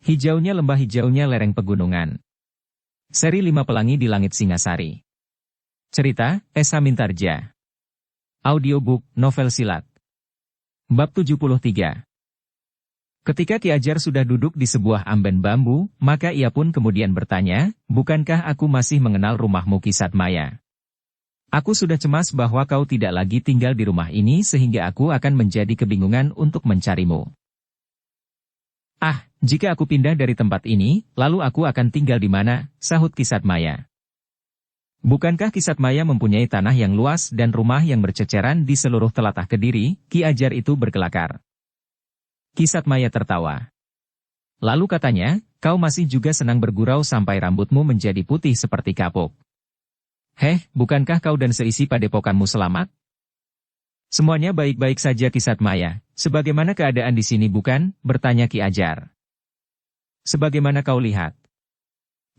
Hijaunya lembah, hijaunya lereng pegunungan. Seri 5 Pelangi di Langit Singasari. Cerita, Esa Mintarja. Audiobook, novel silat. Bab 73. Ketika Ki Ajar sudah duduk di sebuah amben bambu, maka ia pun kemudian bertanya, "Bukankah aku masih mengenal rumahmu Kisatmaya? Aku sudah cemas bahwa kau tidak lagi tinggal di rumah ini sehingga aku akan menjadi kebingungan untuk mencarimu." "Ah, jika aku pindah dari tempat ini, lalu aku akan tinggal di mana?" sahut Kisatmaya. "Bukankah Kisatmaya mempunyai tanah yang luas dan rumah yang berceceran di seluruh telatah Kediri?" Ki Ajar itu berkelakar. Kisatmaya tertawa. Lalu katanya, "Kau masih juga senang bergurau sampai rambutmu menjadi putih seperti kapuk. Heh, bukankah kau dan seisi padepokanmu selamat?" "Semuanya baik-baik saja Kisatmaya. Sebagaimana keadaan di sini bukan?" bertanya Ki Ajar. "Sebagaimana kau lihat.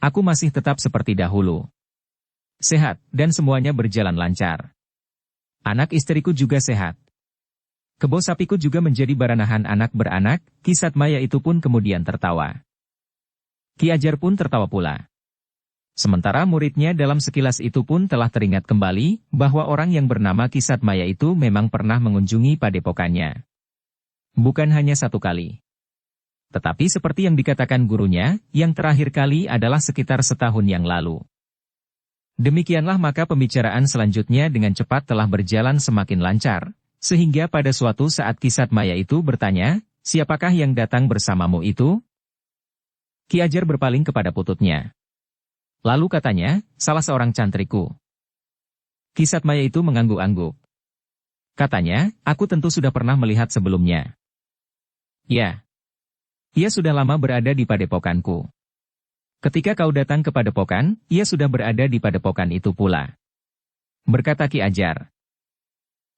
Aku masih tetap seperti dahulu. Sehat, dan semuanya berjalan lancar. Anak istriku juga sehat. Kebo sapiku juga menjadi baranahan anak beranak." Kisatmaya itu pun kemudian tertawa. Ki Ajar pun tertawa pula. Sementara muridnya dalam sekilas itu pun telah teringat kembali, bahwa orang yang bernama Kisatmaya itu memang pernah mengunjungi padepokannya. Bukan hanya satu kali. Tetapi seperti yang dikatakan gurunya, yang terakhir kali adalah sekitar setahun yang lalu. Demikianlah maka pembicaraan selanjutnya dengan cepat telah berjalan semakin lancar, sehingga pada suatu saat Kisatmaya itu bertanya, "Siapakah yang datang bersamamu itu?" Ki Ajar berpaling kepada pututnya. Lalu katanya, "Salah seorang cantriku." Kisatmaya itu mengangguk-angguk. Katanya, "Aku tentu sudah pernah melihat sebelumnya." "Ya. Ia sudah lama berada di padepokanku. Ketika kau datang ke padepokan, ia sudah berada di padepokan itu pula," berkata Ki Ajar.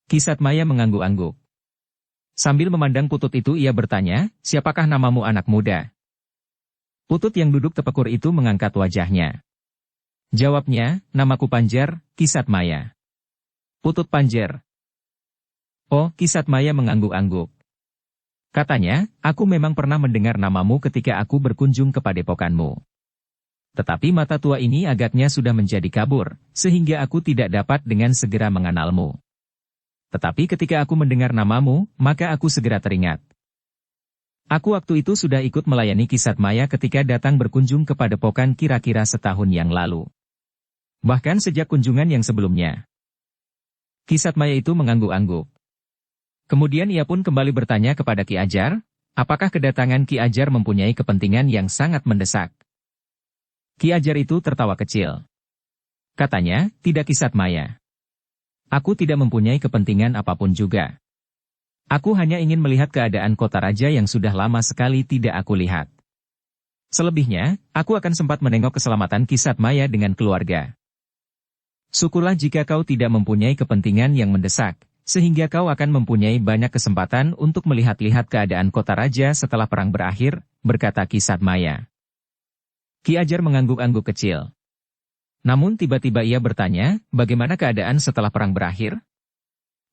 Kisatmaya mengangguk-angguk. Sambil memandang Putut itu ia bertanya, "Siapakah namamu anak muda?" Putut yang duduk tepekur itu mengangkat wajahnya. Jawabnya, "Namaku Panjer, Kisatmaya." "Putut Panjer." "Oh," Kisatmaya mengangguk-angguk. Katanya, "Aku memang pernah mendengar namamu ketika aku berkunjung ke padepokanmu. Tetapi mata tua ini agaknya sudah menjadi kabur, sehingga aku tidak dapat dengan segera mengenalmu. Tetapi ketika aku mendengar namamu, maka aku segera teringat. Aku waktu itu sudah ikut melayani Kisatmaya ketika datang berkunjung ke padepokan kira-kira setahun yang lalu. Bahkan sejak kunjungan yang sebelumnya." Kisatmaya itu mengangguk-angguk. Kemudian ia pun kembali bertanya kepada Ki Ajar, apakah kedatangan Ki Ajar mempunyai kepentingan yang sangat mendesak. Ki Ajar itu tertawa kecil. Katanya, "Tidak Kisatmaya. Aku tidak mempunyai kepentingan apapun juga. Aku hanya ingin melihat keadaan kota raja yang sudah lama sekali tidak aku lihat. Selebihnya, aku akan sempat menengok keselamatan Kisatmaya dengan keluarga. Syukurlah jika kau tidak mempunyai kepentingan yang mendesak, sehingga kau akan mempunyai banyak kesempatan untuk melihat-lihat keadaan kota raja setelah perang berakhir," berkata Kisatmaya. Ki Ajar mengangguk-angguk kecil. Namun tiba-tiba ia bertanya, "Bagaimana keadaan setelah perang berakhir?"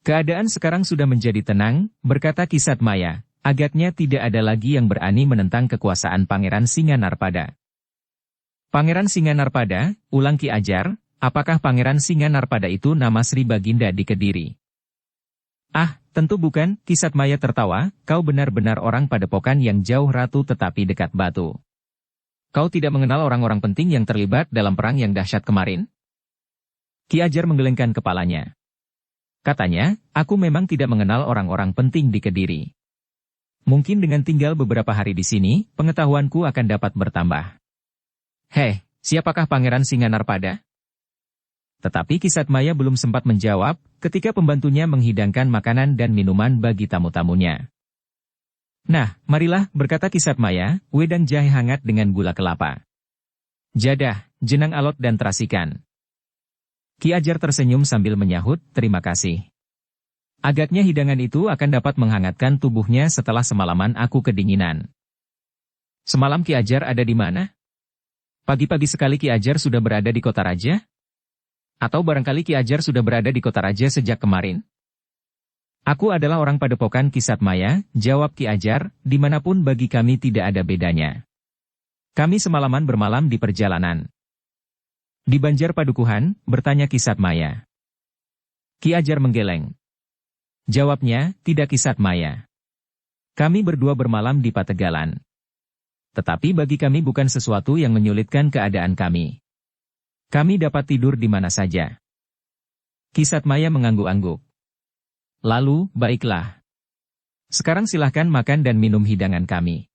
"Keadaan sekarang sudah menjadi tenang," berkata Kisatmaya. "Agaknya tidak ada lagi yang berani menentang kekuasaan Pangeran Singanarpada." "Pangeran Singanarpada?" ulang Ki Ajar. "Apakah Pangeran Singanarpada itu nama Sri Baginda di Kediri?" "Ah, tentu bukan," Kisatmaya tertawa, "kau benar-benar orang padepokan yang jauh ratu tetapi dekat batu. Kau tidak mengenal orang-orang penting yang terlibat dalam perang yang dahsyat kemarin?" Ki Ajar menggelengkan kepalanya. Katanya, "Aku memang tidak mengenal orang-orang penting di Kediri. Mungkin dengan tinggal beberapa hari di sini, pengetahuanku akan dapat bertambah." "Heh, siapakah Pangeran Singanarpada?" Tetapi Kisatmaya belum sempat menjawab, ketika pembantunya menghidangkan makanan dan minuman bagi tamu-tamunya. "Nah, marilah," berkata Kisatmaya, "wedang jahe hangat dengan gula kelapa. Jadah, jenang alot dan terasikan." Ki Ajar tersenyum sambil menyahut, "Terima kasih. Agaknya hidangan itu akan dapat menghangatkan tubuhnya setelah semalaman aku kedinginan." "Semalam Ki Ajar ada di mana? Pagi-pagi sekali Ki Ajar sudah berada di kota raja? Atau barangkali Ki Ajar sudah berada di kota raja sejak kemarin?" "Aku adalah orang padepokan Kisatmaya," jawab Ki Ajar, "dimanapun bagi kami tidak ada bedanya. Kami semalaman bermalam di perjalanan. Di Banjar Padukuhan, bertanya Kisat Maya. Ki Ajar menggeleng. Jawabnya, tidak Kisat Maya. Kami berdua bermalam di Pategalan. Tetapi bagi kami bukan sesuatu yang menyulitkan keadaan kami. Kami dapat tidur di mana saja. Kisat Maya mengangguk-angguk. Lalu, baiklah. Sekarang silahkan makan dan minum hidangan kami.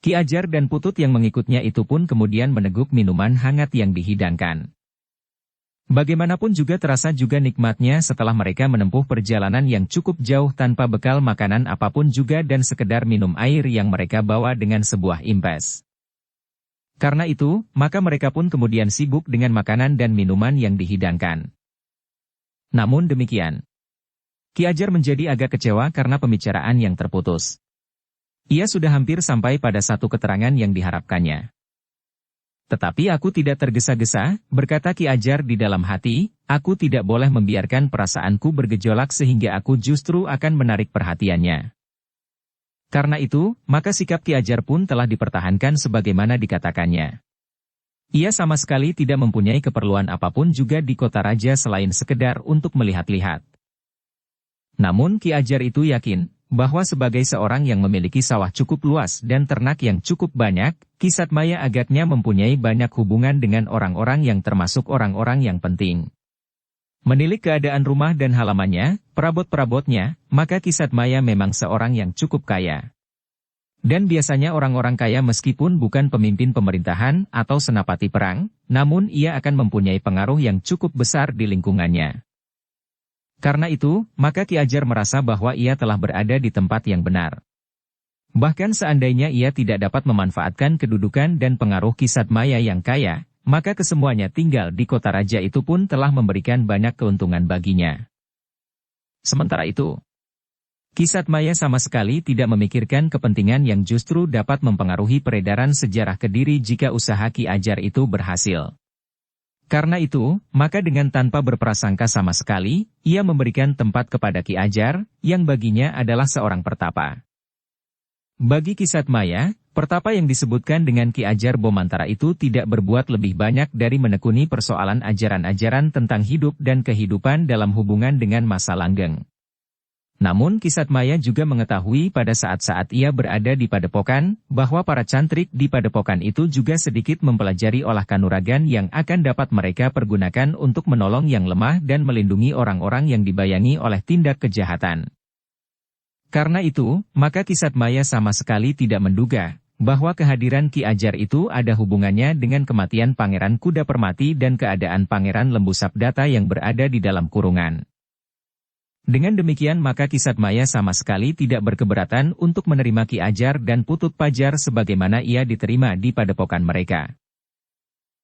Ki Ajar dan Putut yang mengikutnya itu pun kemudian meneguk minuman hangat yang dihidangkan. Bagaimanapun juga terasa juga nikmatnya setelah mereka menempuh perjalanan yang cukup jauh tanpa bekal makanan apapun juga dan sekedar minum air yang mereka bawa dengan sebuah impes. Karena itu, maka mereka pun kemudian sibuk dengan makanan dan minuman yang dihidangkan. Namun demikian, Ki Ajar menjadi agak kecewa karena pembicaraan yang terputus. Ia sudah hampir sampai pada satu keterangan yang diharapkannya. Tetapi aku tidak tergesa-gesa, berkata Ki Ajar di dalam hati, aku tidak boleh membiarkan perasaanku bergejolak sehingga aku justru akan menarik perhatiannya. Karena itu, maka sikap Ki Ajar pun telah dipertahankan sebagaimana dikatakannya. Ia sama sekali tidak mempunyai keperluan apapun juga di kota raja selain sekedar untuk melihat-lihat. Namun Ki Ajar itu yakin, bahwa sebagai seorang yang memiliki sawah cukup luas dan ternak yang cukup banyak, Kisat Maya agaknya mempunyai banyak hubungan dengan orang-orang yang termasuk orang-orang yang penting. Menilik keadaan rumah dan halamannya, perabot-perabotnya, maka Kisat Maya memang seorang yang cukup kaya. Dan biasanya orang-orang kaya meskipun bukan pemimpin pemerintahan atau senapati perang, namun ia akan mempunyai pengaruh yang cukup besar di lingkungannya. Karena itu, maka Ki Ajar merasa bahwa ia telah berada di tempat yang benar. Bahkan seandainya ia tidak dapat memanfaatkan kedudukan dan pengaruh Kisat Maya yang kaya, maka kesemuanya tinggal di kota raja itu pun telah memberikan banyak keuntungan baginya. Sementara itu, Kisat Maya sama sekali tidak memikirkan kepentingan yang justru dapat mempengaruhi peredaran sejarah Kediri jika usaha Ki Ajar itu berhasil. Karena itu, maka dengan tanpa berprasangka sama sekali, ia memberikan tempat kepada Ki Ajar, yang baginya adalah seorang pertapa. Bagi Kisat Maya, pertapa yang disebutkan dengan Ki Ajar Bomantara itu tidak berbuat lebih banyak dari menekuni persoalan ajaran-ajaran tentang hidup dan kehidupan dalam hubungan dengan masa langgeng. Namun Kisat Maya juga mengetahui pada saat-saat ia berada di Padepokan, bahwa para cantrik di Padepokan itu juga sedikit mempelajari olah kanuragan yang akan dapat mereka pergunakan untuk menolong yang lemah dan melindungi orang-orang yang dibayangi oleh tindak kejahatan. Karena itu, maka Kisat Maya sama sekali tidak menduga, bahwa kehadiran Ki Ajar itu ada hubungannya dengan kematian Pangeran Kuda Permati dan keadaan Pangeran Lembu Sabdata yang berada di dalam kurungan. Dengan demikian maka Kisat Maya sama sekali tidak berkeberatan untuk menerima Ki Ajar dan Putut Pajar sebagaimana ia diterima di padepokan mereka.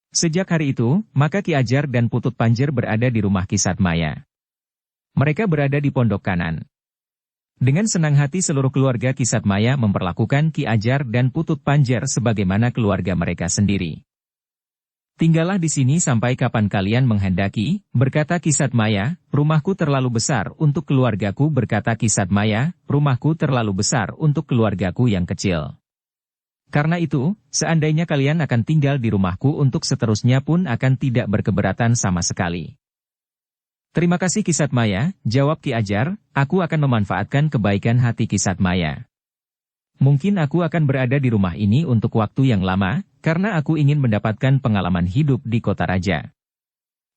Sejak hari itu, maka Ki Ajar dan Putut Pajar berada di rumah Kisat Maya. Mereka berada di pondok kanan. Dengan senang hati seluruh keluarga Kisat Maya memperlakukan Ki Ajar dan Putut Pajar sebagaimana keluarga mereka sendiri. Tinggallah di sini sampai kapan kalian menghendaki, berkata Kisat Maya, rumahku terlalu besar untuk keluargaku berkata Kisat Maya, rumahku terlalu besar untuk keluargaku yang kecil. Karena itu, seandainya kalian akan tinggal di rumahku untuk seterusnya pun akan tidak berkeberatan sama sekali. Terima kasih Kisat Maya, jawab Ki Ajar, aku akan memanfaatkan kebaikan hati Kisat Maya. Mungkin aku akan berada di rumah ini untuk waktu yang lama, karena aku ingin mendapatkan pengalaman hidup di kota raja.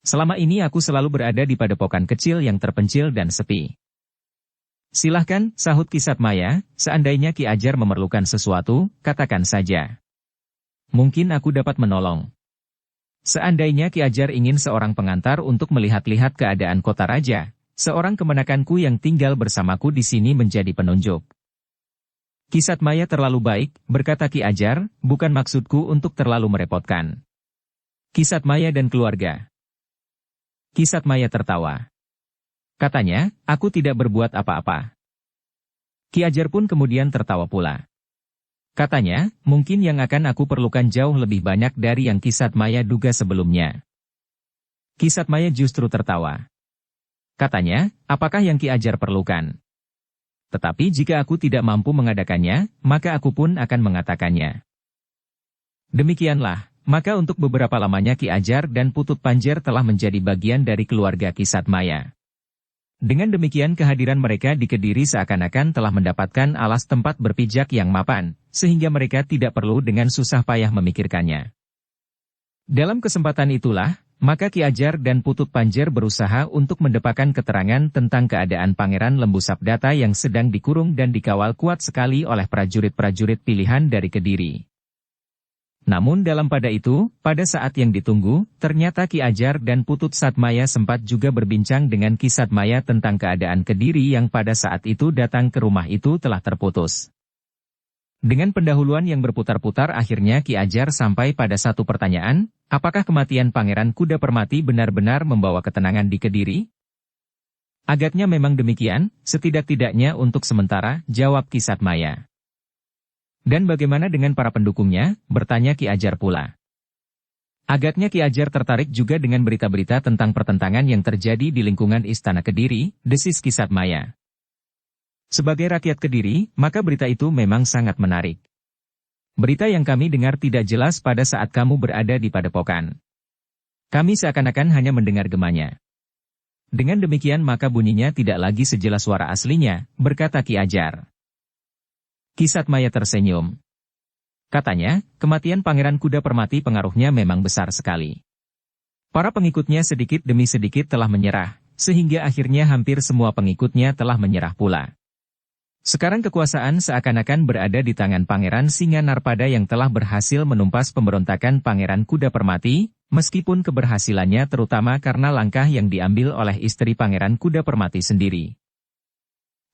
Selama ini aku selalu berada di padepokan kecil yang terpencil dan sepi. Silahkan, sahut Kisat Maya, seandainya Ki Ajar memerlukan sesuatu, katakan saja. Mungkin aku dapat menolong. Seandainya Ki Ajar ingin seorang pengantar untuk melihat-lihat keadaan kota raja, seorang kemenakanku yang tinggal bersamaku di sini menjadi penunjuk. Kisat Maya terlalu baik, berkata Ki Ajar, bukan maksudku untuk terlalu merepotkan. Kisat Maya dan keluarga. Kisat Maya tertawa. Katanya, aku tidak berbuat apa-apa. Ki Ajar pun kemudian tertawa pula. Katanya, mungkin yang akan aku perlukan jauh lebih banyak dari yang Kisat Maya duga sebelumnya. Kisat Maya justru tertawa. Katanya, apakah yang Ki Ajar perlukan? Tetapi jika aku tidak mampu mengadakannya, maka aku pun akan mengatakannya. Demikianlah, maka untuk beberapa lamanya Ki Ajar dan Putut Panjer telah menjadi bagian dari keluarga Kisatmaya. Dengan demikian kehadiran mereka di Kediri seakan-akan telah mendapatkan alas tempat berpijak yang mapan, sehingga mereka tidak perlu dengan susah payah memikirkannya. Dalam kesempatan itulah, maka Ki Ajar dan Putut Panjer berusaha untuk mendapatkan keterangan tentang keadaan Pangeran Lembu Sabdata yang sedang dikurung dan dikawal kuat sekali oleh prajurit-prajurit pilihan dari Kediri. Namun dalam pada itu, pada saat yang ditunggu, ternyata Ki Ajar dan Putut Satmaya sempat juga berbincang dengan Ki Satmaya tentang keadaan Kediri yang pada saat itu datang ke rumah itu telah terputus. Dengan pendahuluan yang berputar-putar akhirnya Ki Ajar sampai pada satu pertanyaan, apakah kematian Pangeran Kuda Permati benar-benar membawa ketenangan di Kediri? Agaknya memang demikian, setidak-tidaknya untuk sementara, jawab Ki Satmaya. Dan bagaimana dengan para pendukungnya? Bertanya Ki Ajar pula. Agaknya Ki Ajar tertarik juga dengan berita-berita tentang pertentangan yang terjadi di lingkungan Istana Kediri, desis Ki Satmaya. Sebagai rakyat Kediri, maka berita itu memang sangat menarik. Berita yang kami dengar tidak jelas pada saat kamu berada di padepokan. Kami seakan-akan hanya mendengar gemanya. Dengan demikian maka bunyinya tidak lagi sejelas suara aslinya, berkata Ki Ajar. Ki Satmaya tersenyum. Katanya, kematian Pangeran Kuda Permati pengaruhnya memang besar sekali. Para pengikutnya sedikit demi sedikit telah menyerah, sehingga akhirnya hampir semua pengikutnya telah menyerah pula. Sekarang kekuasaan seakan-akan berada di tangan Pangeran Singanarpada yang telah berhasil menumpas pemberontakan Pangeran Kuda Permati, meskipun keberhasilannya terutama karena langkah yang diambil oleh istri Pangeran Kuda Permati sendiri.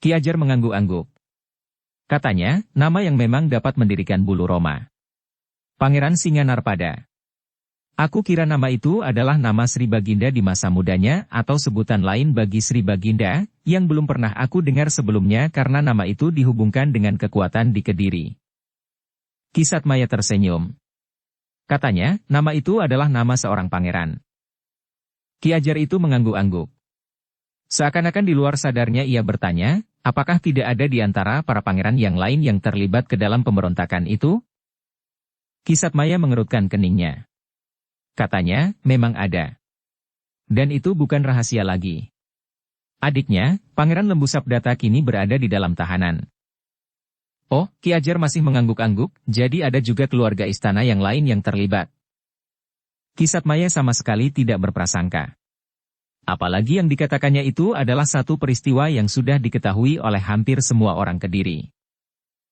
Ki Ajar mengangguk-angguk. Katanya, nama yang memang dapat mendirikan bulu Roma. Pangeran Singanarpada. Aku kira nama itu adalah nama Sri Baginda di masa mudanya atau sebutan lain bagi Sri Baginda, yang belum pernah aku dengar sebelumnya karena nama itu dihubungkan dengan kekuatan di Kediri. Ki Satmaya tersenyum. Katanya, nama itu adalah nama seorang pangeran. Ki Ajar itu mengangguk-angguk. Seakan-akan di luar sadarnya ia bertanya, apakah tidak ada di antara para pangeran yang lain yang terlibat ke dalam pemberontakan itu? Ki Satmaya mengerutkan keningnya. Katanya, memang ada. Dan itu bukan rahasia lagi. Adiknya, Pangeran Lembu Sabdata kini berada di dalam tahanan. Oh, Ki Ajar masih mengangguk-angguk, jadi ada juga keluarga istana yang lain yang terlibat. Ki Satmaya sama sekali tidak berprasangka. Apalagi yang dikatakannya itu adalah satu peristiwa yang sudah diketahui oleh hampir semua orang Kediri.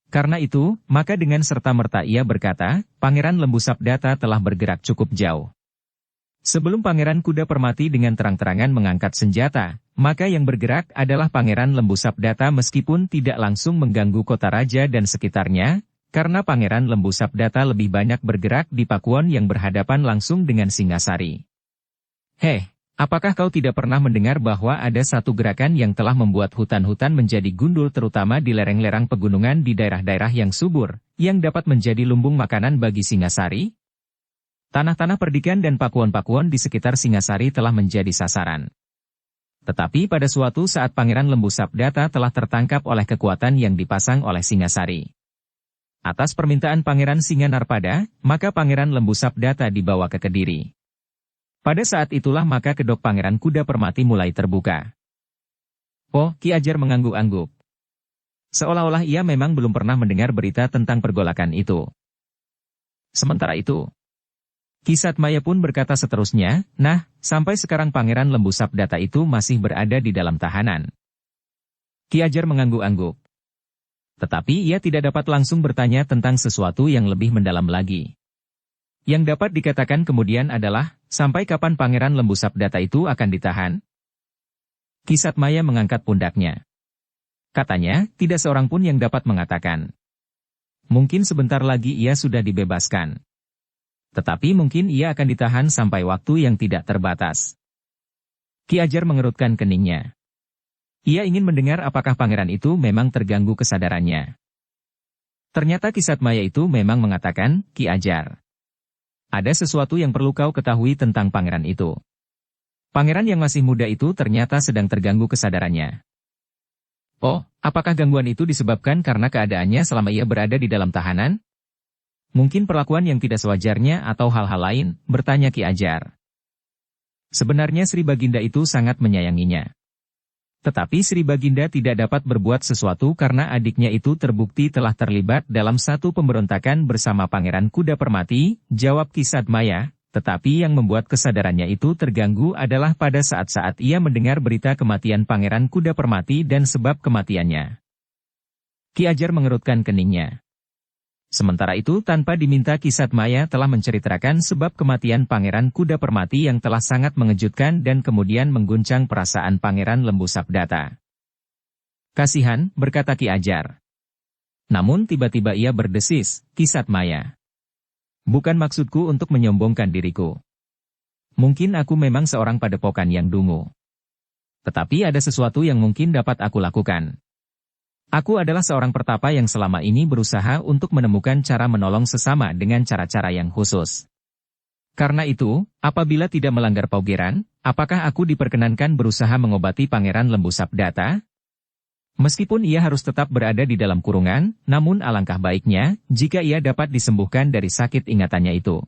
Karena itu, maka dengan serta-merta ia berkata, Pangeran Lembu Sabdata telah bergerak cukup jauh. Sebelum Pangeran Kuda Permati dengan terang-terangan mengangkat senjata, maka yang bergerak adalah Pangeran Lembu Sabdata meskipun tidak langsung mengganggu kota raja dan sekitarnya, karena Pangeran Lembu Sabdata lebih banyak bergerak di Pakuwon yang berhadapan langsung dengan Singasari. Heh! Apakah kau tidak pernah mendengar bahwa ada satu gerakan yang telah membuat hutan-hutan menjadi gundul terutama di lereng-lereng pegunungan di daerah-daerah yang subur, yang dapat menjadi lumbung makanan bagi Singasari? Tanah-tanah perdikan dan pakuwon-pakuwon di sekitar Singasari telah menjadi sasaran. Tetapi pada suatu saat Pangeran Lembu Sabdata telah tertangkap oleh kekuatan yang dipasang oleh Singasari. Atas permintaan Pangeran Singanarpada, maka Pangeran Lembu Sabdata dibawa ke Kediri. Pada saat itulah maka kedok Pangeran Kuda Permati mulai terbuka. Oh, Ki Ajar mengangguk-angguk. Seolah-olah ia memang belum pernah mendengar berita tentang pergolakan itu. Sementara itu, Ki Satmaya pun berkata seterusnya, nah, sampai sekarang Pangeran Lembu Sabdata itu masih berada di dalam tahanan. Ki Ajar mengangguk-angguk. Tetapi ia tidak dapat langsung bertanya tentang sesuatu yang lebih mendalam lagi. Yang dapat dikatakan kemudian adalah, sampai kapan Pangeran Lembu Sabdata itu akan ditahan? Ki Satmaya mengangkat pundaknya. Katanya, tidak seorang pun yang dapat mengatakan. Mungkin sebentar lagi ia sudah dibebaskan. Tetapi mungkin ia akan ditahan sampai waktu yang tidak terbatas. Ki Ajar mengerutkan keningnya. Ia ingin mendengar apakah pangeran itu memang terganggu kesadarannya. Ternyata Ki Satmaya itu memang mengatakan, Ki Ajar. Ada sesuatu yang perlu kau ketahui tentang pangeran itu. Pangeran yang masih muda itu ternyata sedang terganggu kesadarannya. Oh, apakah gangguan itu disebabkan karena keadaannya selama ia berada di dalam tahanan? Mungkin perlakuan yang tidak sewajarnya atau hal-hal lain, bertanya Ki Ajar. Sebenarnya Sri Baginda itu sangat menyayanginya. Tetapi Sri Baginda tidak dapat berbuat sesuatu karena adiknya itu terbukti telah terlibat dalam satu pemberontakan bersama Pangeran Kuda Permati, jawab Ki Satmaya, tetapi yang membuat kesadarannya itu terganggu adalah pada saat-saat ia mendengar berita kematian Pangeran Kuda Permati dan sebab kematiannya. Ki Ajar mengerutkan keningnya. Sementara itu tanpa diminta Ki Satmaya telah menceritakan sebab kematian Pangeran Kuda Permati yang telah sangat mengejutkan dan kemudian mengguncang perasaan Pangeran Lembu Sabdata. Kasihan, berkata Ki Ajar. Namun tiba-tiba ia berdesis, Ki Satmaya. Bukan maksudku untuk menyombongkan diriku. Mungkin aku memang seorang padepokan yang dungu. Tetapi ada sesuatu yang mungkin dapat aku lakukan. Aku adalah seorang pertapa yang selama ini berusaha untuk menemukan cara menolong sesama dengan cara-cara yang khusus. Karena itu, apabila tidak melanggar paugeran, apakah aku diperkenankan berusaha mengobati Pangeran Lembu Sabdata? Meskipun ia harus tetap berada di dalam kurungan, namun alangkah baiknya, jika ia dapat disembuhkan dari sakit ingatannya itu.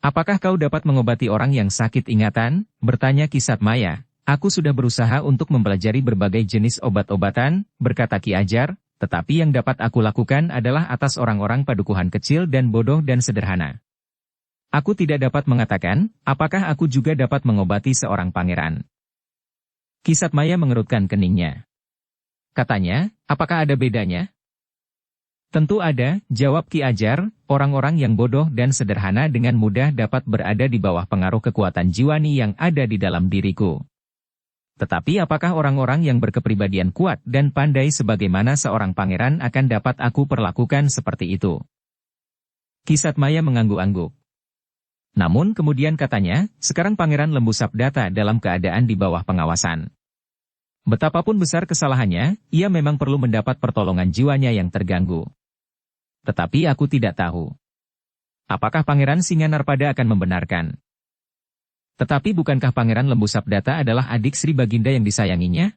Apakah kau dapat mengobati orang yang sakit ingatan? Bertanya Ki Satmaya. Aku sudah berusaha untuk mempelajari berbagai jenis obat-obatan, berkata Ki Ajar, tetapi yang dapat aku lakukan adalah atas orang-orang padukuhan kecil dan bodoh dan sederhana. Aku tidak dapat mengatakan, apakah aku juga dapat mengobati seorang pangeran. Ki Satmaya mengerutkan keningnya. Katanya, apakah ada bedanya? Tentu ada, jawab Ki Ajar, orang-orang yang bodoh dan sederhana dengan mudah dapat berada di bawah pengaruh kekuatan jiwani yang ada di dalam diriku. Tetapi apakah orang-orang yang berkepribadian kuat dan pandai sebagaimana seorang pangeran akan dapat aku perlakukan seperti itu? Ki Satmaya mengangguk-angguk. Namun kemudian katanya, sekarang Pangeran Lembu Sabdata dalam keadaan di bawah pengawasan. Betapapun besar kesalahannya, ia memang perlu mendapat pertolongan jiwanya yang terganggu. Tetapi aku tidak tahu. Apakah Pangeran Singanarpada akan membenarkan? Tetapi bukankah Pangeran Lembu Sabdata adalah adik Sri Baginda yang disayanginya?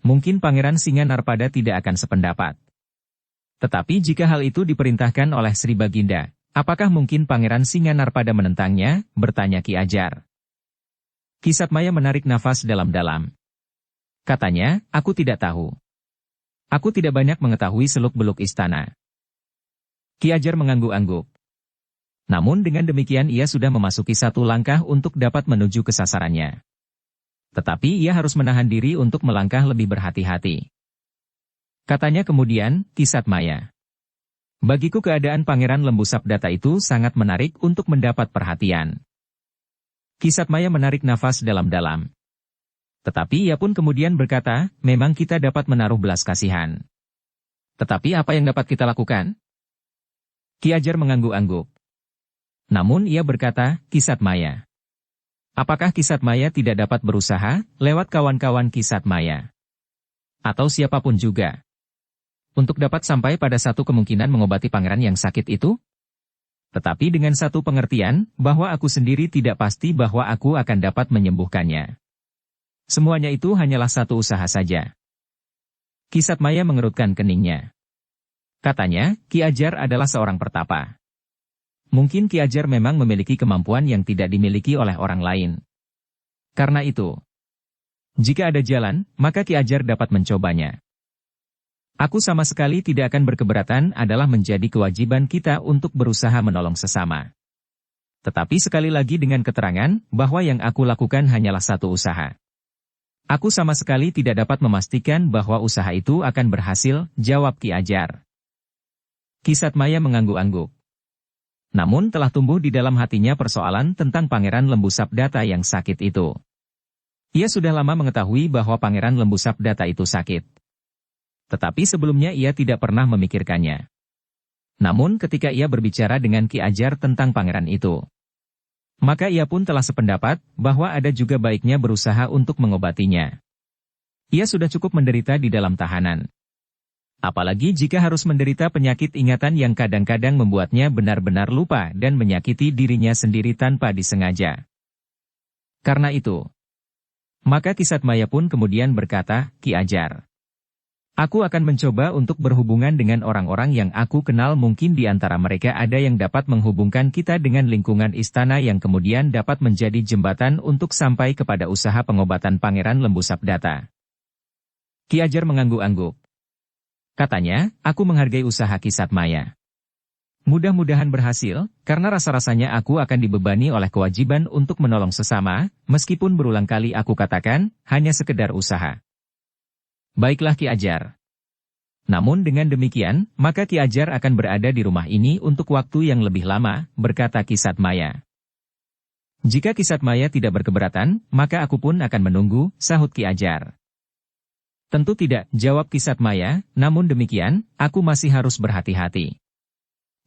Mungkin Pangeran Singanarpada tidak akan sependapat. Tetapi jika hal itu diperintahkan oleh Sri Baginda, apakah mungkin Pangeran Singanarpada menentangnya? Bertanya Ki Ajar. Ki Satmaya menarik nafas dalam-dalam. Katanya, aku tidak tahu. Aku tidak banyak mengetahui seluk-beluk istana. Ki Ajar mengangguk-angguk. Namun dengan demikian ia sudah memasuki satu langkah untuk dapat menuju ke sasarannya. Tetapi ia harus menahan diri untuk melangkah lebih berhati-hati. Katanya kemudian, Ki Satmaya. Bagiku keadaan Pangeran Lembu Sabdata itu sangat menarik untuk mendapat perhatian. Ki Satmaya menarik nafas dalam-dalam. Tetapi ia pun kemudian berkata, memang kita dapat menaruh belas kasihan. Tetapi apa yang dapat kita lakukan? Ki Ajar mengangguk-angguk. Namun ia berkata, Ki Satmaya. Apakah Ki Satmaya tidak dapat berusaha, lewat kawan-kawan Ki Satmaya? Atau siapapun juga? Untuk dapat sampai pada satu kemungkinan mengobati pangeran yang sakit itu? Tetapi dengan satu pengertian, bahwa aku sendiri tidak pasti bahwa aku akan dapat menyembuhkannya. Semuanya itu hanyalah satu usaha saja. Ki Satmaya mengerutkan keningnya. Katanya, Ki Ajar adalah seorang pertapa. Mungkin Ki Ajar memang memiliki kemampuan yang tidak dimiliki oleh orang lain. Karena itu, jika ada jalan, maka Ki Ajar dapat mencobanya. Aku sama sekali tidak akan berkeberatan adalah menjadi kewajiban kita untuk berusaha menolong sesama. Tetapi sekali lagi dengan keterangan, bahwa yang aku lakukan hanyalah satu usaha. Aku sama sekali tidak dapat memastikan bahwa usaha itu akan berhasil, jawab Ki Ajar. Ki Satmaya mengangguk-angguk. Namun telah tumbuh di dalam hatinya persoalan tentang Pangeran Lembu Sabdata yang sakit itu. Ia sudah lama mengetahui bahwa Pangeran Lembu Sabdata itu sakit. Tetapi sebelumnya ia tidak pernah memikirkannya. Namun ketika ia berbicara dengan Ki Ajar tentang pangeran itu, maka ia pun telah sependapat bahwa ada juga baiknya berusaha untuk mengobatinya. Ia sudah cukup menderita di dalam tahanan. Apalagi jika harus menderita penyakit ingatan yang kadang-kadang membuatnya benar-benar lupa dan menyakiti dirinya sendiri tanpa disengaja. Karena itu, maka Ki Satmaya pun kemudian berkata, Ki Ajar. Aku akan mencoba untuk berhubungan dengan orang-orang yang aku kenal, mungkin di antara mereka ada yang dapat menghubungkan kita dengan lingkungan istana yang kemudian dapat menjadi jembatan untuk sampai kepada usaha pengobatan Pangeran Lembu Sabdata. Ki Ajar mengangguk-angguk. Katanya, aku menghargai usaha Ki Satmaya. Mudah-mudahan berhasil, karena rasa-rasanya aku akan dibebani oleh kewajiban untuk menolong sesama, meskipun berulang kali aku katakan, hanya sekedar usaha. Baiklah Ki Ajar. Namun dengan demikian, maka Ki Ajar akan berada di rumah ini untuk waktu yang lebih lama, berkata Ki Satmaya. Jika Ki Satmaya tidak berkeberatan, maka aku pun akan menunggu, sahut Ki Ajar. Tentu tidak, jawab Ki Satmaya, namun demikian, aku masih harus berhati-hati.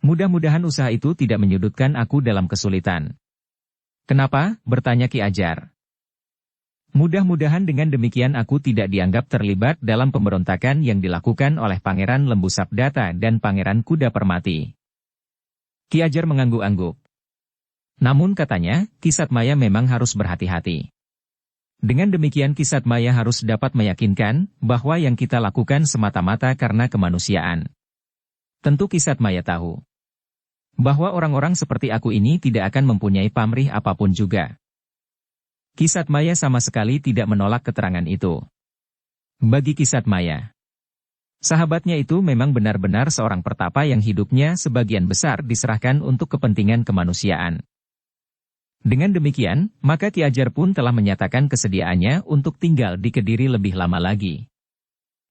Mudah-mudahan usaha itu tidak menyudutkan aku dalam kesulitan. Kenapa? Bertanya Ki Ajar. Mudah-mudahan dengan demikian aku tidak dianggap terlibat dalam pemberontakan yang dilakukan oleh Pangeran Lembu Sabdata dan Pangeran Kuda Permati. Ki Ajar mengangguk-angguk. Namun katanya, Ki Satmaya memang harus berhati-hati. Dengan demikian Ki Satmaya harus dapat meyakinkan bahwa yang kita lakukan semata-mata karena kemanusiaan. Tentu Ki Satmaya tahu bahwa orang-orang seperti aku ini tidak akan mempunyai pamrih apapun juga. Ki Satmaya sama sekali tidak menolak keterangan itu. Bagi Ki Satmaya, sahabatnya itu memang benar-benar seorang pertapa yang hidupnya sebagian besar diserahkan untuk kepentingan kemanusiaan. Dengan demikian, maka Ki Ajar pun telah menyatakan kesediaannya untuk tinggal di Kediri lebih lama lagi.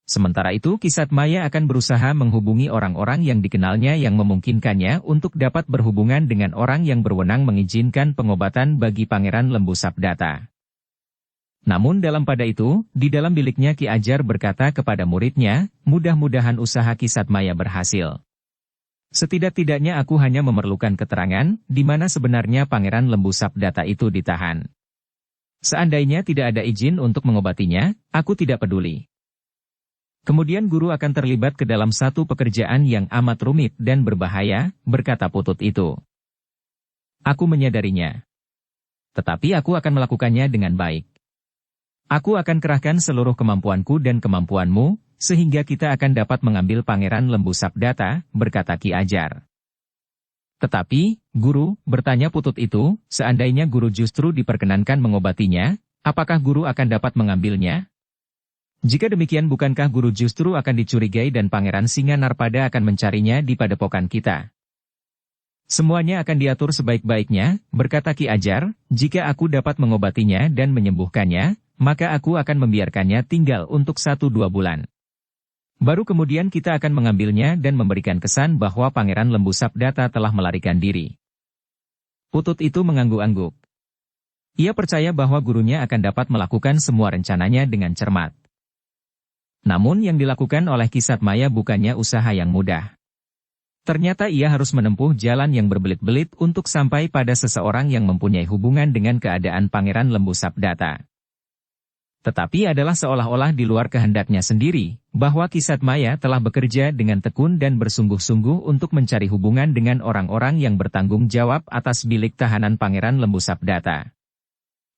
Sementara itu Ki Satmaya akan berusaha menghubungi orang-orang yang dikenalnya yang memungkinkannya untuk dapat berhubungan dengan orang yang berwenang mengizinkan pengobatan bagi Pangeran Lembu Sabdata. Namun dalam pada itu, di dalam biliknya Ki Ajar berkata kepada muridnya, mudah-mudahan usaha Ki Satmaya berhasil. Setidak-tidaknya aku hanya memerlukan keterangan, di mana sebenarnya Pangeran Lembu Sabdata itu ditahan. Seandainya tidak ada izin untuk mengobatinya, aku tidak peduli. Kemudian guru akan terlibat ke dalam satu pekerjaan yang amat rumit dan berbahaya, berkata Putut itu. Aku menyadarinya. Tetapi aku akan melakukannya dengan baik. Aku akan kerahkan seluruh kemampuanku dan kemampuanmu, sehingga kita akan dapat mengambil Pangeran Lembu Sabdata, berkata Ki Ajar. Tetapi, guru, bertanya Putut itu, seandainya guru justru diperkenankan mengobatinya, apakah guru akan dapat mengambilnya? Jika demikian bukankah guru justru akan dicurigai dan Pangeran Singanarpada akan mencarinya di padepokan kita? Semuanya akan diatur sebaik-baiknya, berkata Ki Ajar, jika aku dapat mengobatinya dan menyembuhkannya, maka aku akan membiarkannya tinggal untuk 1-2 bulan. Baru kemudian kita akan mengambilnya dan memberikan kesan bahwa Pangeran Lembu Sabdata telah melarikan diri. Putut itu mengangguk-angguk. Ia percaya bahwa gurunya akan dapat melakukan semua rencananya dengan cermat. Namun yang dilakukan oleh Ki Satmaya bukannya usaha yang mudah. Ternyata ia harus menempuh jalan yang berbelit-belit untuk sampai pada seseorang yang mempunyai hubungan dengan keadaan Pangeran Lembu Sabdata. Tetapi adalah seolah-olah di luar kehendaknya sendiri, bahwa Ki Satmaya telah bekerja dengan tekun dan bersungguh-sungguh untuk mencari hubungan dengan orang-orang yang bertanggung jawab atas bilik tahanan Pangeran Lembu Sabdata.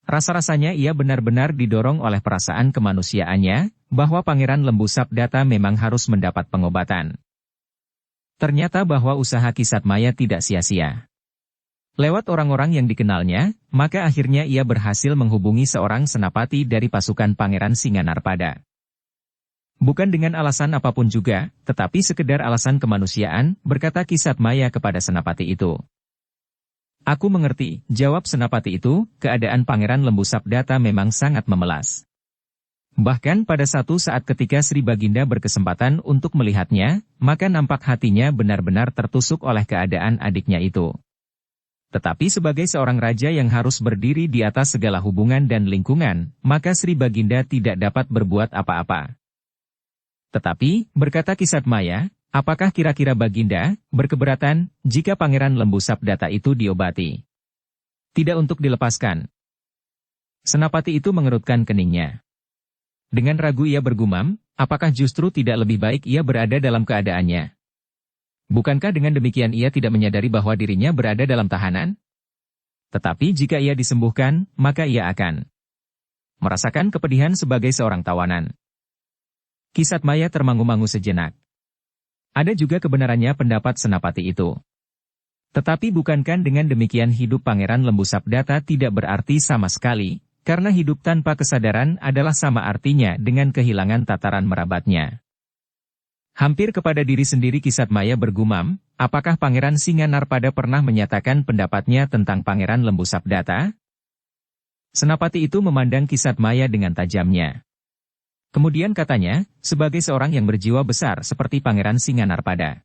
Rasa-rasanya ia benar-benar didorong oleh perasaan kemanusiaannya, bahwa Pangeran Lembu Sabdata memang harus mendapat pengobatan. Ternyata bahwa usaha Ki Satmaya tidak sia-sia. Lewat orang-orang yang dikenalnya, maka akhirnya ia berhasil menghubungi seorang senapati dari pasukan Pangeran Singanarpada. Bukan dengan alasan apapun juga, tetapi sekedar alasan kemanusiaan, berkata Ki Satmaya kepada senapati itu. Aku mengerti, jawab senapati itu, keadaan Pangeran Lembu Sabdata memang sangat memelas. Bahkan pada satu saat ketika Sri Baginda berkesempatan untuk melihatnya, maka nampak hatinya benar-benar tertusuk oleh keadaan adiknya itu. Tetapi sebagai seorang raja yang harus berdiri di atas segala hubungan dan lingkungan, maka Sri Baginda tidak dapat berbuat apa-apa. Tetapi, berkata Ki Satmaya, apakah kira-kira Baginda berkeberatan jika Pangeran Lembu Sabdata itu diobati? Tidak untuk dilepaskan. Senapati itu mengerutkan keningnya. Dengan ragu ia bergumam, apakah justru tidak lebih baik ia berada dalam keadaannya? Bukankah dengan demikian ia tidak menyadari bahwa dirinya berada dalam tahanan? Tetapi jika ia disembuhkan, maka ia akan merasakan kepedihan sebagai seorang tawanan. Kisat Maya termangu-mangu sejenak. Ada juga kebenarannya pendapat Senapati itu. Tetapi bukankah dengan demikian hidup Pangeran Lembu Sabdata tidak berarti sama sekali, karena hidup tanpa kesadaran adalah sama artinya dengan kehilangan tataran merabatnya. Hampir kepada diri sendiri Kisat Maya bergumam, apakah Pangeran Singanarpada pernah menyatakan pendapatnya tentang Pangeran Lembu Sabdata? Senapati itu memandang Kisat Maya dengan tajamnya. Kemudian katanya, sebagai seorang yang berjiwa besar seperti Pangeran Singanarpada,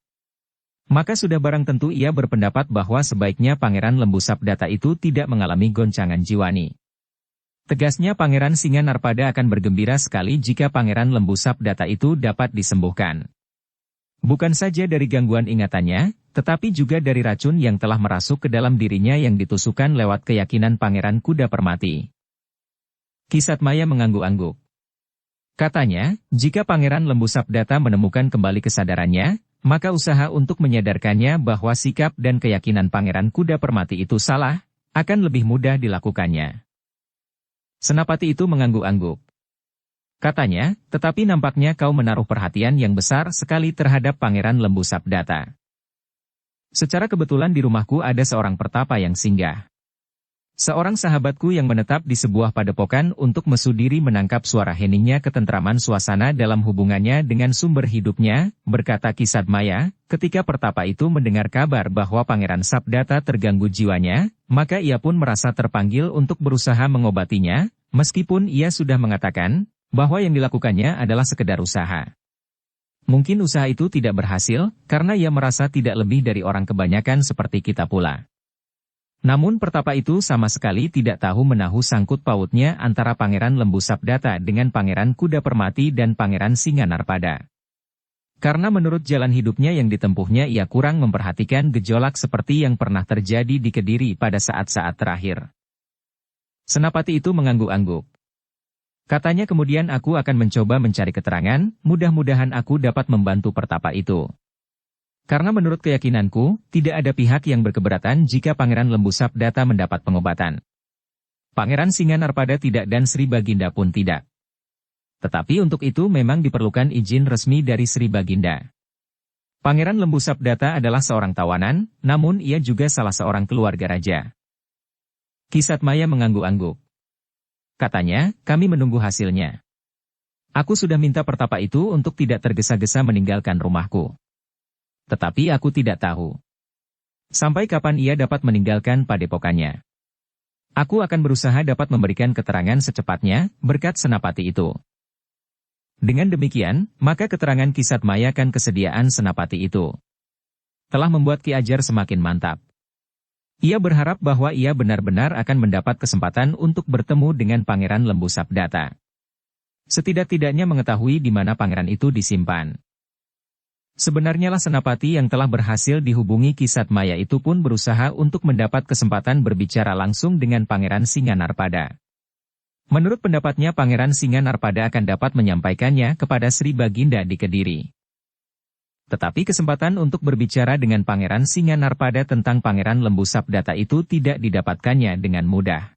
maka sudah barang tentu ia berpendapat bahwa sebaiknya Pangeran Lembu Sabdata itu tidak mengalami goncangan jiwani. Tegasnya Pangeran Singanarpada akan bergembira sekali jika Pangeran Lembu Sabdata itu dapat disembuhkan. Bukan saja dari gangguan ingatannya, tetapi juga dari racun yang telah merasuk ke dalam dirinya yang ditusukkan lewat keyakinan Pangeran Kuda Permati. Kisat Maya mengangguk-angguk. Katanya, jika Pangeran Lembu Sabdata menemukan kembali kesadarannya, maka usaha untuk menyadarkannya bahwa sikap dan keyakinan Pangeran Kuda Permati itu salah, akan lebih mudah dilakukannya. Senapati itu mengangguk-angguk. Katanya, tetapi nampaknya kau menaruh perhatian yang besar sekali terhadap Pangeran Lembu Sabdata. Secara kebetulan di rumahku ada seorang pertapa yang singgah. Seorang sahabatku yang menetap di sebuah padepokan untuk mesudiri menangkap suara heningnya ketentraman suasana dalam hubungannya dengan sumber hidupnya, berkata Kisat Maya, ketika pertapa itu mendengar kabar bahwa Pangeran Sabdata terganggu jiwanya, maka ia pun merasa terpanggil untuk berusaha mengobatinya, meskipun ia sudah mengatakan bahwa yang dilakukannya adalah sekedar usaha. Mungkin usaha itu tidak berhasil, karena ia merasa tidak lebih dari orang kebanyakan seperti kita pula. Namun pertapa itu sama sekali tidak tahu menahu sangkut pautnya antara Pangeran Lembu Sabdata dengan Pangeran Kuda Permati dan Pangeran Singanarpada. Karena menurut jalan hidupnya yang ditempuhnya ia kurang memperhatikan gejolak seperti yang pernah terjadi di Kediri pada saat-saat terakhir. Senapati itu mengangguk-angguk. Katanya kemudian aku akan mencoba mencari keterangan, mudah-mudahan aku dapat membantu pertapa itu. Karena menurut keyakinanku, tidak ada pihak yang berkeberatan jika Pangeran Lembu Sabdata mendapat pengobatan. Pangeran Singanarpada tidak dan Sri Baginda pun tidak. Tetapi untuk itu memang diperlukan izin resmi dari Sri Baginda. Pangeran Lembu Sabdata adalah seorang tawanan, namun ia juga salah seorang keluarga raja. Kisat Maya mengangguk-angguk. Katanya, kami menunggu hasilnya. Aku sudah minta pertapa itu untuk tidak tergesa-gesa meninggalkan rumahku. Tetapi aku tidak tahu sampai kapan ia dapat meninggalkan padepokannya. Aku akan berusaha dapat memberikan keterangan secepatnya, berkat Senapati itu. Dengan demikian, maka keterangan Kisat Maya kan kesediaan Senapati itu telah membuat Ki Ajar semakin mantap. Ia berharap bahwa ia benar-benar akan mendapat kesempatan untuk bertemu dengan Pangeran Lembu Sabdata. Setidak-tidaknya mengetahui di mana pangeran itu disimpan. Sebenarnya lah Senapati yang telah berhasil dihubungi Kisat Maya itu pun berusaha untuk mendapat kesempatan berbicara langsung dengan Pangeran Singanarpada. Menurut pendapatnya Pangeran Singanarpada akan dapat menyampaikannya kepada Sri Baginda di Kediri. Tetapi kesempatan untuk berbicara dengan Pangeran Singanarpada tentang Pangeran Lembu Sabdata itu tidak didapatkannya dengan mudah.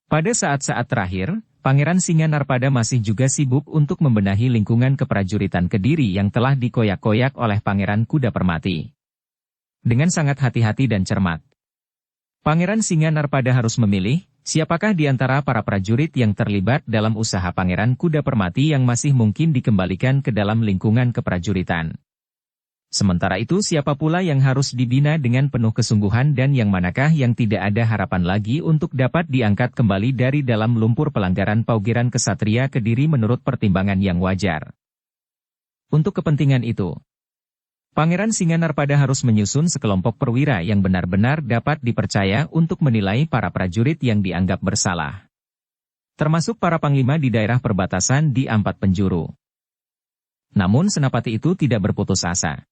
Pada saat-saat terakhir, Pangeran Singanarpada masih juga sibuk untuk membenahi lingkungan keprajuritan Kediri yang telah dikoyak-koyak oleh Pangeran Kuda Permati. Dengan sangat hati-hati dan cermat, Pangeran Singanarpada harus memilih, siapakah di antara para prajurit yang terlibat dalam usaha Pangeran Kuda Permati yang masih mungkin dikembalikan ke dalam lingkungan keprajuritan. Sementara itu siapa pula yang harus dibina dengan penuh kesungguhan dan yang manakah yang tidak ada harapan lagi untuk dapat diangkat kembali dari dalam lumpur pelanggaran paugeran kesatria Kediri menurut pertimbangan yang wajar. Untuk kepentingan itu, Pangeran Singanarpada harus menyusun sekelompok perwira yang benar-benar dapat dipercaya untuk menilai para prajurit yang dianggap bersalah. Termasuk para panglima di daerah perbatasan di 4 penjuru. Namun Senapati itu tidak berputus asa.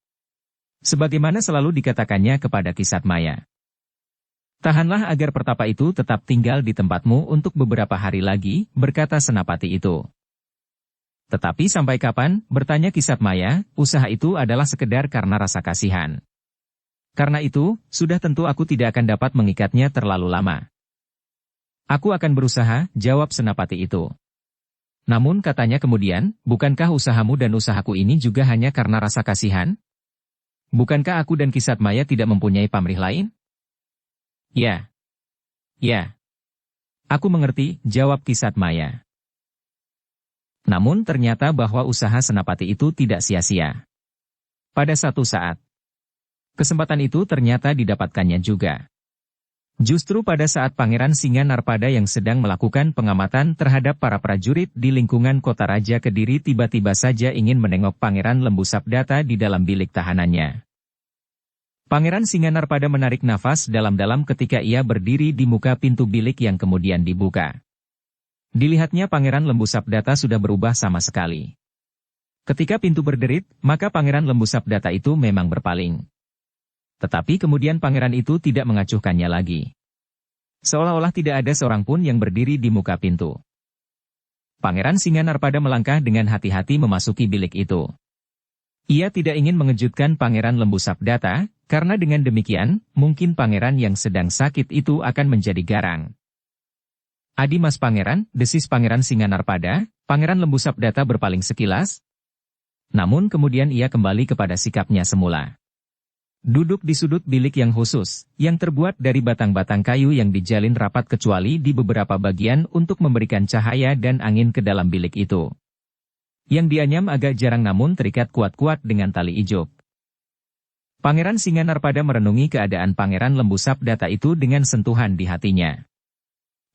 Sebagaimana selalu dikatakannya kepada Kisat Maya. Tahanlah agar pertapa itu tetap tinggal di tempatmu untuk beberapa hari lagi, berkata Senapati itu. Tetapi sampai kapan, bertanya Kisat Maya, usaha itu adalah sekedar karena rasa kasihan. Karena itu, sudah tentu aku tidak akan dapat mengikatnya terlalu lama. Aku akan berusaha, jawab Senapati itu. Namun katanya kemudian, bukankah usahamu dan usahaku ini juga hanya karena rasa kasihan? Bukankah aku dan Kisat Maya tidak mempunyai pamrih lain? Ya, ya. Aku mengerti, jawab Kisat Maya. Namun ternyata bahwa usaha Senapati itu tidak sia-sia. Pada satu saat, kesempatan itu ternyata didapatkannya juga. Justru pada saat Pangeran Singanarpada yang sedang melakukan pengamatan terhadap para prajurit di lingkungan kota Raja Kediri tiba-tiba saja ingin menengok Pangeran Lembu Sabdata di dalam bilik tahanannya. Pangeran Singanarpada menarik nafas dalam-dalam ketika ia berdiri di muka pintu bilik yang kemudian dibuka. Dilihatnya Pangeran Lembu Sabdata sudah berubah sama sekali. Ketika pintu berderit, maka Pangeran Lembu Sabdata itu memang berpaling. Tetapi kemudian pangeran itu tidak mengacuhkannya lagi. Seolah-olah tidak ada seorang pun yang berdiri di muka pintu. Pangeran Singanarpada melangkah dengan hati-hati memasuki bilik itu. Ia tidak ingin mengejutkan Pangeran Lembu Sabdata, karena dengan demikian, mungkin pangeran yang sedang sakit itu akan menjadi garang. "Adi Mas Pangeran," desis Pangeran Singanarpada. Pangeran Lembu Sabdata berpaling sekilas. Namun kemudian ia kembali kepada sikapnya semula. Duduk di sudut bilik yang khusus, yang terbuat dari batang-batang kayu yang dijalin rapat kecuali di beberapa bagian untuk memberikan cahaya dan angin ke dalam bilik itu. Yang dianyam agak jarang namun terikat kuat-kuat dengan tali ijuk. Pangeran Singanarpada merenungi keadaan Pangeran Lembu Sabdata itu dengan sentuhan di hatinya.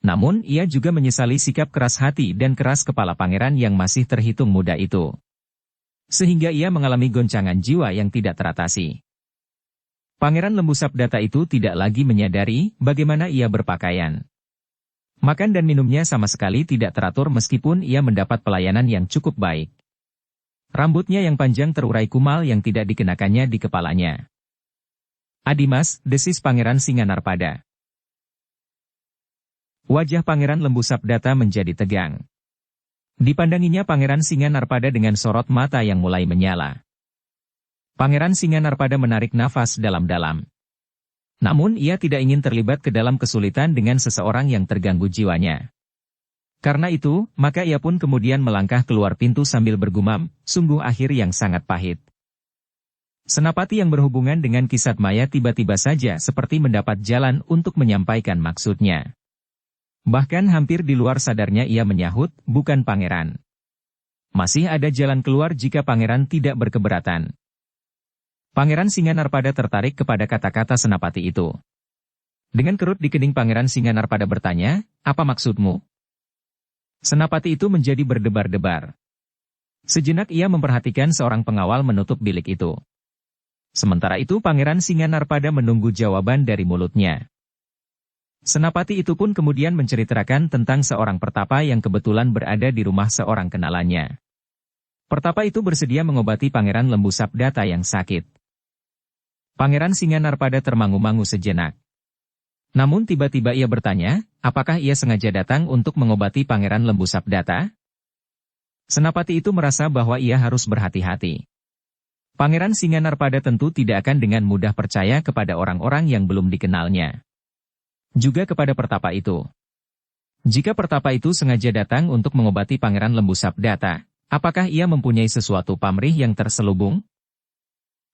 Namun ia juga menyesali sikap keras hati dan keras kepala pangeran yang masih terhitung muda itu. Sehingga ia mengalami goncangan jiwa yang tidak teratasi. Pangeran Lembu Sabdata itu tidak lagi menyadari bagaimana ia berpakaian. Makan dan minumnya sama sekali tidak teratur meskipun ia mendapat pelayanan yang cukup baik. Rambutnya yang panjang terurai kumal yang tidak dikenakannya di kepalanya. "Adi Mas," desis Pangeran Singanarpada. Wajah Pangeran Lembu Sabdata menjadi tegang. Dipandanginya Pangeran Singanarpada dengan sorot mata yang mulai menyala. Pangeran Singanarpada menarik nafas dalam-dalam. Namun ia tidak ingin terlibat ke dalam kesulitan dengan seseorang yang terganggu jiwanya. Karena itu, maka ia pun kemudian melangkah keluar pintu sambil bergumam, sungguh akhir yang sangat pahit. Senapati yang berhubungan dengan Kisat Maya tiba-tiba saja seperti mendapat jalan untuk menyampaikan maksudnya. Bahkan hampir di luar sadarnya ia menyahut, "Bukan pangeran. Masih ada jalan keluar jika pangeran tidak berkeberatan." Pangeran Singanarpada tertarik kepada kata-kata senapati itu. Dengan kerut di kening Pangeran Singanarpada bertanya, "Apa maksudmu?" Senapati itu menjadi berdebar-debar. Sejenak ia memperhatikan seorang pengawal menutup bilik itu. Sementara itu Pangeran Singanarpada menunggu jawaban dari mulutnya. Senapati itu pun kemudian menceritakan tentang seorang pertapa yang kebetulan berada di rumah seorang kenalannya. Pertapa itu bersedia mengobati Pangeran Lembu Sabdata yang sakit. Pangeran Singanarpada termangu-mangu sejenak. Namun tiba-tiba ia bertanya, apakah ia sengaja datang untuk mengobati Pangeran Lembu Sabdata? Senapati itu merasa bahwa ia harus berhati-hati. Pangeran Singanarpada tentu tidak akan dengan mudah percaya kepada orang-orang yang belum dikenalnya. Juga kepada pertapa itu. Jika pertapa itu sengaja datang untuk mengobati Pangeran Lembu Sabdata, apakah ia mempunyai sesuatu pamrih yang terselubung?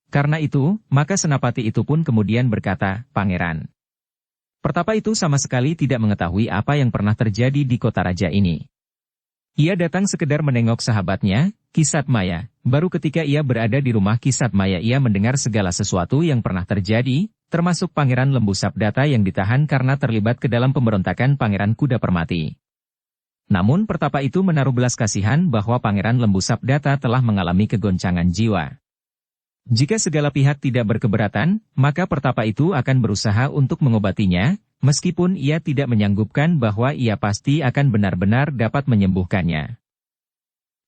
Karena itu, maka senapati itu pun kemudian berkata, "Pangeran." Pertapa itu sama sekali tidak mengetahui apa yang pernah terjadi di kota raja ini. Ia datang sekedar menengok sahabatnya, Kisat Maya. Baru ketika ia berada di rumah Kisat Maya ia mendengar segala sesuatu yang pernah terjadi, termasuk Pangeran Lembu Sabdata yang ditahan karena terlibat ke dalam pemberontakan Pangeran Kuda Permati. Namun pertapa itu menaruh belas kasihan bahwa Pangeran Lembu Sabdata telah mengalami kegoncangan jiwa. Jika segala pihak tidak berkeberatan, maka pertapa itu akan berusaha untuk mengobatinya, meskipun ia tidak menyanggupkan bahwa ia pasti akan benar-benar dapat menyembuhkannya.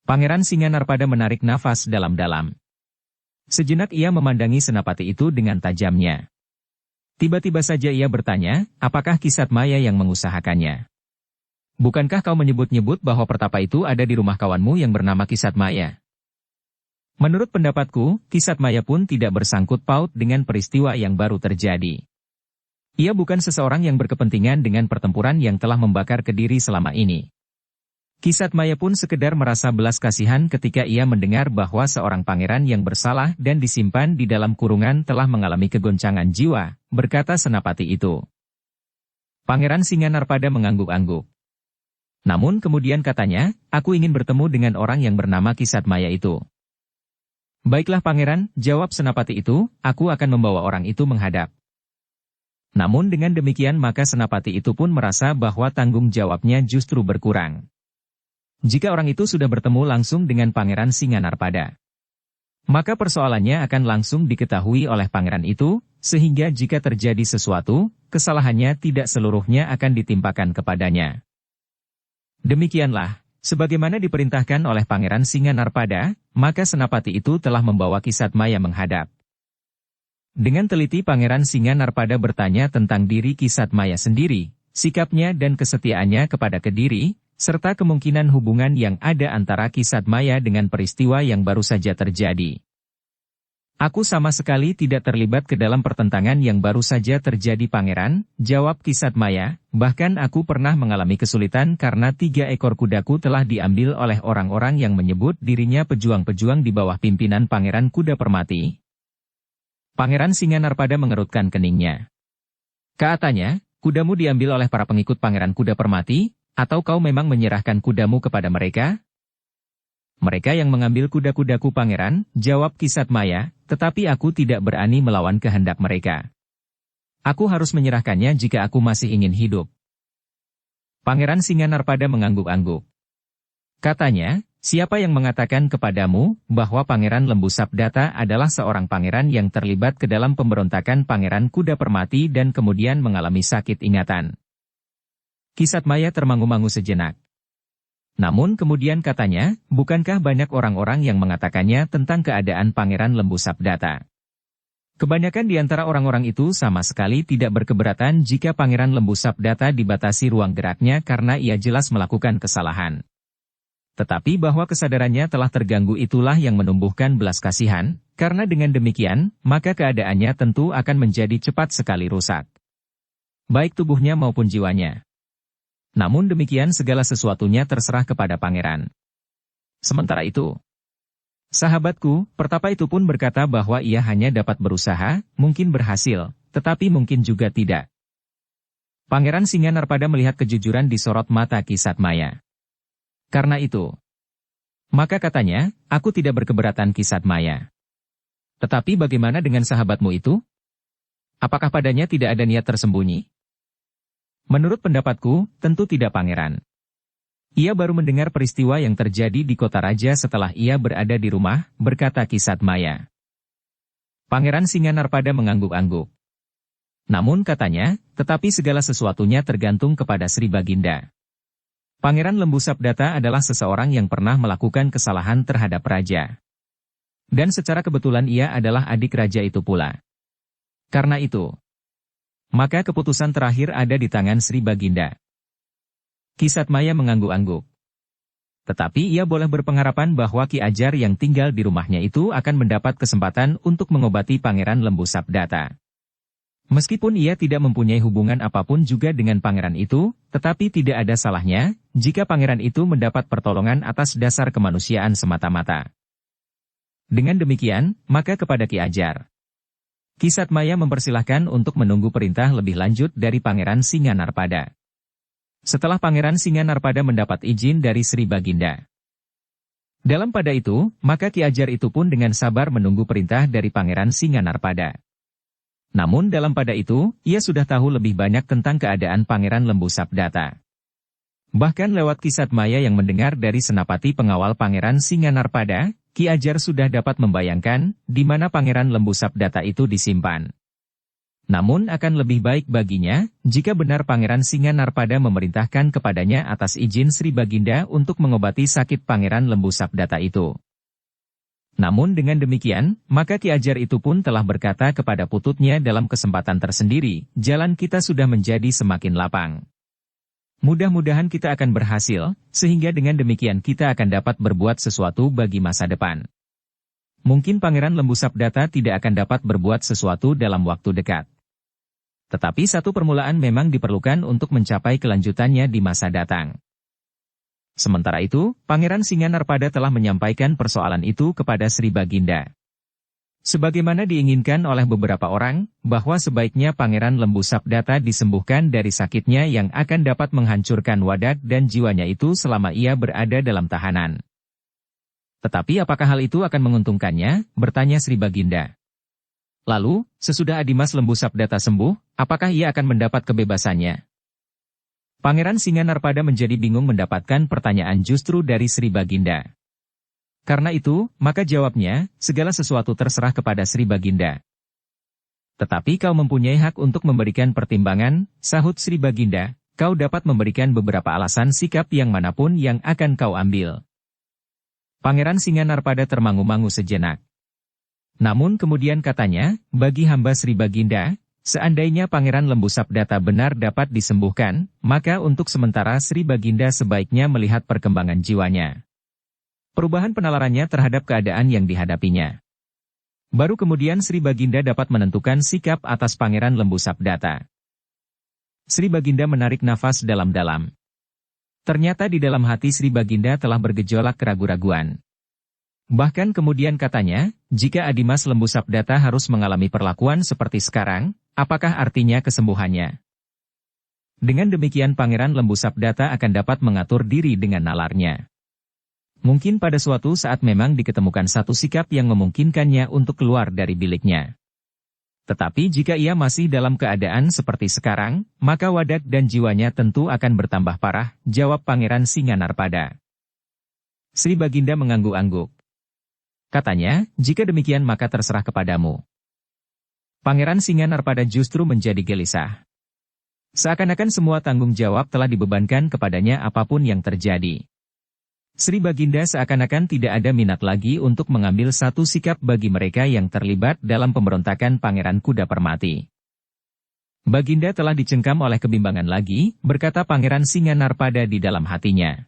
Pangeran Singanarpada menarik nafas dalam-dalam. Sejenak ia memandangi senapati itu dengan tajamnya. Tiba-tiba saja ia bertanya, apakah Kisat Maya yang mengusahakannya? Bukankah kau menyebut-nyebut bahwa pertapa itu ada di rumah kawanmu yang bernama Kisat Maya? Menurut pendapatku, Kisat Maya pun tidak bersangkut paut dengan peristiwa yang baru terjadi. Ia bukan seseorang yang berkepentingan dengan pertempuran yang telah membakar Kediri selama ini. Kisatmaya pun sekedar merasa belas kasihan ketika ia mendengar bahwa seorang pangeran yang bersalah dan disimpan di dalam kurungan telah mengalami kegoncangan jiwa, berkata senapati itu. Pangeran Singanarpada mengangguk-angguk. Namun kemudian katanya, aku ingin bertemu dengan orang yang bernama Kisatmaya itu. Baiklah pangeran, jawab senapati itu, aku akan membawa orang itu menghadap. Namun dengan demikian maka senapati itu pun merasa bahwa tanggung jawabnya justru berkurang. Jika orang itu sudah bertemu langsung dengan Pangeran Singanarpada, maka persoalannya akan langsung diketahui oleh pangeran itu, sehingga jika terjadi sesuatu, kesalahannya tidak seluruhnya akan ditimpakan kepadanya. Demikianlah, sebagaimana diperintahkan oleh Pangeran Singanarpada, maka senapati itu telah membawa Kisatmaya menghadap. Dengan teliti Pangeran Singanarpada bertanya tentang diri Kisatmaya sendiri, sikapnya dan kesetiaannya kepada Kediri, serta kemungkinan hubungan yang ada antara Kisatmaya dengan peristiwa yang baru saja terjadi. Aku sama sekali tidak terlibat ke dalam pertentangan yang baru saja terjadi pangeran, jawab Kisatmaya, bahkan aku pernah mengalami kesulitan karena 3 ekor kudaku telah diambil oleh orang-orang yang menyebut dirinya pejuang-pejuang di bawah pimpinan Pangeran Kuda Permati. Pangeran Singanarpada mengerutkan keningnya. Katanya, kudamu diambil oleh para pengikut Pangeran Kuda Permati? Atau kau memang menyerahkan kudamu kepada mereka? Mereka yang mengambil kuda-kudaku pangeran, jawab Kisatmaya, tetapi aku tidak berani melawan kehendak mereka. Aku harus menyerahkannya jika aku masih ingin hidup. Pangeran Singanarpada mengangguk-angguk. Katanya, siapa yang mengatakan kepadamu bahwa Pangeran Lembu Sabdata adalah seorang pangeran yang terlibat ke dalam pemberontakan Pangeran Kuda Permati dan kemudian mengalami sakit ingatan? Kisatmaya termangu-mangu sejenak. Namun kemudian katanya, bukankah banyak orang-orang yang mengatakannya tentang keadaan Pangeran Lembu Sabdata? Kebanyakan di antara orang-orang itu sama sekali tidak berkeberatan jika Pangeran Lembu Sabdata dibatasi ruang geraknya karena ia jelas melakukan kesalahan. Tetapi bahwa kesadarannya telah terganggu itulah yang menumbuhkan belas kasihan, karena dengan demikian, maka keadaannya tentu akan menjadi cepat sekali rusak. Baik tubuhnya maupun jiwanya. Namun demikian segala sesuatunya terserah kepada pangeran. Sementara itu, sahabatku, pertapa itu pun berkata bahwa ia hanya dapat berusaha, mungkin berhasil, tetapi mungkin juga tidak. Pangeran Singanarpada melihat kejujuran di sorot mata Kisatmaya. Karena itu, maka katanya, aku tidak berkeberatan Kisatmaya. Tetapi bagaimana dengan sahabatmu itu? Apakah padanya tidak ada niat tersembunyi? Menurut pendapatku, tentu tidak pangeran. Ia baru mendengar peristiwa yang terjadi di kota raja setelah ia berada di rumah, berkata Kisatmaya. Pangeran Singanarpada mengangguk-angguk. Namun katanya, tetapi segala sesuatunya tergantung kepada Sri Baginda. Pangeran Lembu Sabdata adalah seseorang yang pernah melakukan kesalahan terhadap raja. Dan secara kebetulan ia adalah adik raja itu pula. Karena itu, maka keputusan terakhir ada di tangan Sri Baginda. Kisatmaya mengangguk-angguk. Tetapi ia boleh berpengharapan bahwa Ki Ajar yang tinggal di rumahnya itu akan mendapat kesempatan untuk mengobati Pangeran Lembu Sabdata. Meskipun ia tidak mempunyai hubungan apapun juga dengan pangeran itu, tetapi tidak ada salahnya jika pangeran itu mendapat pertolongan atas dasar kemanusiaan semata-mata. Dengan demikian, maka kepada Ki Ajar, Kisatmaya mempersilahkan untuk menunggu perintah lebih lanjut dari Pangeran Singanarpada. Setelah Pangeran Singanarpada mendapat izin dari Sri Baginda. Dalam pada itu, maka Ki Ajar itu pun dengan sabar menunggu perintah dari Pangeran Singanarpada. Namun dalam pada itu, ia sudah tahu lebih banyak tentang keadaan Pangeran Lembu Sabdata. Bahkan lewat Kisatmaya yang mendengar dari senapati pengawal Pangeran Singanarpada, Ki Ajar sudah dapat membayangkan di mana Pangeran Lembu Sabdata itu disimpan. Namun akan lebih baik baginya jika benar Pangeran Singanarpada memerintahkan kepadanya atas izin Sri Baginda untuk mengobati sakit Pangeran Lembu Sabdata itu. Namun dengan demikian, maka Ki Ajar itu pun telah berkata kepada pututnya dalam kesempatan tersendiri, jalan kita sudah menjadi semakin lapang. Mudah-mudahan kita akan berhasil, sehingga dengan demikian kita akan dapat berbuat sesuatu bagi masa depan. Mungkin Pangeran Lembu Sabdata tidak akan dapat berbuat sesuatu dalam waktu dekat. Tetapi satu permulaan memang diperlukan untuk mencapai kelanjutannya di masa datang. Sementara itu, Pangeran Singanarpada telah menyampaikan persoalan itu kepada Sri Baginda. Sebagaimana diinginkan oleh beberapa orang, bahwa sebaiknya Pangeran Lembu Sabdata disembuhkan dari sakitnya yang akan dapat menghancurkan wadak dan jiwanya itu selama ia berada dalam tahanan. Tetapi apakah hal itu akan menguntungkannya? Bertanya Sri Baginda. Lalu, sesudah Adimas Lembu Sabdata sembuh, apakah ia akan mendapat kebebasannya? Pangeran Singanarpada menjadi bingung mendapatkan pertanyaan justru dari Sri Baginda. Karena itu, maka jawabnya, segala sesuatu terserah kepada Sri Baginda. Tetapi kau mempunyai hak untuk memberikan pertimbangan, sahut Sri Baginda, kau dapat memberikan beberapa alasan sikap yang manapun yang akan kau ambil. Pangeran Singanarpada termangu-mangu sejenak. Namun kemudian katanya, bagi hamba Sri Baginda, seandainya Pangeran Lembu Sabdata benar dapat disembuhkan, maka untuk sementara Sri Baginda sebaiknya melihat perkembangan jiwanya. Perubahan penalarannya terhadap keadaan yang dihadapinya. Baru kemudian Sri Baginda dapat menentukan sikap atas Pangeran Lembu Sabdata. Sri Baginda menarik nafas dalam-dalam. Ternyata di dalam hati Sri Baginda telah bergejolak keraguan-raguan. Bahkan kemudian katanya, jika Adimas Lembu Sabdata harus mengalami perlakuan seperti sekarang, apakah artinya kesembuhannya? Dengan demikian Pangeran Lembu Sabdata akan dapat mengatur diri dengan nalarnya. Mungkin pada suatu saat memang diketemukan satu sikap yang memungkinkannya untuk keluar dari biliknya. Tetapi jika ia masih dalam keadaan seperti sekarang, maka wadak dan jiwanya tentu akan bertambah parah, jawab Pangeran Singanarpada. Sri Baginda mengangguk-angguk. Katanya, jika demikian maka terserah kepadamu. Pangeran Singanarpada justru menjadi gelisah. Seakan-akan semua tanggung jawab telah dibebankan kepadanya apapun yang terjadi. Sri Baginda seakan-akan tidak ada minat lagi untuk mengambil satu sikap bagi mereka yang terlibat dalam pemberontakan Pangeran Kuda Permati. Baginda telah dicengkam oleh kebimbangan lagi, berkata Pangeran Singanarpada di dalam hatinya.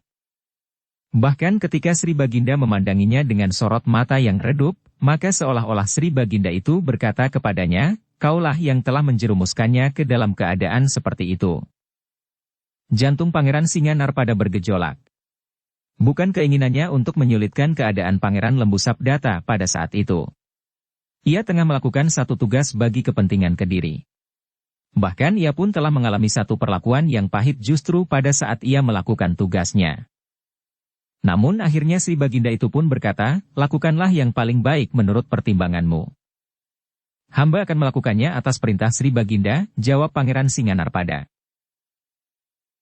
Bahkan ketika Sri Baginda memandanginya dengan sorot mata yang redup, maka seolah-olah Sri Baginda itu berkata kepadanya, kaulah yang telah menjerumuskannya ke dalam keadaan seperti itu. Jantung Pangeran Singanarpada bergejolak. Bukan keinginannya untuk menyulitkan keadaan Pangeran Lembu Sabdata pada saat itu. Ia tengah melakukan satu tugas bagi kepentingan Kediri. Bahkan ia pun telah mengalami satu perlakuan yang pahit justru pada saat ia melakukan tugasnya. Namun akhirnya Sri Baginda itu pun berkata, lakukanlah yang paling baik menurut pertimbanganmu. Hamba akan melakukannya atas perintah Sri Baginda, jawab Pangeran Singanarpada.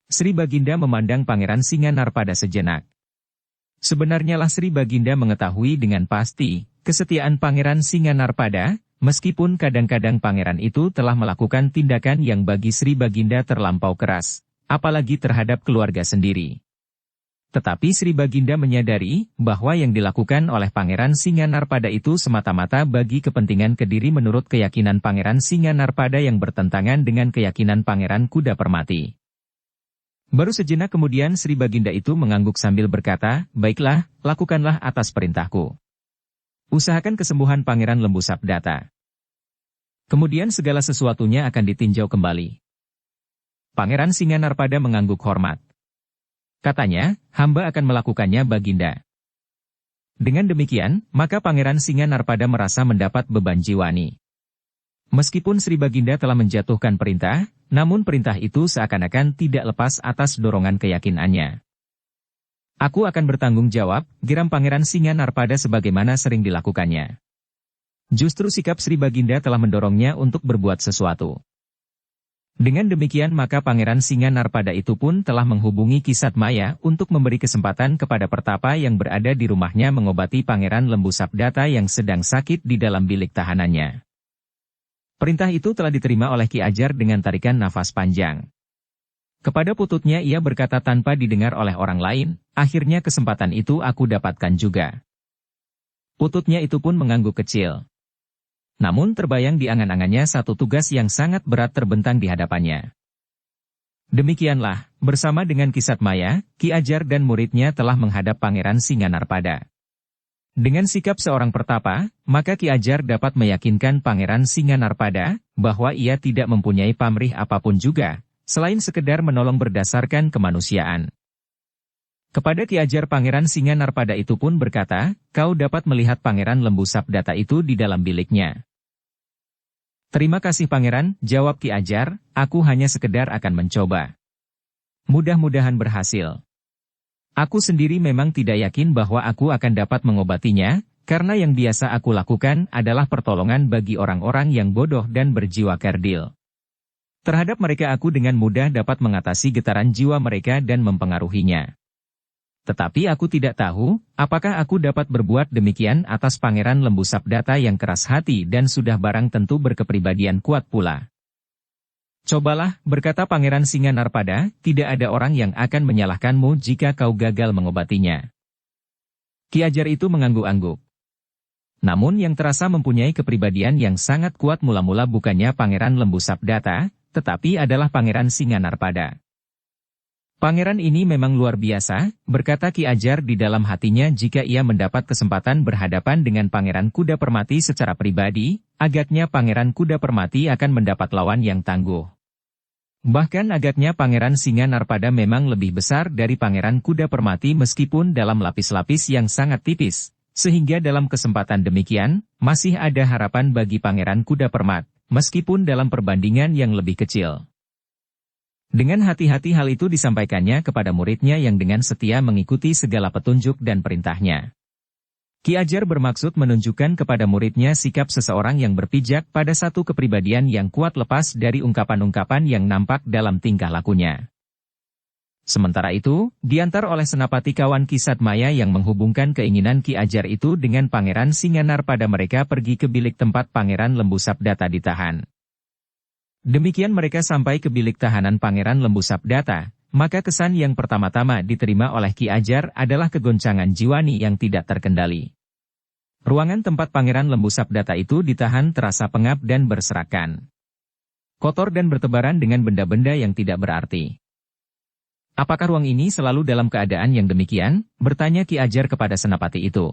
Sri Baginda memandang Pangeran Singanarpada sejenak. Sebenarnya lah Sri Baginda mengetahui dengan pasti, kesetiaan Pangeran Singanarpada, meskipun kadang-kadang pangeran itu telah melakukan tindakan yang bagi Sri Baginda terlampau keras, apalagi terhadap keluarga sendiri. Tetapi Sri Baginda menyadari, bahwa yang dilakukan oleh Pangeran Singanarpada itu semata-mata bagi kepentingan Kediri menurut keyakinan Pangeran Singanarpada yang bertentangan dengan keyakinan Pangeran Kuda Permati. Baru sejenak kemudian Sri Baginda itu mengangguk sambil berkata, baiklah, lakukanlah atas perintahku. Usahakan kesembuhan Pangeran Lembu Sabdata. Kemudian segala sesuatunya akan ditinjau kembali. Pangeran Singanarpada mengangguk hormat. Katanya, hamba akan melakukannya Baginda. Dengan demikian, maka Pangeran Singanarpada merasa mendapat beban jiwani. Meskipun Sri Baginda telah menjatuhkan perintah, namun perintah itu seakan-akan tidak lepas atas dorongan keyakinannya. Aku akan bertanggung jawab, geram Pangeran Singanarpada sebagaimana sering dilakukannya. Justru sikap Sri Baginda telah mendorongnya untuk berbuat sesuatu. Dengan demikian maka Pangeran Singanarpada itu pun telah menghubungi Kisat Maya untuk memberi kesempatan kepada Pertapa yang berada di rumahnya mengobati Pangeran Lembu Sabdata yang sedang sakit di dalam bilik tahanannya. Perintah itu telah diterima oleh Ki Ajar dengan tarikan nafas panjang. Kepada pututnya ia berkata tanpa didengar oleh orang lain, akhirnya kesempatan itu aku dapatkan juga. Pututnya itu pun mengangguk kecil. Namun terbayang di angan-angannya satu tugas yang sangat berat terbentang di hadapannya. Demikianlah, bersama dengan Kisat Maya, Ki Ajar dan muridnya telah menghadap Pangeran Singanarpada. Dengan sikap seorang pertapa, maka Ki Ajar dapat meyakinkan Pangeran Singanarpada bahwa ia tidak mempunyai pamrih apapun juga, selain sekedar menolong berdasarkan kemanusiaan. Kepada Ki Ajar Pangeran Singa Narpada itu pun berkata, kau dapat melihat Pangeran Lembu Sabdata itu di dalam biliknya. Terima kasih Pangeran, jawab Ki Ajar, aku hanya sekedar akan mencoba. Mudah-mudahan berhasil. Aku sendiri memang tidak yakin bahwa aku akan dapat mengobatinya, karena yang biasa aku lakukan adalah pertolongan bagi orang-orang yang bodoh dan berjiwa kerdil. Terhadap mereka aku dengan mudah dapat mengatasi getaran jiwa mereka dan mempengaruhinya. Tetapi aku tidak tahu, apakah aku dapat berbuat demikian atas Pangeran Lembu Sabdata yang keras hati dan sudah barang tentu berkepribadian kuat pula. Cobalah, berkata Pangeran Singa Narpada, tidak ada orang yang akan menyalahkanmu jika kau gagal mengobatinya. Ki Ajar itu mengangguk-angguk. Namun yang terasa mempunyai kepribadian yang sangat kuat mula-mula bukannya Pangeran Lembu Sabdata, tetapi adalah Pangeran Singa Narpada. Pangeran ini memang luar biasa, berkata Ki Ajar di dalam hatinya jika ia mendapat kesempatan berhadapan dengan Pangeran Kuda Permati secara pribadi, agaknya Pangeran Kuda Permati akan mendapat lawan yang tangguh. Bahkan agaknya Pangeran Singa Narpada memang lebih besar dari Pangeran Kuda Permati meskipun dalam lapis-lapis yang sangat tipis, sehingga dalam kesempatan demikian, masih ada harapan bagi Pangeran Kuda Permati, meskipun dalam perbandingan yang lebih kecil. Dengan hati-hati hal itu disampaikannya kepada muridnya yang dengan setia mengikuti segala petunjuk dan perintahnya. Ki Ajar bermaksud menunjukkan kepada muridnya sikap seseorang yang berpijak pada satu kepribadian yang kuat lepas dari ungkapan-ungkapan yang nampak dalam tingkah lakunya. Sementara itu, diantar oleh senapati kawan Kisat Maya yang menghubungkan keinginan Ki Ajar itu dengan Pangeran Singa Narpada mereka pergi ke bilik tempat Pangeran Lembu Sabdata ditahan. Demikian mereka sampai ke bilik tahanan Pangeran Lembu Sabdata, maka kesan yang pertama-tama diterima oleh Ki Ajar adalah kegoncangan jiwani yang tidak terkendali. Ruangan tempat Pangeran Lembu Sabdata itu ditahan terasa pengap dan berserakan. Kotor dan bertebaran dengan benda-benda yang tidak berarti. Apakah ruang ini selalu dalam keadaan yang demikian? Bertanya Ki Ajar kepada senapati itu.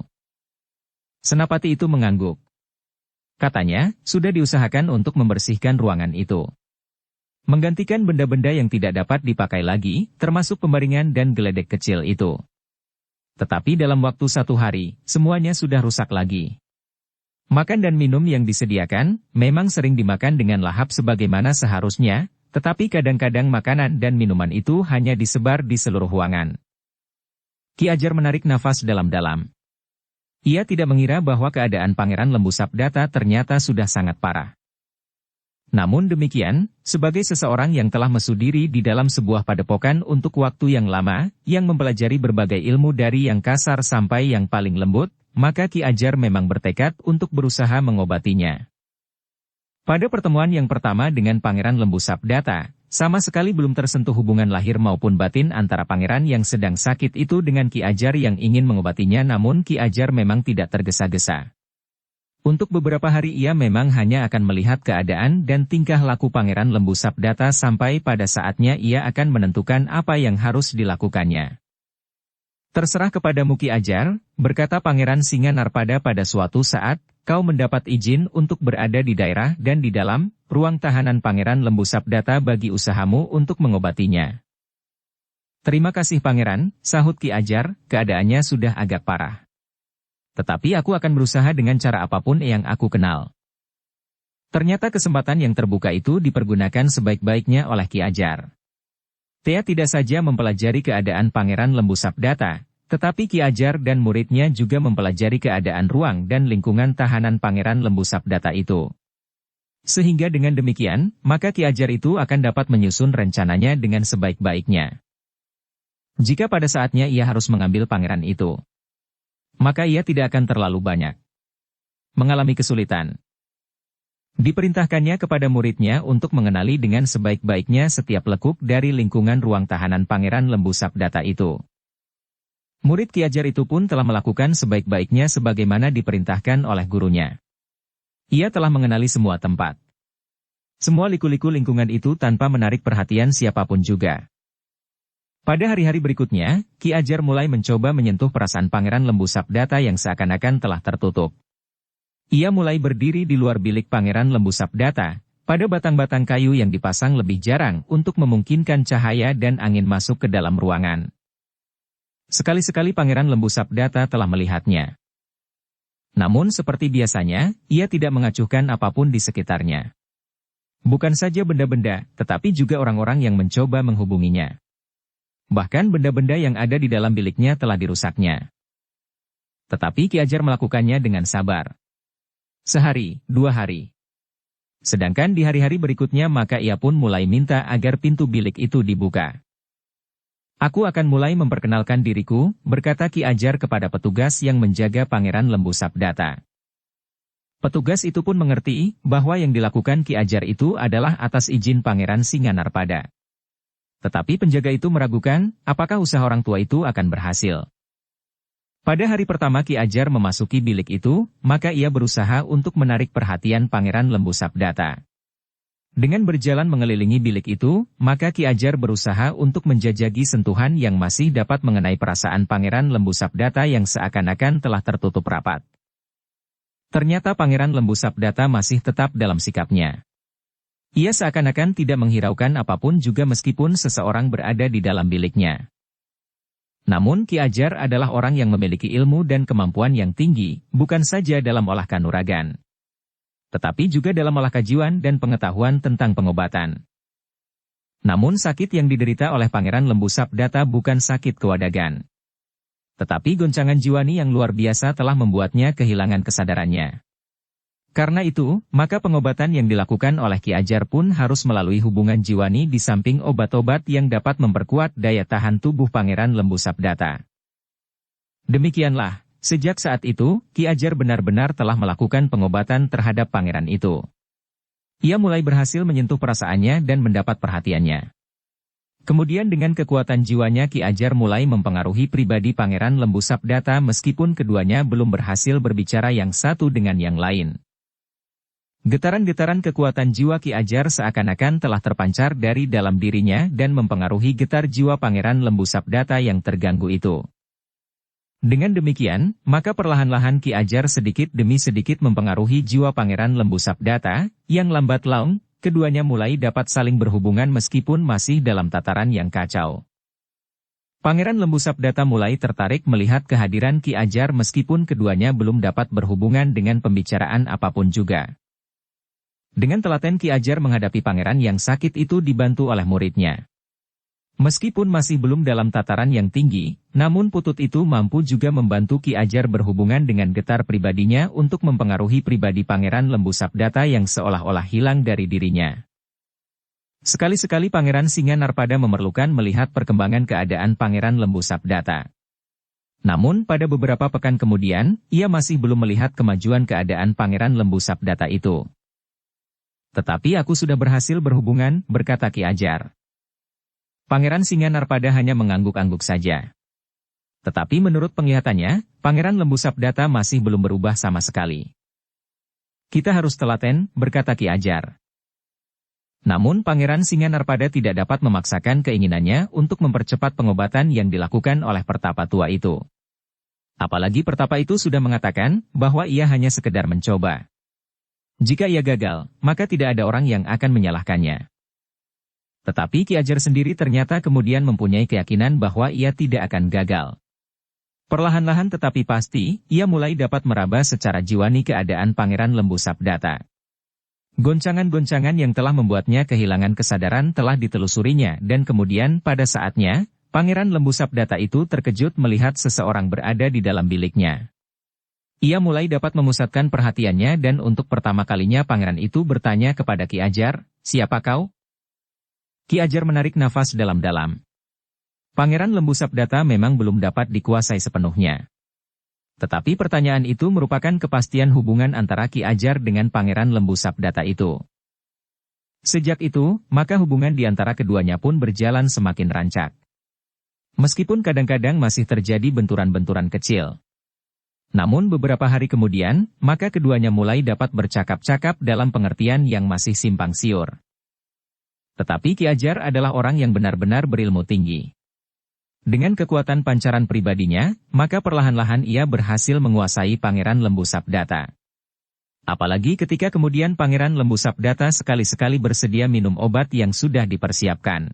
Senapati itu mengangguk. Katanya, sudah diusahakan untuk membersihkan ruangan itu. Menggantikan benda-benda yang tidak dapat dipakai lagi, termasuk pembaringan dan geledek kecil itu. Tetapi dalam waktu 1 hari, semuanya sudah rusak lagi. Makan dan minum yang disediakan, memang sering dimakan dengan lahap sebagaimana seharusnya, tetapi kadang-kadang makanan dan minuman itu hanya disebar di seluruh ruangan. Ki Ajar menarik nafas dalam-dalam. Ia tidak mengira bahwa keadaan Pangeran Lembu Sabdata ternyata sudah sangat parah. Namun demikian, sebagai seseorang yang telah mesu diri di dalam sebuah padepokan untuk waktu yang lama, yang mempelajari berbagai ilmu dari yang kasar sampai yang paling lembut, maka Ki Ajar memang bertekad untuk berusaha mengobatinya. Pada pertemuan yang pertama dengan Pangeran Lembu Sabdata, sama sekali belum tersentuh hubungan lahir maupun batin antara pangeran yang sedang sakit itu dengan Ki Ajar yang ingin mengobatinya, namun Ki Ajar memang tidak tergesa-gesa. Untuk beberapa hari ia memang hanya akan melihat keadaan dan tingkah laku Pangeran Lembu Sabdata sampai pada saatnya ia akan menentukan apa yang harus dilakukannya. Terserah kepadamu Ki Ajar, berkata Pangeran Singa Narpada pada suatu saat, kau mendapat izin untuk berada di daerah dan di dalam ruang tahanan Pangeran Lembu Sabdata bagi usahamu untuk mengobatinya. Terima kasih Pangeran, sahut Ki Ajar, keadaannya sudah agak parah. Tetapi aku akan berusaha dengan cara apapun yang aku kenal. Ternyata kesempatan yang terbuka itu dipergunakan sebaik-baiknya oleh Ki Ajar. Tia tidak saja mempelajari keadaan Pangeran Lembu Sabdata, tetapi Ki Ajar dan muridnya juga mempelajari keadaan ruang dan lingkungan tahanan Pangeran Lembu Sabdata itu. Sehingga dengan demikian, maka Ki Ajar itu akan dapat menyusun rencananya dengan sebaik-baiknya. Jika pada saatnya ia harus mengambil pangeran itu, maka ia tidak akan terlalu banyak mengalami kesulitan. Diperintahkannya kepada muridnya untuk mengenali dengan sebaik-baiknya setiap lekuk dari lingkungan ruang tahanan Pangeran Lembu Sabdata itu. Murid Ki Ajar itu pun telah melakukan sebaik-baiknya sebagaimana diperintahkan oleh gurunya. Ia telah mengenali semua tempat. Semua liku-liku lingkungan itu tanpa menarik perhatian siapapun juga. Pada hari-hari berikutnya, Ki Ajar mulai mencoba menyentuh perasaan Pangeran Lembu Sabdata yang seakan-akan telah tertutup. Ia mulai berdiri di luar bilik Pangeran Lembu Sabdata, pada batang-batang kayu yang dipasang lebih jarang untuk memungkinkan cahaya dan angin masuk ke dalam ruangan. Sekali-sekali Pangeran Lembu Sabdata telah melihatnya. Namun seperti biasanya, ia tidak mengacuhkan apapun di sekitarnya. Bukan saja benda-benda, tetapi juga orang-orang yang mencoba menghubunginya. Bahkan benda-benda yang ada di dalam biliknya telah dirusaknya. Tetapi Ki Ajar melakukannya dengan sabar. Sehari, 2 hari. Sedangkan di hari-hari berikutnya maka ia pun mulai minta agar pintu bilik itu dibuka. Aku akan mulai memperkenalkan diriku, berkata Ki Ajar kepada petugas yang menjaga Pangeran Lembu Sabdata. Petugas itu pun mengerti bahwa yang dilakukan Ki Ajar itu adalah atas izin Pangeran Singanarpada. Tetapi penjaga itu meragukan apakah usaha orang tua itu akan berhasil. Pada hari pertama Ki Ajar memasuki bilik itu, maka ia berusaha untuk menarik perhatian Pangeran Lembu Sabdata. Dengan berjalan mengelilingi bilik itu, maka Ki Ajar berusaha untuk menjajaki sentuhan yang masih dapat mengenai perasaan Pangeran Lembu Sabdata yang seakan-akan telah tertutup rapat. Ternyata Pangeran Lembu Sabdata masih tetap dalam sikapnya. Ia seakan-akan tidak menghiraukan apapun juga meskipun seseorang berada di dalam biliknya. Namun Ki Ajar adalah orang yang memiliki ilmu dan kemampuan yang tinggi, bukan saja dalam olah kanuragan, tetapi juga dalam olah kejiwaan dan pengetahuan tentang pengobatan. Namun sakit yang diderita oleh Pangeran Lembu Sabdata bukan sakit kewadagan. Tetapi goncangan jiwani yang luar biasa telah membuatnya kehilangan kesadarannya. Karena itu, maka pengobatan yang dilakukan oleh Ki Ajar pun harus melalui hubungan jiwani di samping obat-obat yang dapat memperkuat daya tahan tubuh Pangeran Lembu Sabdata. Demikianlah. Sejak saat itu, Ki Ajar benar-benar telah melakukan pengobatan terhadap pangeran itu. Ia mulai berhasil menyentuh perasaannya dan mendapat perhatiannya. Kemudian dengan kekuatan jiwanya Ki Ajar mulai mempengaruhi pribadi Pangeran Lembu Sabdata meskipun keduanya belum berhasil berbicara yang satu dengan yang lain. Getaran-getaran kekuatan jiwa Ki Ajar seakan-akan telah terpancar dari dalam dirinya dan mempengaruhi getar jiwa Pangeran Lembu Sabdata yang terganggu itu. Dengan demikian, maka perlahan-lahan Ki Ajar sedikit demi sedikit mempengaruhi jiwa Pangeran Lembu Sabdata, yang lambat laun, keduanya mulai dapat saling berhubungan meskipun masih dalam tataran yang kacau. Pangeran Lembu Sabdata mulai tertarik melihat kehadiran Ki Ajar meskipun keduanya belum dapat berhubungan dengan pembicaraan apapun juga. Dengan telaten Ki Ajar menghadapi pangeran yang sakit itu dibantu oleh muridnya. Meskipun masih belum dalam tataran yang tinggi, namun Putut itu mampu juga membantu Ki Ajar berhubungan dengan getar pribadinya untuk mempengaruhi pribadi Pangeran Lembu Sabdata yang seolah-olah hilang dari dirinya. Sekali-sekali Pangeran Singanarpada memerlukan melihat perkembangan keadaan Pangeran Lembu Sabdata. Namun pada beberapa pekan kemudian, ia masih belum melihat kemajuan keadaan Pangeran Lembu Sabdata itu. Tetapi aku sudah berhasil berhubungan, berkata Ki Ajar. Pangeran Singanarpada hanya mengangguk-angguk saja. Tetapi menurut penglihatannya, Pangeran Lembu Sabdata masih belum berubah sama sekali. Kita harus telaten, berkata Ki Ajar. Namun Pangeran Singanarpada tidak dapat memaksakan keinginannya untuk mempercepat pengobatan yang dilakukan oleh pertapa tua itu. Apalagi pertapa itu sudah mengatakan bahwa ia hanya sekedar mencoba. Jika ia gagal, maka tidak ada orang yang akan menyalahkannya. Tetapi Ki Ajar sendiri ternyata kemudian mempunyai keyakinan bahwa ia tidak akan gagal. Perlahan-lahan tetapi pasti, ia mulai dapat meraba secara jiwani keadaan Pangeran Lembu Sabdata. Goncangan-goncangan yang telah membuatnya kehilangan kesadaran telah ditelusurinya dan kemudian pada saatnya, Pangeran Lembu Sabdata itu terkejut melihat seseorang berada di dalam biliknya. Ia mulai dapat memusatkan perhatiannya dan untuk pertama kalinya pangeran itu bertanya kepada Ki Ajar, "Siapa kau?" Ki Ajar menarik nafas dalam-dalam. Pangeran Lembu Sabdata memang belum dapat dikuasai sepenuhnya. Tetapi pertanyaan itu merupakan kepastian hubungan antara Ki Ajar dengan Pangeran Lembu Sabdata itu. Sejak itu, maka hubungan di antara keduanya pun berjalan semakin rancak. Meskipun kadang-kadang masih terjadi benturan-benturan kecil. Namun beberapa hari kemudian, maka keduanya mulai dapat bercakap-cakap dalam pengertian yang masih simpang siur. Tetapi Ki Ajar adalah orang yang benar-benar berilmu tinggi. Dengan kekuatan pancaran pribadinya, maka perlahan-lahan ia berhasil menguasai Pangeran Lembu Sabdata. Apalagi ketika kemudian Pangeran Lembu Sabdata sekali-sekali bersedia minum obat yang sudah dipersiapkan.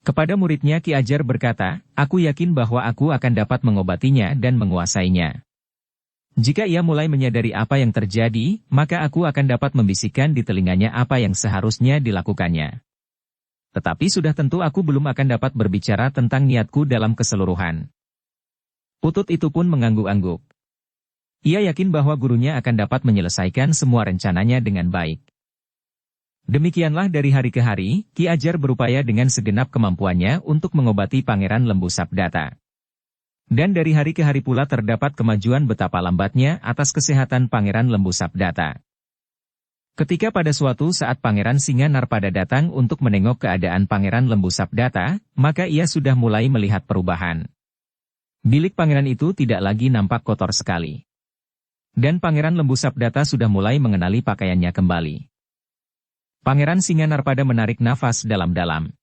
Kepada muridnya Ki Ajar berkata, aku yakin bahwa aku akan dapat mengobatinya dan menguasainya. Jika ia mulai menyadari apa yang terjadi, maka aku akan dapat membisikkan di telinganya apa yang seharusnya dilakukannya. Tetapi sudah tentu aku belum akan dapat berbicara tentang niatku dalam keseluruhan. Putut itu pun mengangguk-angguk. Ia yakin bahwa gurunya akan dapat menyelesaikan semua rencananya dengan baik. Demikianlah dari hari ke hari, Ki Ajar berupaya dengan segenap kemampuannya untuk mengobati Pangeran Lembu Sabdata. Dan dari hari ke hari pula terdapat kemajuan betapa lambatnya atas kesehatan Pangeran Lembu Sabdata. Ketika pada suatu saat Pangeran Singanarpada datang untuk menengok keadaan Pangeran Lembu Sabdata, maka ia sudah mulai melihat perubahan. Bilik pangeran itu tidak lagi nampak kotor sekali. Dan Pangeran Lembu Sabdata sudah mulai mengenali pakaiannya kembali. Pangeran Singanarpada menarik nafas dalam-dalam.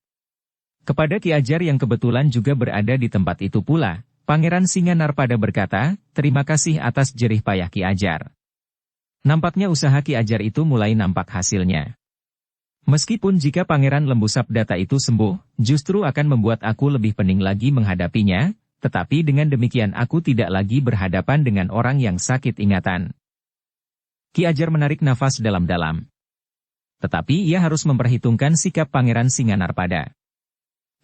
Kepada Ki Ajar yang kebetulan juga berada di tempat itu pula, Pangeran Singanarpada berkata, terima kasih atas jerih payah Ki Ajar. Nampaknya usaha Ki Ajar itu mulai nampak hasilnya. Meskipun jika Pangeran Lembu Sabdata itu sembuh, justru akan membuat aku lebih pening lagi menghadapinya, tetapi dengan demikian aku tidak lagi berhadapan dengan orang yang sakit ingatan. Ki Ajar menarik nafas dalam-dalam. Tetapi ia harus memperhitungkan sikap Pangeran Singanarpada.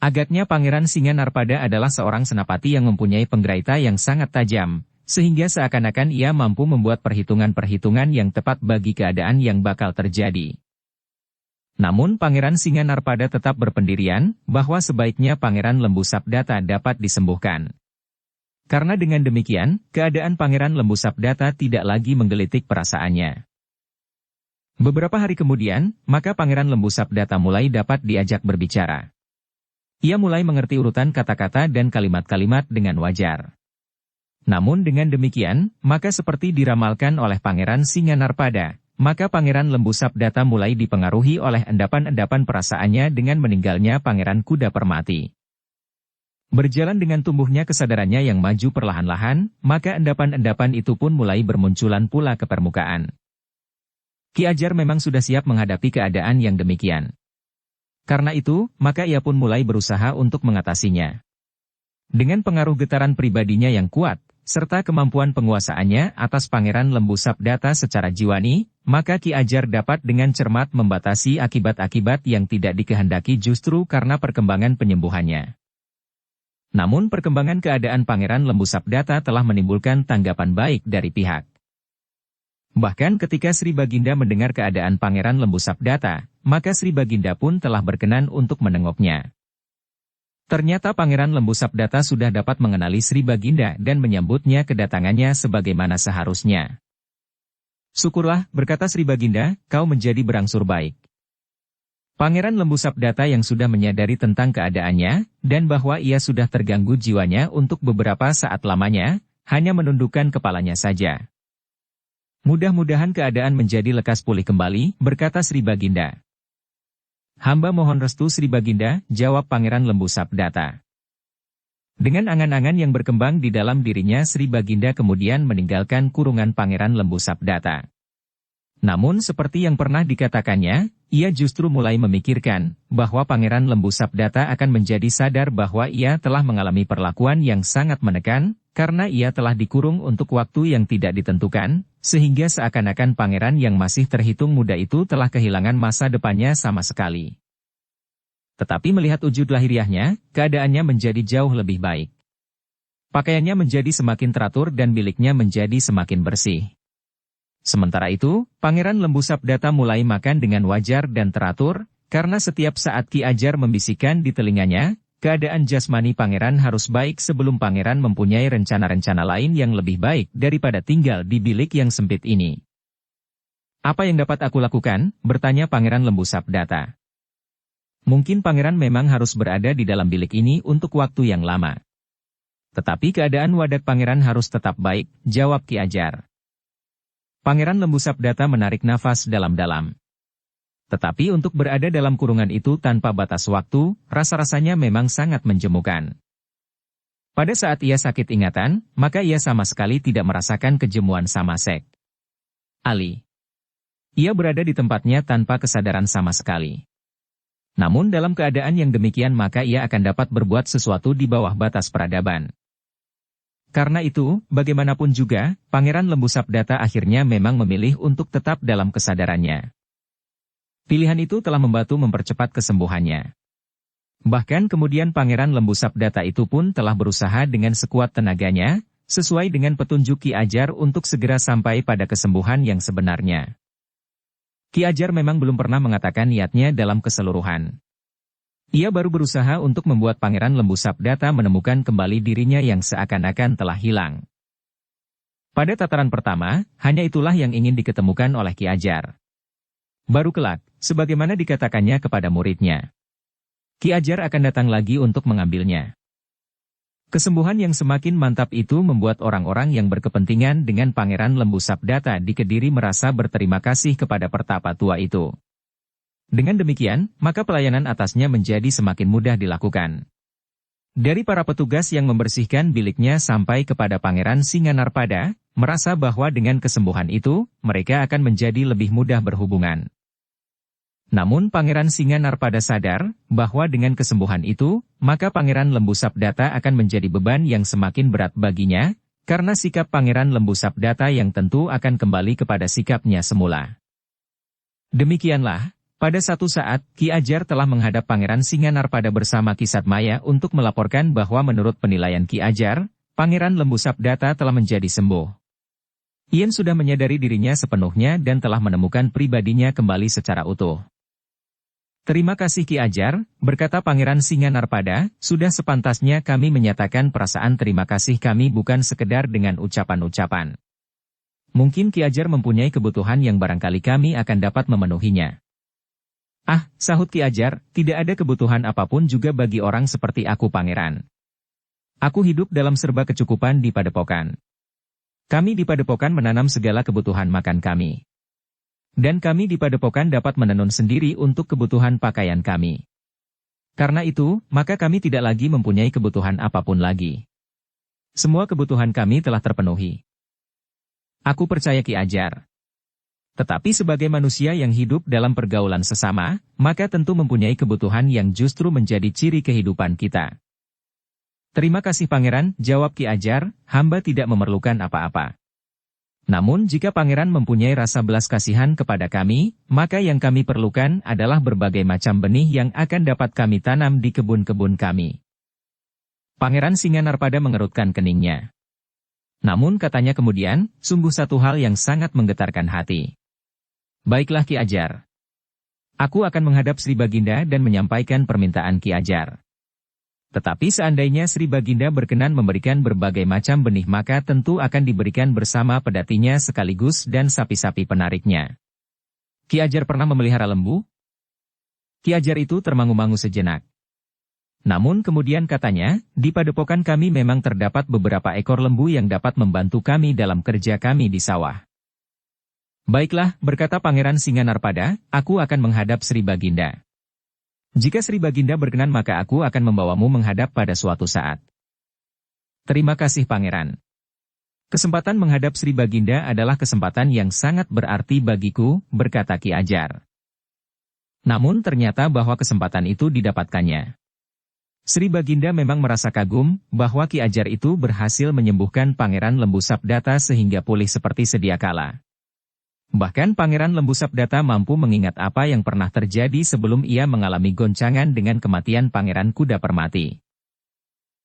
Agaknya Pangeran Singanarpada adalah seorang senapati yang mempunyai penggeraita yang sangat tajam, sehingga seakan-akan ia mampu membuat perhitungan-perhitungan yang tepat bagi keadaan yang bakal terjadi. Namun Pangeran Singanarpada tetap berpendirian, bahwa sebaiknya Pangeran Lembu Sabdata dapat disembuhkan. Karena dengan demikian, keadaan Pangeran Lembu Sabdata tidak lagi menggelitik perasaannya. Beberapa hari kemudian, maka Pangeran Lembu Sabdata mulai dapat diajak berbicara. Ia mulai mengerti urutan kata-kata dan kalimat-kalimat dengan wajar. Namun dengan demikian, maka seperti diramalkan oleh Pangeran Singanarpada, maka Pangeran Lembu Sabdata mulai dipengaruhi oleh endapan-endapan perasaannya dengan meninggalnya Pangeran Kuda Permati. Berjalan dengan tumbuhnya kesadarannya yang maju perlahan-lahan, maka endapan-endapan itu pun mulai bermunculan pula ke permukaan. Ki Ajar memang sudah siap menghadapi keadaan yang demikian. Karena itu, maka ia pun mulai berusaha untuk mengatasinya. Dengan pengaruh getaran pribadinya yang kuat, serta kemampuan penguasaannya atas Pangeran Lembu Sabdata secara jiwani, maka Ki Ajar dapat dengan cermat membatasi akibat-akibat yang tidak dikehendaki justru karena perkembangan penyembuhannya. Namun perkembangan keadaan Pangeran Lembu Sabdata telah menimbulkan tanggapan baik dari pihak. Bahkan ketika Sri Baginda mendengar keadaan Pangeran Lembu Sabdata, maka Sri Baginda pun telah berkenan untuk menengoknya. Ternyata Pangeran Lembu Sabdata sudah dapat mengenali Sri Baginda dan menyambutnya kedatangannya sebagaimana seharusnya. Syukurlah, berkata Sri Baginda, kau menjadi berangsur baik. Pangeran Lembu Sabdata yang sudah menyadari tentang keadaannya, dan bahwa ia sudah terganggu jiwanya untuk beberapa saat lamanya, hanya menundukkan kepalanya saja. Mudah-mudahan keadaan menjadi lekas pulih kembali, berkata Sri Baginda. Hamba mohon restu Sri Baginda, jawab Pangeran Lembu Sabdata. Dengan angan-angan yang berkembang di dalam dirinya Sri Baginda kemudian meninggalkan kurungan Pangeran Lembu Sabdata. Namun seperti yang pernah dikatakannya, ia justru mulai memikirkan, bahwa Pangeran Lembu Sabdata akan menjadi sadar bahwa ia telah mengalami perlakuan yang sangat menekan, karena ia telah dikurung untuk waktu yang tidak ditentukan, sehingga seakan-akan pangeran yang masih terhitung muda itu telah kehilangan masa depannya sama sekali. Tetapi melihat wujud lahiriahnya, keadaannya menjadi jauh lebih baik. Pakaiannya menjadi semakin teratur dan biliknya menjadi semakin bersih. Sementara itu, Pangeran Lembu Sabdata mulai makan dengan wajar dan teratur, karena setiap saat Ki Ajar membisikkan di telinganya, keadaan jasmani pangeran harus baik sebelum pangeran mempunyai rencana-rencana lain yang lebih baik daripada tinggal di bilik yang sempit ini. Apa yang dapat aku lakukan? Bertanya Pangeran Lembu Sabdata. Mungkin pangeran memang harus berada di dalam bilik ini untuk waktu yang lama. Tetapi keadaan wadak pangeran harus tetap baik, jawab Ki Ajar. Pangeran Lembu Sabdata menarik nafas dalam-dalam. Tetapi untuk berada dalam kurungan itu tanpa batas waktu, rasa-rasanya memang sangat menjemukan. Pada saat ia sakit ingatan, maka ia sama sekali tidak merasakan kejemuan sama sek. Ali. Ia berada di tempatnya tanpa kesadaran sama sekali. Namun dalam keadaan yang demikian maka ia akan dapat berbuat sesuatu di bawah batas peradaban. Karena itu, bagaimanapun juga, Pangeran Lembu Sabdata akhirnya memang memilih untuk tetap dalam kesadarannya. Pilihan itu telah membantu mempercepat kesembuhannya. Bahkan kemudian Pangeran Lembu Sabdata itu pun telah berusaha dengan sekuat tenaganya, sesuai dengan petunjuk Ki Ajar untuk segera sampai pada kesembuhan yang sebenarnya. Ki Ajar memang belum pernah mengatakan niatnya dalam keseluruhan. Ia baru berusaha untuk membuat Pangeran Lembu Sabdata menemukan kembali dirinya yang seakan-akan telah hilang. Pada tataran pertama, hanya itulah yang ingin diketemukan oleh Ki Ajar. Baru kelak, sebagaimana dikatakannya kepada muridnya, Ki Ajar akan datang lagi untuk mengambilnya. Kesembuhan yang semakin mantap itu membuat orang-orang yang berkepentingan dengan Pangeran Lembu Sabdata di Kediri merasa berterima kasih kepada pertapa tua itu. Dengan demikian, maka pelayanan atasnya menjadi semakin mudah dilakukan. Dari para petugas yang membersihkan biliknya sampai kepada Pangeran Singanarpada, merasa bahwa dengan kesembuhan itu, mereka akan menjadi lebih mudah berhubungan. Namun Pangeran Singanarpada sadar, bahwa dengan kesembuhan itu, maka Pangeran Lembu Sabdata akan menjadi beban yang semakin berat baginya, karena sikap Pangeran Lembu Sabdata yang tentu akan kembali kepada sikapnya semula. Demikianlah, pada satu saat, Ki Ajar telah menghadap Pangeran Singanarpada bersama Ki Satmaya untuk melaporkan bahwa menurut penilaian Ki Ajar, Pangeran Lembu Sabdata telah menjadi sembuh. Ian sudah menyadari dirinya sepenuhnya dan telah menemukan pribadinya kembali secara utuh. Terima kasih Ki Ajar, berkata Pangeran Singanarpada, sudah sepantasnya kami menyatakan perasaan terima kasih kami bukan sekedar dengan ucapan-ucapan. Mungkin Ki Ajar mempunyai kebutuhan yang barangkali kami akan dapat memenuhinya. Ah, sahut Ki Ajar, tidak ada kebutuhan apapun juga bagi orang seperti aku Pangeran. Aku hidup dalam serba kecukupan di Padepokan. Kami di Padepokan menanam segala kebutuhan makan kami. Dan kami di Padepokan dapat menenun sendiri untuk kebutuhan pakaian kami. Karena itu, maka kami tidak lagi mempunyai kebutuhan apapun lagi. Semua kebutuhan kami telah terpenuhi. Aku percaya Ki Ajar. Tetapi sebagai manusia yang hidup dalam pergaulan sesama, maka tentu mempunyai kebutuhan yang justru menjadi ciri kehidupan kita. Terima kasih Pangeran, jawab Ki Ajar, hamba tidak memerlukan apa-apa. Namun jika Pangeran mempunyai rasa belas kasihan kepada kami, maka yang kami perlukan adalah berbagai macam benih yang akan dapat kami tanam di kebun-kebun kami. Pangeran Singanarpada mengerutkan keningnya. Namun katanya kemudian, sungguh satu hal yang sangat menggetarkan hati. Baiklah Ki Ajar. Aku akan menghadap Sri Baginda dan menyampaikan permintaan Ki Ajar. Tetapi seandainya Sri Baginda berkenan memberikan berbagai macam benih maka tentu akan diberikan bersama pedatinya sekaligus dan sapi-sapi penariknya. Ki Ajar pernah memelihara lembu? Ki Ajar itu termangu-mangu sejenak. Namun kemudian katanya, di Padepokan kami memang terdapat beberapa ekor lembu yang dapat membantu kami dalam kerja kami di sawah. Baiklah, berkata Pangeran Singanarpada, aku akan menghadap Sri Baginda. Jika Sri Baginda berkenan maka aku akan membawamu menghadap pada suatu saat. Terima kasih Pangeran. Kesempatan menghadap Sri Baginda adalah kesempatan yang sangat berarti bagiku, berkata Ki Ajar. Namun ternyata bahwa kesempatan itu didapatkannya. Sri Baginda memang merasa kagum, bahwa Ki Ajar itu berhasil menyembuhkan Pangeran Lembu Sabdata sehingga pulih seperti sedia kala. Bahkan Pangeran Lembu Sabdata mampu mengingat apa yang pernah terjadi sebelum ia mengalami goncangan dengan kematian Pangeran Kuda Permati.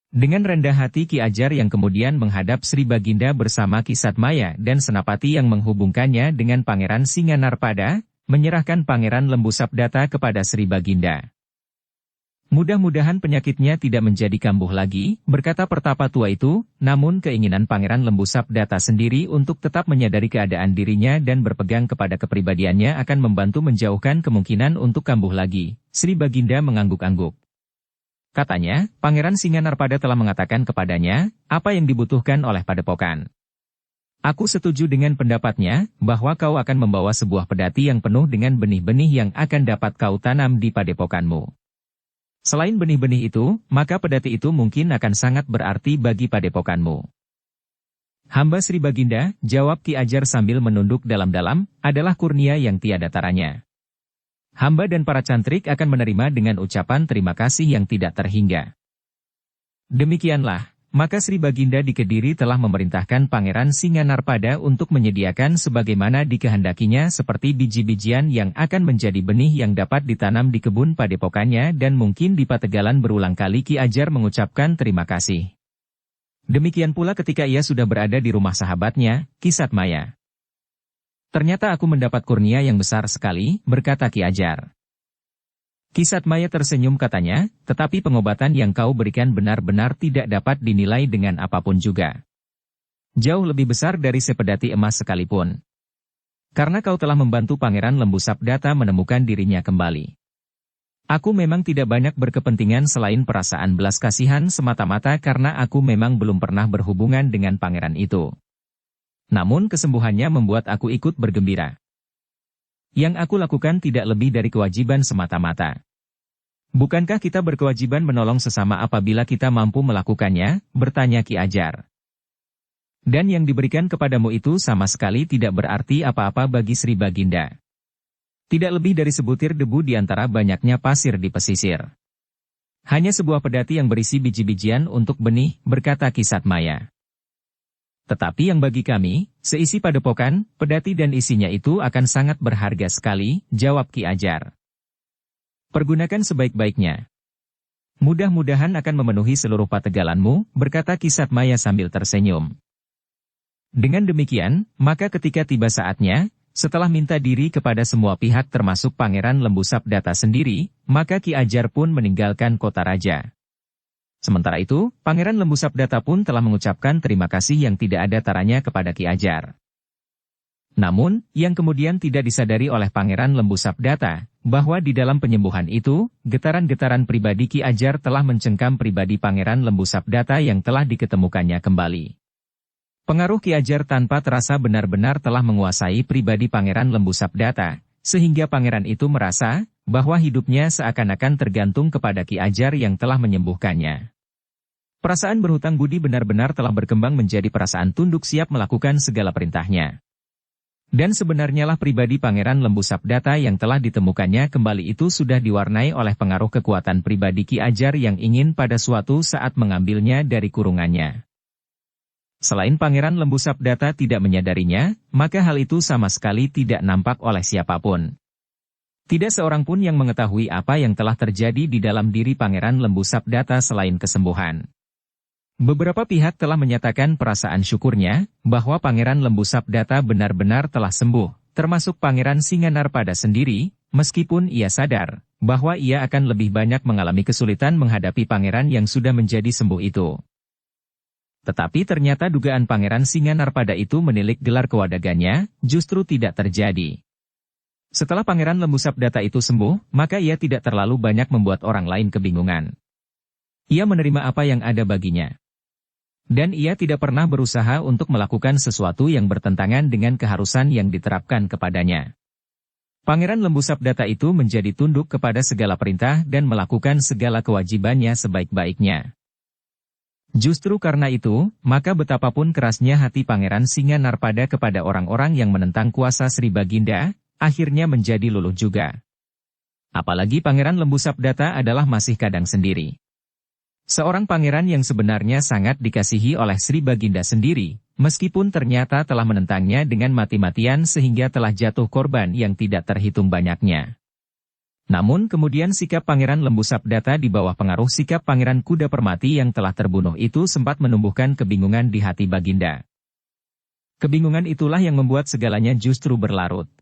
Dengan rendah hati Ki Ajar yang kemudian menghadap Sri Baginda bersama Ki Satmaya dan Senapati yang menghubungkannya dengan Pangeran Singanarpada, menyerahkan Pangeran Lembu Sabdata kepada Sri Baginda. Mudah-mudahan penyakitnya tidak menjadi kambuh lagi, berkata pertapa tua itu, namun keinginan Pangeran Lembu Sabdata sendiri untuk tetap menyadari keadaan dirinya dan berpegang kepada kepribadiannya akan membantu menjauhkan kemungkinan untuk kambuh lagi. Sri Baginda mengangguk-angguk. Katanya, Pangeran Singanarpada telah mengatakan kepadanya, apa yang dibutuhkan oleh Padepokan. Aku setuju dengan pendapatnya, bahwa kau akan membawa sebuah pedati yang penuh dengan benih-benih yang akan dapat kau tanam di Padepokanmu. Selain benih-benih itu, maka pedati itu mungkin akan sangat berarti bagi Padepokanmu. Hamba Sri Baginda, jawab Ki Ajar sambil menunduk dalam-dalam, adalah kurnia yang tiada taranya. Hamba dan para cantrik akan menerima dengan ucapan terima kasih yang tidak terhingga. Demikianlah, maka Sri Baginda di Kediri telah memerintahkan Pangeran Singanarpada untuk menyediakan sebagaimana dikehendakinya seperti biji-bijian yang akan menjadi benih yang dapat ditanam di kebun padepokannya dan mungkin di Pategalan berulang kali Ki Ajar mengucapkan terima kasih. Demikian pula ketika ia sudah berada di rumah sahabatnya, Ki Satmaya. Ternyata aku mendapat kurnia yang besar sekali, berkata Ki Ajar. Ki Satmaya tersenyum katanya, tetapi pengobatan yang kau berikan benar-benar tidak dapat dinilai dengan apapun juga. Jauh lebih besar dari sepedati emas sekalipun. Karena kau telah membantu Pangeran Lembu Sabdata menemukan dirinya kembali. Aku memang tidak banyak berkepentingan selain perasaan belas kasihan semata-mata karena aku memang belum pernah berhubungan dengan pangeran itu. Namun kesembuhannya membuat aku ikut bergembira. Yang aku lakukan tidak lebih dari kewajiban semata-mata. Bukankah kita berkewajiban menolong sesama apabila kita mampu melakukannya? Bertanya Ki Ajar. Dan yang diberikan kepadamu itu sama sekali tidak berarti apa-apa bagi Sri Baginda. Tidak lebih dari sebutir debu di antara banyaknya pasir di pesisir. Hanya sebuah pedati yang berisi biji-bijian untuk benih, berkata Ki Satmaya. Tetapi yang bagi kami, seisi padepokan, pedati dan isinya itu akan sangat berharga sekali, jawab Ki Ajar. Pergunakan sebaik-baiknya. Mudah-mudahan akan memenuhi seluruh pategalanmu, berkata Ki Satmaya sambil tersenyum. Dengan demikian, maka ketika tiba saatnya, setelah minta diri kepada semua pihak termasuk Pangeran Lembu Sabdata sendiri, maka Ki Ajar pun meninggalkan kota raja. Sementara itu, Pangeran Lembu Sabdata pun telah mengucapkan terima kasih yang tidak ada taranya kepada Ki Ajar. Namun, yang kemudian tidak disadari oleh Pangeran Lembu Sabdata, bahwa di dalam penyembuhan itu, getaran-getaran pribadi Ki Ajar telah mencengkam pribadi Pangeran Lembu Sabdata yang telah diketemukannya kembali. Pengaruh Ki Ajar tanpa terasa benar-benar telah menguasai pribadi Pangeran Lembu Sabdata, sehingga pangeran itu merasa bahwa hidupnya seakan-akan tergantung kepada Ki Ajar yang telah menyembuhkannya. Perasaan berhutang budi benar-benar telah berkembang menjadi perasaan tunduk siap melakukan segala perintahnya. Dan sebenarnya lah pribadi Pangeran Lembu Sabdata yang telah ditemukannya kembali itu sudah diwarnai oleh pengaruh kekuatan pribadi Ki Ajar yang ingin pada suatu saat mengambilnya dari kurungannya. Selain Pangeran Lembu Sabdata tidak menyadarinya, maka hal itu sama sekali tidak nampak oleh siapapun. Tidak seorang pun yang mengetahui apa yang telah terjadi di dalam diri Pangeran Lembu Sabdata selain kesembuhan. Beberapa pihak telah menyatakan perasaan syukurnya, bahwa Pangeran Lembu Sabdata benar-benar telah sembuh, termasuk Pangeran Singanarpada sendiri, meskipun ia sadar, bahwa ia akan lebih banyak mengalami kesulitan menghadapi pangeran yang sudah menjadi sembuh itu. Tetapi ternyata dugaan Pangeran Singanarpada itu menilik gelar kewadagannya, justru tidak terjadi. Setelah Pangeran Lembu Sabdata itu sembuh, maka ia tidak terlalu banyak membuat orang lain kebingungan. Ia menerima apa yang ada baginya. Dan ia tidak pernah berusaha untuk melakukan sesuatu yang bertentangan dengan keharusan yang diterapkan kepadanya. Pangeran Lembu Sabdata itu menjadi tunduk kepada segala perintah dan melakukan segala kewajibannya sebaik-baiknya. Justru karena itu, maka betapapun kerasnya hati Pangeran Singanarpada kepada orang-orang yang menentang kuasa Sri Baginda, akhirnya menjadi luluh juga. Apalagi Pangeran Lembu Sabdata adalah masih kadang sendiri. Seorang pangeran yang sebenarnya sangat dikasihi oleh Sri Baginda sendiri, meskipun ternyata telah menentangnya dengan mati-matian sehingga telah jatuh korban yang tidak terhitung banyaknya. Namun kemudian sikap Pangeran Lembu Sabdata di bawah pengaruh sikap Pangeran Kuda Permati yang telah terbunuh itu sempat menumbuhkan kebingungan di hati Baginda. Kebingungan itulah yang membuat segalanya justru berlarut.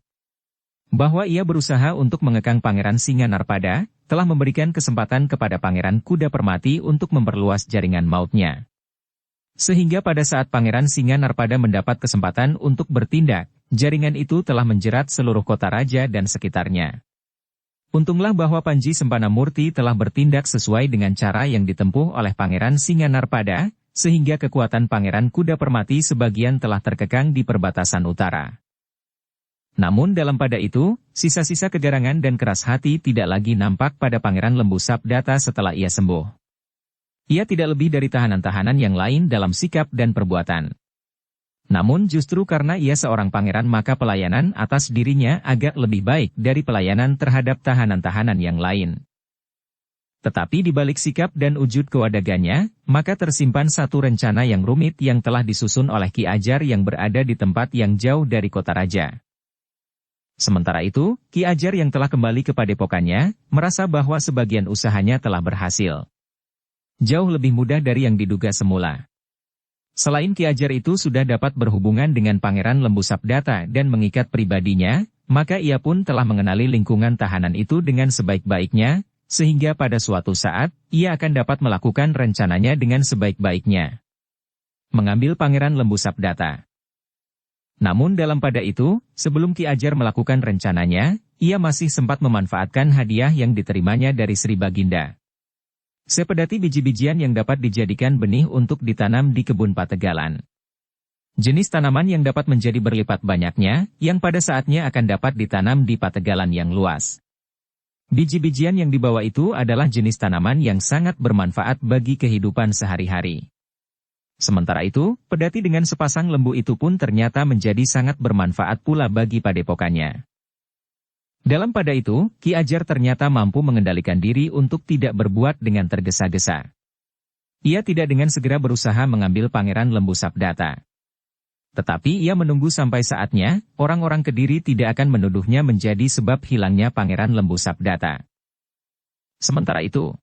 Bahwa ia berusaha untuk mengekang Pangeran Singanarpada, telah memberikan kesempatan kepada Pangeran Kuda Permati untuk memperluas jaringan mautnya. Sehingga pada saat Pangeran Singanarpada mendapat kesempatan untuk bertindak, jaringan itu telah menjerat seluruh kota raja dan sekitarnya. Untunglah bahwa Panji Sempanamurti telah bertindak sesuai dengan cara yang ditempuh oleh Pangeran Singanarpada, sehingga kekuatan Pangeran Kuda Permati sebagian telah terkekang di perbatasan utara. Namun dalam pada itu, sisa-sisa kegarangan dan keras hati tidak lagi nampak pada Pangeran Lembu Sabdata setelah ia sembuh. Ia tidak lebih dari tahanan-tahanan yang lain dalam sikap dan perbuatan. Namun justru karena ia seorang pangeran maka pelayanan atas dirinya agak lebih baik dari pelayanan terhadap tahanan-tahanan yang lain. Tetapi di balik sikap dan wujud kewadagannya, maka tersimpan satu rencana yang rumit yang telah disusun oleh Ki Ajar yang berada di tempat yang jauh dari kota raja. Sementara itu, Ki Ajar yang telah kembali ke padepokannya, merasa bahwa sebagian usahanya telah berhasil. Jauh lebih mudah dari yang diduga semula. Selain Ki Ajar itu sudah dapat berhubungan dengan Pangeran Lembu Sabdata dan mengikat pribadinya, maka ia pun telah mengenali lingkungan tahanan itu dengan sebaik-baiknya, sehingga pada suatu saat, ia akan dapat melakukan rencananya dengan sebaik-baiknya. Mengambil Pangeran Lembu Sabdata. Namun dalam pada itu, sebelum Ki Ajar melakukan rencananya, ia masih sempat memanfaatkan hadiah yang diterimanya dari Sri Baginda. Sepedati biji-bijian yang dapat dijadikan benih untuk ditanam di kebun Pategalan. Jenis tanaman yang dapat menjadi berlipat banyaknya, yang pada saatnya akan dapat ditanam di Pategalan yang luas. Biji-bijian yang dibawa itu adalah jenis tanaman yang sangat bermanfaat bagi kehidupan sehari-hari. Sementara itu, pedati dengan sepasang lembu itu pun ternyata menjadi sangat bermanfaat pula bagi padepokannya. Dalam pada itu, Ki Ajar ternyata mampu mengendalikan diri untuk tidak berbuat dengan tergesa-gesa. Ia tidak dengan segera berusaha mengambil Pangeran Lembu Sabdata. Tetapi ia menunggu sampai saatnya, orang-orang Kediri tidak akan menuduhnya menjadi sebab hilangnya Pangeran Lembu Sabdata. Sementara itu,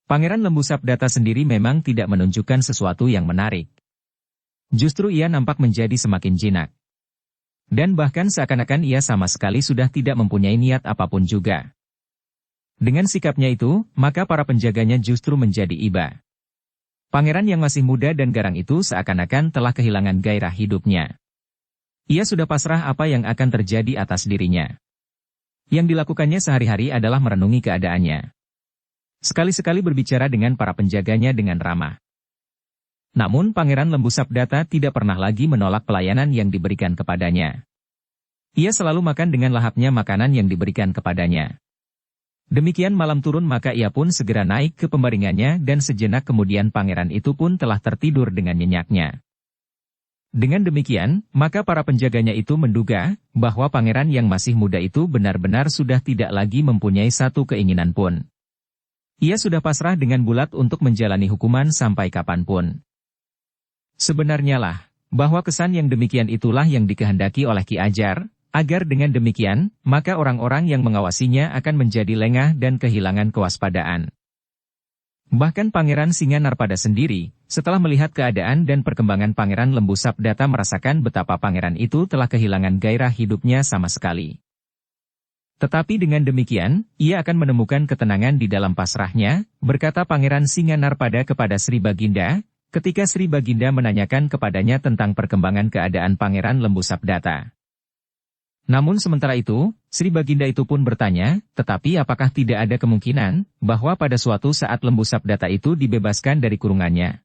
Pangeran Lembu Sabdata sendiri memang tidak menunjukkan sesuatu yang menarik. Justru ia nampak menjadi semakin jinak. Dan bahkan seakan-akan ia sama sekali sudah tidak mempunyai niat apapun juga. Dengan sikapnya itu, maka para penjaganya justru menjadi iba. Pangeran yang masih muda dan garang itu seakan-akan telah kehilangan gairah hidupnya. Ia sudah pasrah apa yang akan terjadi atas dirinya. Yang dilakukannya sehari-hari adalah merenungi keadaannya. Sekali-sekali berbicara dengan para penjaganya dengan ramah. Namun Pangeran Lembu Sabdata tidak pernah lagi menolak pelayanan yang diberikan kepadanya. Ia selalu makan dengan lahapnya makanan yang diberikan kepadanya. Demikian malam turun maka ia pun segera naik ke pembaringannya dan sejenak kemudian pangeran itu pun telah tertidur dengan nyenyaknya. Dengan demikian, maka para penjaganya itu menduga bahwa pangeran yang masih muda itu benar-benar sudah tidak lagi mempunyai satu keinginan pun. Ia sudah pasrah dengan bulat untuk menjalani hukuman sampai kapanpun. Sebenarnya lah, bahwa kesan yang demikian itulah yang dikehendaki oleh Ki Ajar, agar dengan demikian, maka orang-orang yang mengawasinya akan menjadi lengah dan kehilangan kewaspadaan. Bahkan Pangeran Singanarpada sendiri, setelah melihat keadaan dan perkembangan Pangeran Lembu Sabdata merasakan betapa pangeran itu telah kehilangan gairah hidupnya sama sekali. Tetapi dengan demikian, ia akan menemukan ketenangan di dalam pasrahnya, berkata Pangeran Singanarpada kepada Sri Baginda, ketika Sri Baginda menanyakan kepadanya tentang perkembangan keadaan Pangeran Lembu Sabdata. Namun sementara itu, Sri Baginda itu pun bertanya, tetapi apakah tidak ada kemungkinan, bahwa pada suatu saat Lembu Sabdata itu dibebaskan dari kurungannya?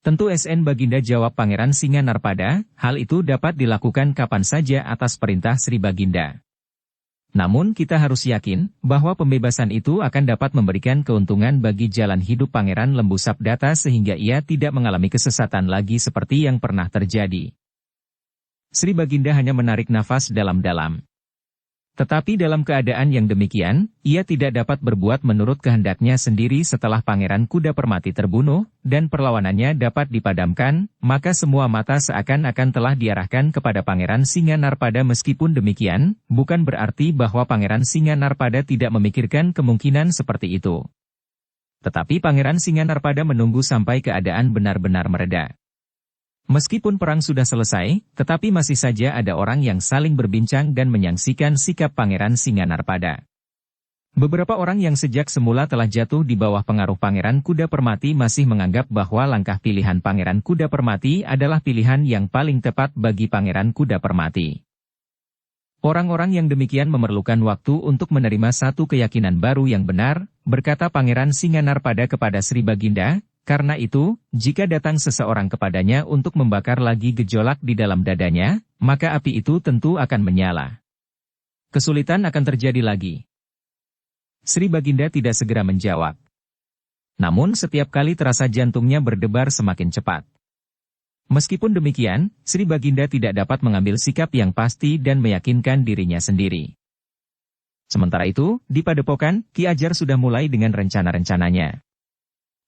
Tentu SN Baginda jawab Pangeran Singanarpada, hal itu dapat dilakukan kapan saja atas perintah Sri Baginda. Namun kita harus yakin, bahwa pembebasan itu akan dapat memberikan keuntungan bagi jalan hidup Pangeran Lembu Sabdata sehingga ia tidak mengalami kesesatan lagi seperti yang pernah terjadi. Sri Baginda hanya menarik nafas dalam-dalam. Tetapi dalam keadaan yang demikian, ia tidak dapat berbuat menurut kehendaknya sendiri setelah Pangeran Kuda Permati terbunuh, dan perlawanannya dapat dipadamkan, maka semua mata seakan-akan telah diarahkan kepada Pangeran Singanarpada. Meskipun demikian, bukan berarti bahwa Pangeran Singanarpada tidak memikirkan kemungkinan seperti itu. Tetapi Pangeran Singanarpada menunggu sampai keadaan benar-benar mereda. Meskipun perang sudah selesai, tetapi masih saja ada orang yang saling berbincang dan menyaksikan sikap Pangeran Singanarpada. Beberapa orang yang sejak semula telah jatuh di bawah pengaruh Pangeran Kuda Permati masih menganggap bahwa langkah pilihan Pangeran Kuda Permati adalah pilihan yang paling tepat bagi Pangeran Kuda Permati. Orang-orang yang demikian memerlukan waktu untuk menerima satu keyakinan baru yang benar, berkata Pangeran Singanarpada kepada Sri Baginda. Karena itu, jika datang seseorang kepadanya untuk membakar lagi gejolak di dalam dadanya, maka api itu tentu akan menyala. Kesulitan akan terjadi lagi. Sri Baginda tidak segera menjawab. Namun setiap kali terasa jantungnya berdebar semakin cepat. Meskipun demikian, Sri Baginda tidak dapat mengambil sikap yang pasti dan meyakinkan dirinya sendiri. Sementara itu, di Padepokan, Ki Ajar sudah mulai dengan rencana-rencananya.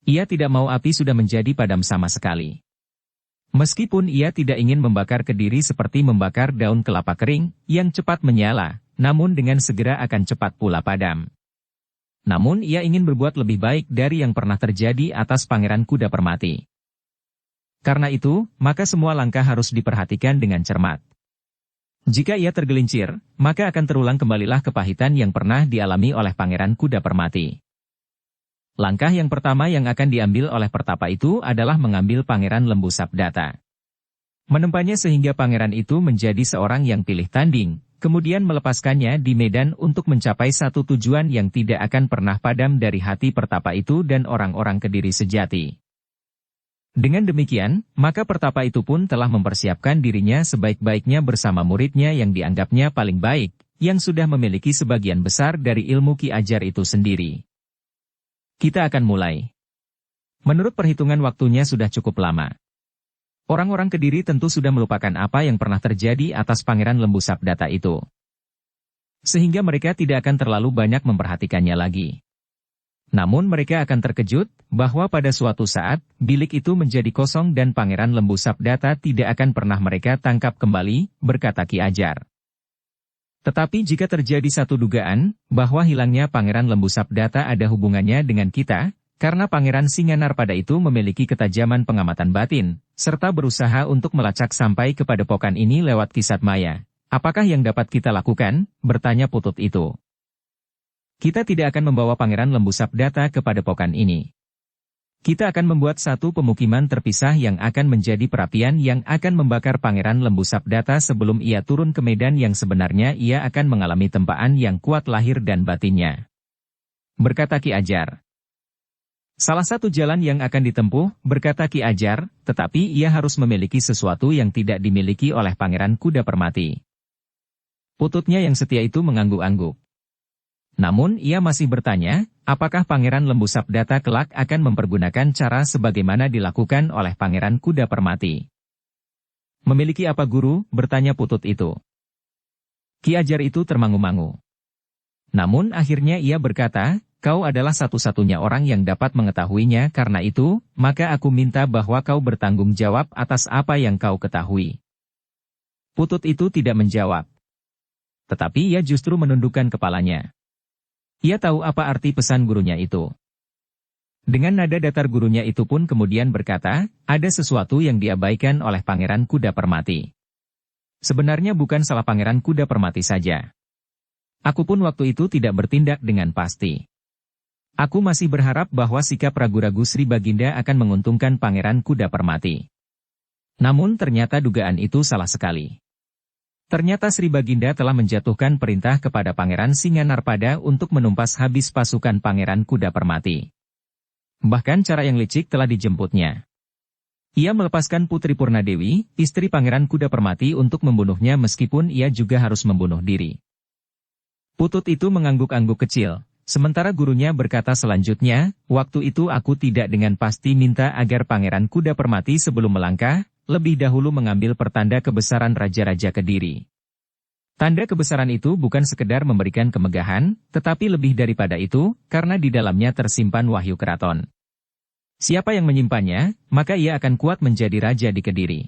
Ia tidak mau api sudah menjadi padam sama sekali. Meskipun ia tidak ingin membakar Kediri seperti membakar daun kelapa kering, yang cepat menyala, namun dengan segera akan cepat pula padam. Namun ia ingin berbuat lebih baik dari yang pernah terjadi atas Pangeran Kuda Permati. Karena itu, maka semua langkah harus diperhatikan dengan cermat. Jika ia tergelincir, maka akan terulang kembalilah kepahitan yang pernah dialami oleh Pangeran Kuda Permati. Langkah yang pertama yang akan diambil oleh Pertapa itu adalah mengambil Pangeran Lembu Sabdata. Menempanya sehingga pangeran itu menjadi seorang yang pilih tanding, kemudian melepaskannya di medan untuk mencapai satu tujuan yang tidak akan pernah padam dari hati Pertapa itu dan orang-orang Kediri sejati. Dengan demikian, maka Pertapa itu pun telah mempersiapkan dirinya sebaik-baiknya bersama muridnya yang dianggapnya paling baik, yang sudah memiliki sebagian besar dari ilmu Ki Ajar itu sendiri. Kita akan mulai. Menurut perhitungan waktunya sudah cukup lama. Orang-orang Kediri tentu sudah melupakan apa yang pernah terjadi atas Pangeran Lembu Sabdata itu. Sehingga mereka tidak akan terlalu banyak memperhatikannya lagi. Namun mereka akan terkejut, bahwa pada suatu saat, bilik itu menjadi kosong dan Pangeran Lembu Sabdata tidak akan pernah mereka tangkap kembali, berkata Ki Ajar. Tetapi jika terjadi satu dugaan, bahwa hilangnya Pangeran Lembu Sabdata ada hubungannya dengan kita, karena Pangeran Singanarpada itu memiliki ketajaman pengamatan batin, serta berusaha untuk melacak sampai ke Padepokan ini lewat kisat maya, apakah yang dapat kita lakukan? Bertanya Putut itu. Kita tidak akan membawa Pangeran Lembu Sabdata ke Padepokan ini. Kita akan membuat satu pemukiman terpisah yang akan menjadi perapian yang akan membakar Pangeran Lembu Sabdata sebelum ia turun ke medan yang sebenarnya ia akan mengalami tempaan yang kuat lahir dan batinnya. Berkata Ki Ajar. Salah satu jalan yang akan ditempuh, berkata Ki Ajar, tetapi ia harus memiliki sesuatu yang tidak dimiliki oleh Pangeran Kuda Permati. Pututnya yang setia itu mengangguk-angguk. Namun ia masih bertanya, apakah Pangeran Lembu Sabdata kelak akan mempergunakan cara sebagaimana dilakukan oleh Pangeran Kuda Permati. Memiliki apa guru? Bertanya Putut itu. Ki Ajar itu termangu-mangu. Namun akhirnya ia berkata, kau adalah satu-satunya orang yang dapat mengetahuinya karena itu, maka aku minta bahwa kau bertanggung jawab atas apa yang kau ketahui. Putut itu tidak menjawab. Tetapi ia justru menundukkan kepalanya. Ia tahu apa arti pesan gurunya itu. Dengan nada datar gurunya itu pun kemudian berkata, ada sesuatu yang diabaikan oleh Pangeran Kuda Permati. Sebenarnya bukan salah Pangeran Kuda Permati saja. Aku pun waktu itu tidak bertindak dengan pasti. Aku masih berharap bahwa sikap ragu-ragu Sri Baginda akan menguntungkan Pangeran Kuda Permati. Namun ternyata dugaan itu salah sekali. Ternyata Sri Baginda telah menjatuhkan perintah kepada Pangeran Singanarpada untuk menumpas habis pasukan Pangeran Kuda Permati. Bahkan cara yang licik telah dijemputnya. Ia melepaskan Putri Purnadewi, istri Pangeran Kuda Permati untuk membunuhnya meskipun ia juga harus membunuh diri. Putut itu mengangguk-angguk kecil, sementara gurunya berkata selanjutnya, waktu itu aku tidak dengan pasti minta agar Pangeran Kuda Permati sebelum melangkah, lebih dahulu mengambil pertanda kebesaran Raja-Raja Kediri. Tanda kebesaran itu bukan sekedar memberikan kemegahan, tetapi lebih daripada itu, karena di dalamnya tersimpan wahyu keraton. Siapa yang menyimpannya, maka ia akan kuat menjadi raja di Kediri.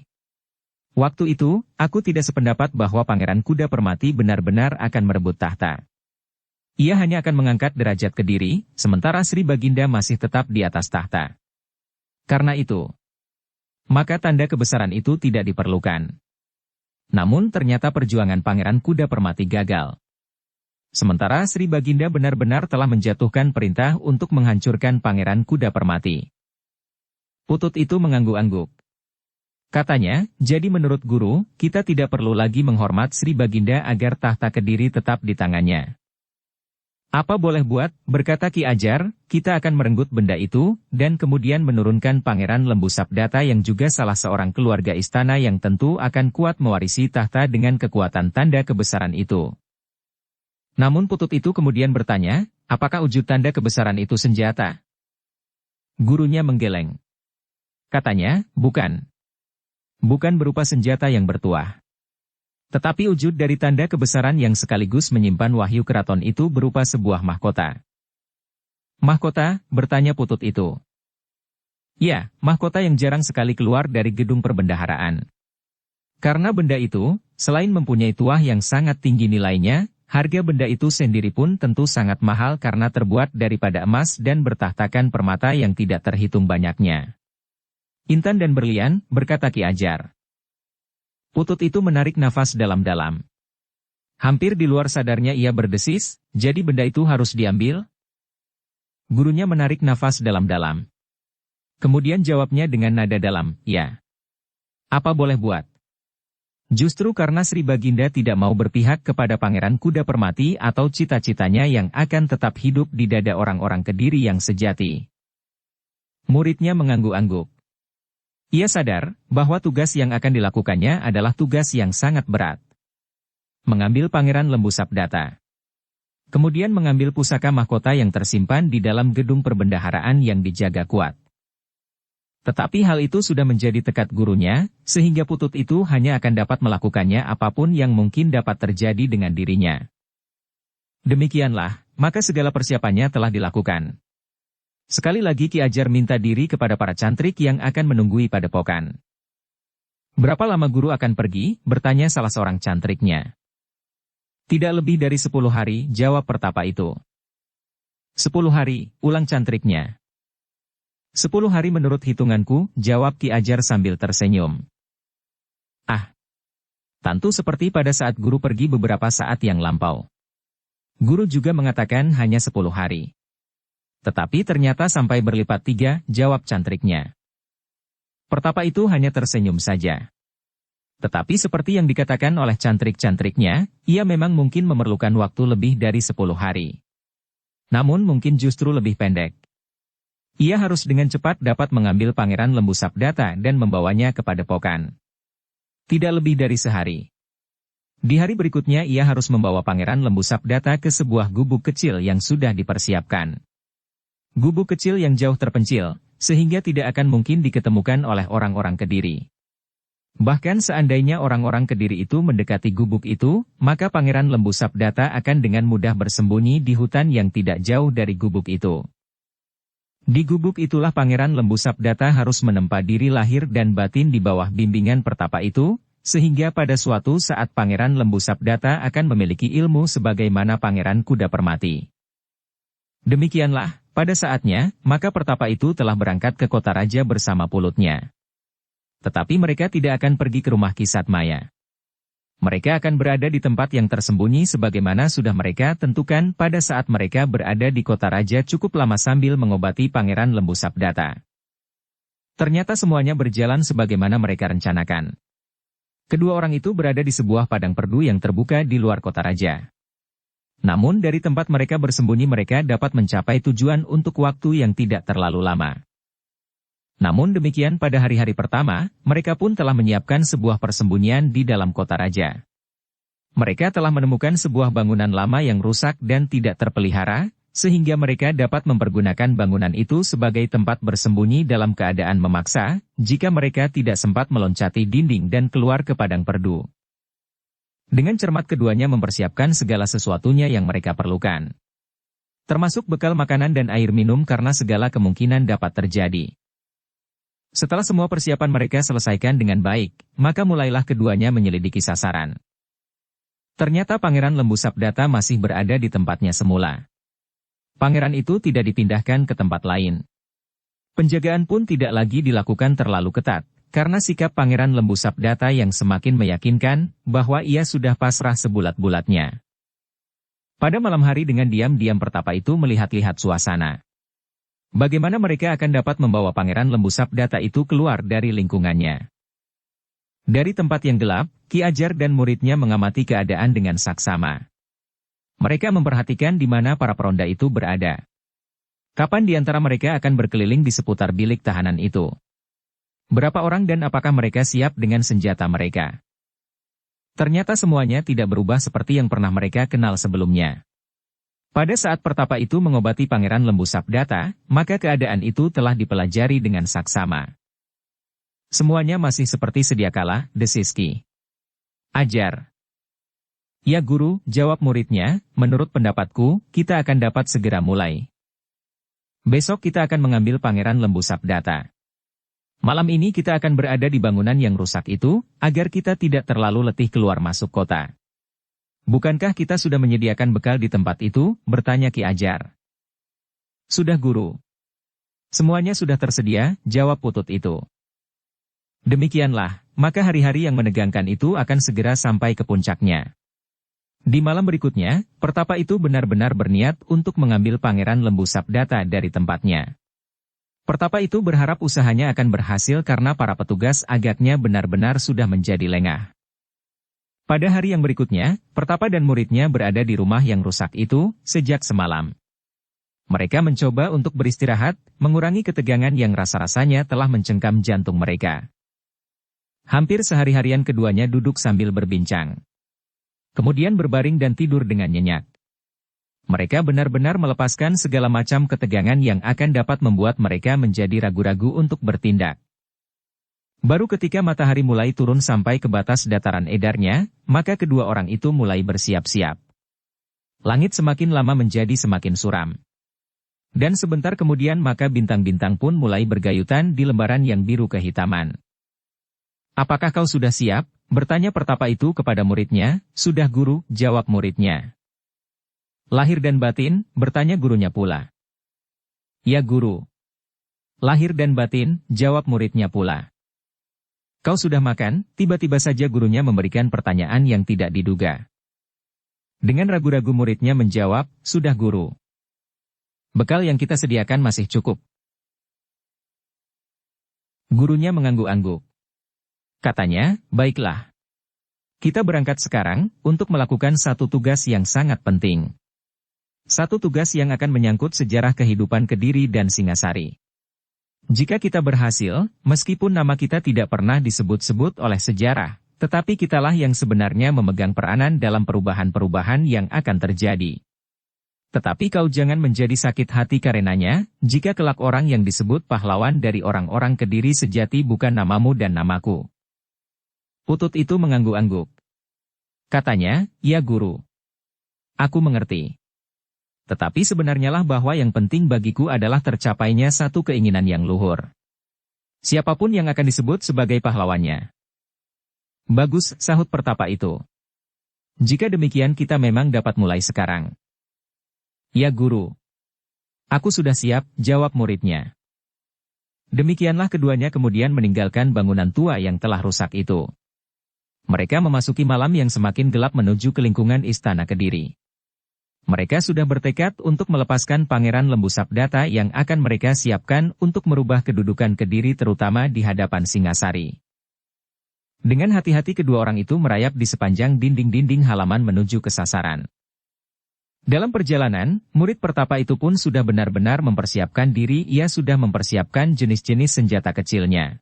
Waktu itu, aku tidak sependapat bahwa Pangeran Kuda Permati benar-benar akan merebut tahta. Ia hanya akan mengangkat derajat Kediri, sementara Sri Baginda masih tetap di atas tahta. Karena itu, maka tanda kebesaran itu tidak diperlukan. Namun ternyata perjuangan Pangeran Kuda Permati gagal. Sementara Sri Baginda benar-benar telah menjatuhkan perintah untuk menghancurkan Pangeran Kuda Permati. Putut itu mengangguk-angguk. Katanya, jadi menurut guru, kita tidak perlu lagi menghormat Sri Baginda agar tahta Kediri tetap di tangannya. Apa boleh buat, berkata Ki Ajar, kita akan merenggut benda itu, dan kemudian menurunkan Pangeran Lembu Sabdata yang juga salah seorang keluarga istana yang tentu akan kuat mewarisi tahta dengan kekuatan tanda kebesaran itu. Namun Putut itu kemudian bertanya, apakah wujud tanda kebesaran itu senjata? Gurunya menggeleng. Katanya, bukan. Bukan berupa senjata yang bertuah. Tetapi wujud dari tanda kebesaran yang sekaligus menyimpan wahyu keraton itu berupa sebuah mahkota. Mahkota, bertanya Putut itu. Ya, mahkota yang jarang sekali keluar dari gedung perbendaharaan. Karena benda itu, selain mempunyai tuah yang sangat tinggi nilainya, harga benda itu sendiri pun tentu sangat mahal karena terbuat daripada emas dan bertahtakan permata yang tidak terhitung banyaknya. Intan dan berlian, berkata Ki Ajar. Putut itu menarik nafas dalam-dalam. Hampir di luar sadarnya ia berdesis, jadi benda itu harus diambil? Gurunya menarik nafas dalam-dalam. Kemudian jawabnya dengan nada dalam, ya. Apa boleh buat? Justru karena Sri Baginda tidak mau berpihak kepada Pangeran Kuda Permati atau cita-citanya yang akan tetap hidup di dada orang-orang Kediri yang sejati. Muridnya mengangguk-angguk. Ia sadar bahwa tugas yang akan dilakukannya adalah tugas yang sangat berat. Mengambil Pangeran Lembu Sabdata. Kemudian mengambil pusaka mahkota yang tersimpan di dalam gedung perbendaharaan yang dijaga kuat. Tetapi hal itu sudah menjadi tekad gurunya, sehingga Putut itu hanya akan dapat melakukannya apapun yang mungkin dapat terjadi dengan dirinya. Demikianlah, maka segala persiapannya telah dilakukan. Sekali lagi Ki Ajar minta diri kepada para cantrik yang akan menunggui padepokan. Berapa lama guru akan pergi? Bertanya salah seorang cantriknya. Tidak lebih dari 10 hari, jawab pertapa itu. 10 hari, ulang cantriknya. 10 hari menurut hitunganku, jawab Ki Ajar sambil tersenyum. Ah, tentu seperti pada saat guru pergi beberapa saat yang lampau. Guru juga mengatakan hanya 10 hari. Tetapi ternyata sampai berlipat 3, jawab cantriknya. Pertapa itu hanya tersenyum saja. Tetapi seperti yang dikatakan oleh cantrik-cantriknya, ia memang mungkin memerlukan waktu lebih dari 10 hari. Namun mungkin justru lebih pendek. Ia harus dengan cepat dapat mengambil Pangeran Lembu Sabdata dan membawanya ke padepokan. Tidak lebih dari sehari. Di hari berikutnya ia harus membawa Pangeran Lembu Sabdata ke sebuah gubuk kecil yang sudah dipersiapkan. Gubuk kecil yang jauh terpencil, sehingga tidak akan mungkin diketemukan oleh orang-orang Kediri. Bahkan seandainya orang-orang Kediri itu mendekati gubuk itu, maka Pangeran Lembu Sabdata akan dengan mudah bersembunyi di hutan yang tidak jauh dari gubuk itu. Di gubuk itulah Pangeran Lembu Sabdata harus menempa diri lahir dan batin di bawah bimbingan pertapa itu, sehingga pada suatu saat Pangeran Lembu Sabdata akan memiliki ilmu sebagaimana Pangeran Kuda Permati. Demikianlah, pada saatnya, maka pertapa itu telah berangkat ke kota raja bersama pulutnya. Tetapi mereka tidak akan pergi ke rumah Ki Satmaya. Mereka akan berada di tempat yang tersembunyi sebagaimana sudah mereka tentukan pada saat mereka berada di kota raja cukup lama sambil mengobati Pangeran Lembu Sabdata. Ternyata semuanya berjalan sebagaimana mereka rencanakan. Kedua orang itu berada di sebuah padang perdu yang terbuka di luar kota raja. Namun dari tempat mereka bersembunyi mereka dapat mencapai tujuan untuk waktu yang tidak terlalu lama. Namun demikian pada hari-hari pertama, mereka pun telah menyiapkan sebuah persembunyian di dalam kota raja. Mereka telah menemukan sebuah bangunan lama yang rusak dan tidak terpelihara, sehingga mereka dapat mempergunakan bangunan itu sebagai tempat bersembunyi dalam keadaan memaksa, jika mereka tidak sempat meloncati dinding dan keluar ke padang perdu. Dengan cermat keduanya mempersiapkan segala sesuatunya yang mereka perlukan. Termasuk bekal makanan dan air minum karena segala kemungkinan dapat terjadi. Setelah semua persiapan mereka selesaikan dengan baik, maka mulailah keduanya menyelidiki sasaran. Ternyata Pangeran Lembu Sabdata masih berada di tempatnya semula. Pangeran itu tidak dipindahkan ke tempat lain. Penjagaan pun tidak lagi dilakukan terlalu ketat. Karena sikap Pangeran Lembu Sabdata yang semakin meyakinkan bahwa ia sudah pasrah sebulat-bulatnya. Pada malam hari dengan diam-diam pertapa itu melihat-lihat suasana. Bagaimana mereka akan dapat membawa Pangeran Lembu Sabdata itu keluar dari lingkungannya. Dari tempat yang gelap, Ki Ajar dan muridnya mengamati keadaan dengan saksama. Mereka memperhatikan di mana para peronda itu berada. Kapan di antara mereka akan berkeliling di seputar bilik tahanan itu? Berapa orang dan apakah mereka siap dengan senjata mereka? Ternyata semuanya tidak berubah seperti yang pernah mereka kenal sebelumnya. Pada saat pertapa itu mengobati Pangeran Lembu Sabdata, maka keadaan itu telah dipelajari dengan saksama. Semuanya masih seperti sedia kala, desis Ki. Ajar. Ya guru, jawab muridnya, menurut pendapatku, kita akan dapat segera mulai. Besok kita akan mengambil Pangeran Lembu Sabdata. Malam ini kita akan berada di bangunan yang rusak itu, agar kita tidak terlalu letih keluar masuk kota. Bukankah kita sudah menyediakan bekal di tempat itu? Bertanya Ki Ajar. Sudah guru. Semuanya sudah tersedia, jawab Putut itu. Demikianlah, maka hari-hari yang menegangkan itu akan segera sampai ke puncaknya. Di malam berikutnya, pertapa itu benar-benar berniat untuk mengambil Pangeran Lembu Sabdata dari tempatnya. Pertapa itu berharap usahanya akan berhasil karena para petugas agaknya benar-benar sudah menjadi lengah. Pada hari yang berikutnya, pertapa dan muridnya berada di rumah yang rusak itu sejak semalam. Mereka mencoba untuk beristirahat, mengurangi ketegangan yang rasa-rasanya telah mencengkam jantung mereka. Hampir sehari-harian keduanya duduk sambil berbincang. Kemudian berbaring dan tidur dengan nyenyak. Mereka benar-benar melepaskan segala macam ketegangan yang akan dapat membuat mereka menjadi ragu-ragu untuk bertindak. Baru ketika matahari mulai turun sampai ke batas dataran edarnya, maka kedua orang itu mulai bersiap-siap. Langit semakin lama menjadi semakin suram. Dan sebentar kemudian maka bintang-bintang pun mulai bergayutan di lembaran yang biru kehitaman. Apakah kau sudah siap? Bertanya pertapa itu kepada muridnya. Sudah guru, jawab muridnya. Lahir dan batin? Bertanya gurunya pula. Ya guru. Lahir dan batin, jawab muridnya pula. Kau sudah makan? Tiba-tiba saja gurunya memberikan pertanyaan yang tidak diduga. Dengan ragu-ragu muridnya menjawab, sudah guru. Bekal yang kita sediakan masih cukup. Gurunya mengangguk-angguk. Katanya, baiklah. Kita berangkat sekarang, untuk melakukan satu tugas yang sangat penting. Satu tugas yang akan menyangkut sejarah kehidupan Kediri dan Singasari. Jika kita berhasil, meskipun nama kita tidak pernah disebut-sebut oleh sejarah, tetapi kitalah yang sebenarnya memegang peranan dalam perubahan-perubahan yang akan terjadi. Tetapi kau jangan menjadi sakit hati karenanya, jika kelak orang yang disebut pahlawan dari orang-orang Kediri sejati bukan namamu dan namaku. Putut itu mengangguk-angguk. Katanya, ya guru. Aku mengerti. Tetapi sebenarnya lah bahwa yang penting bagiku adalah tercapainya satu keinginan yang luhur. Siapapun yang akan disebut sebagai pahlawannya. Bagus, sahut pertapa itu. Jika demikian kita memang dapat mulai sekarang. Ya guru. Aku sudah siap, jawab muridnya. Demikianlah keduanya kemudian meninggalkan bangunan tua yang telah rusak itu. Mereka memasuki malam yang semakin gelap menuju ke lingkungan Istana Kediri. Mereka sudah bertekad untuk melepaskan Pangeran Lembu Sabdata yang akan mereka siapkan untuk merubah kedudukan Kediri terutama di hadapan Singasari. Dengan hati-hati kedua orang itu merayap di sepanjang dinding-dinding halaman menuju ke sasaran. Dalam perjalanan, murid pertapa itu pun sudah benar-benar mempersiapkan diri. Ia sudah mempersiapkan jenis-jenis senjata kecilnya.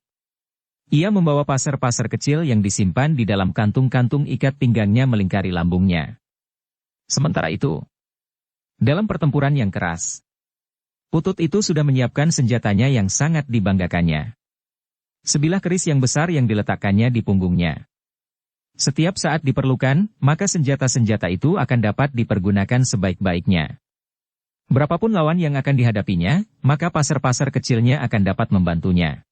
Ia membawa pasar-pasar kecil yang disimpan di dalam kantung-kantung ikat pinggangnya melingkari lambungnya. Sementara itu, dalam pertempuran yang keras, Putut itu sudah menyiapkan senjatanya yang sangat dibanggakannya. Sebilah keris yang besar yang diletakkannya di punggungnya. Setiap saat diperlukan, maka senjata-senjata itu akan dapat dipergunakan sebaik-baiknya. Berapapun lawan yang akan dihadapinya, maka pasar-pasar kecilnya akan dapat membantunya.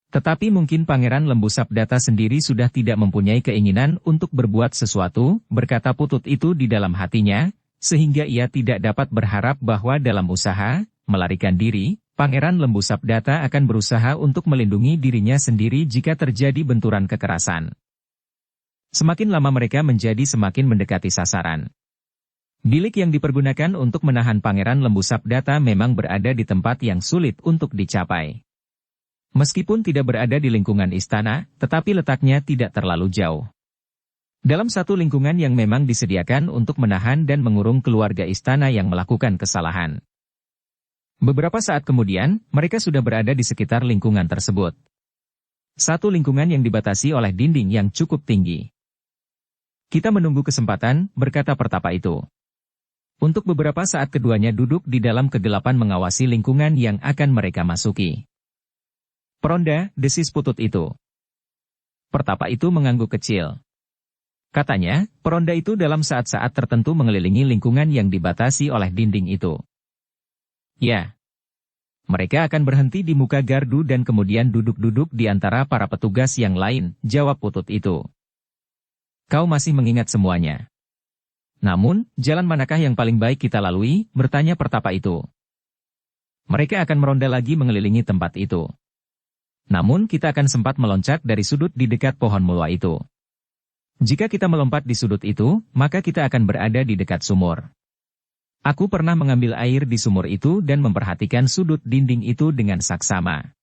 Tetapi mungkin Pangeran Lembu Sabdata sendiri sudah tidak mempunyai keinginan untuk berbuat sesuatu, berkata Putut itu di dalam hatinya, sehingga ia tidak dapat berharap bahwa dalam usaha melarikan diri, Pangeran Lembu Sabdata akan berusaha untuk melindungi dirinya sendiri jika terjadi benturan kekerasan. Semakin lama mereka menjadi semakin mendekati sasaran. Bilik yang dipergunakan untuk menahan Pangeran Lembu Sabdata memang berada di tempat yang sulit untuk dicapai. Meskipun tidak berada di lingkungan istana, tetapi letaknya tidak terlalu jauh. Dalam satu lingkungan yang memang disediakan untuk menahan dan mengurung keluarga istana yang melakukan kesalahan. Beberapa saat kemudian, mereka sudah berada di sekitar lingkungan tersebut. Satu lingkungan yang dibatasi oleh dinding yang cukup tinggi. Kita menunggu kesempatan, berkata pertapa itu. Untuk beberapa saat keduanya duduk di dalam kegelapan mengawasi lingkungan yang akan mereka masuki. Peronda, desis Putut itu. Pertapa itu mengangguk kecil. Katanya, peronda itu dalam saat-saat tertentu mengelilingi lingkungan yang dibatasi oleh dinding itu. Ya. Mereka akan berhenti di muka gardu dan kemudian duduk-duduk di antara para petugas yang lain, jawab Putut itu. Kau masih mengingat semuanya. Namun, jalan manakah yang paling baik kita lalui, bertanya Pertapa itu. Mereka akan meronda lagi mengelilingi tempat itu. Namun kita akan sempat meloncat dari sudut di dekat pohon mulwa itu. Jika kita melompat di sudut itu, maka kita akan berada di dekat sumur. Aku pernah mengambil air di sumur itu dan memperhatikan sudut dinding itu dengan saksama.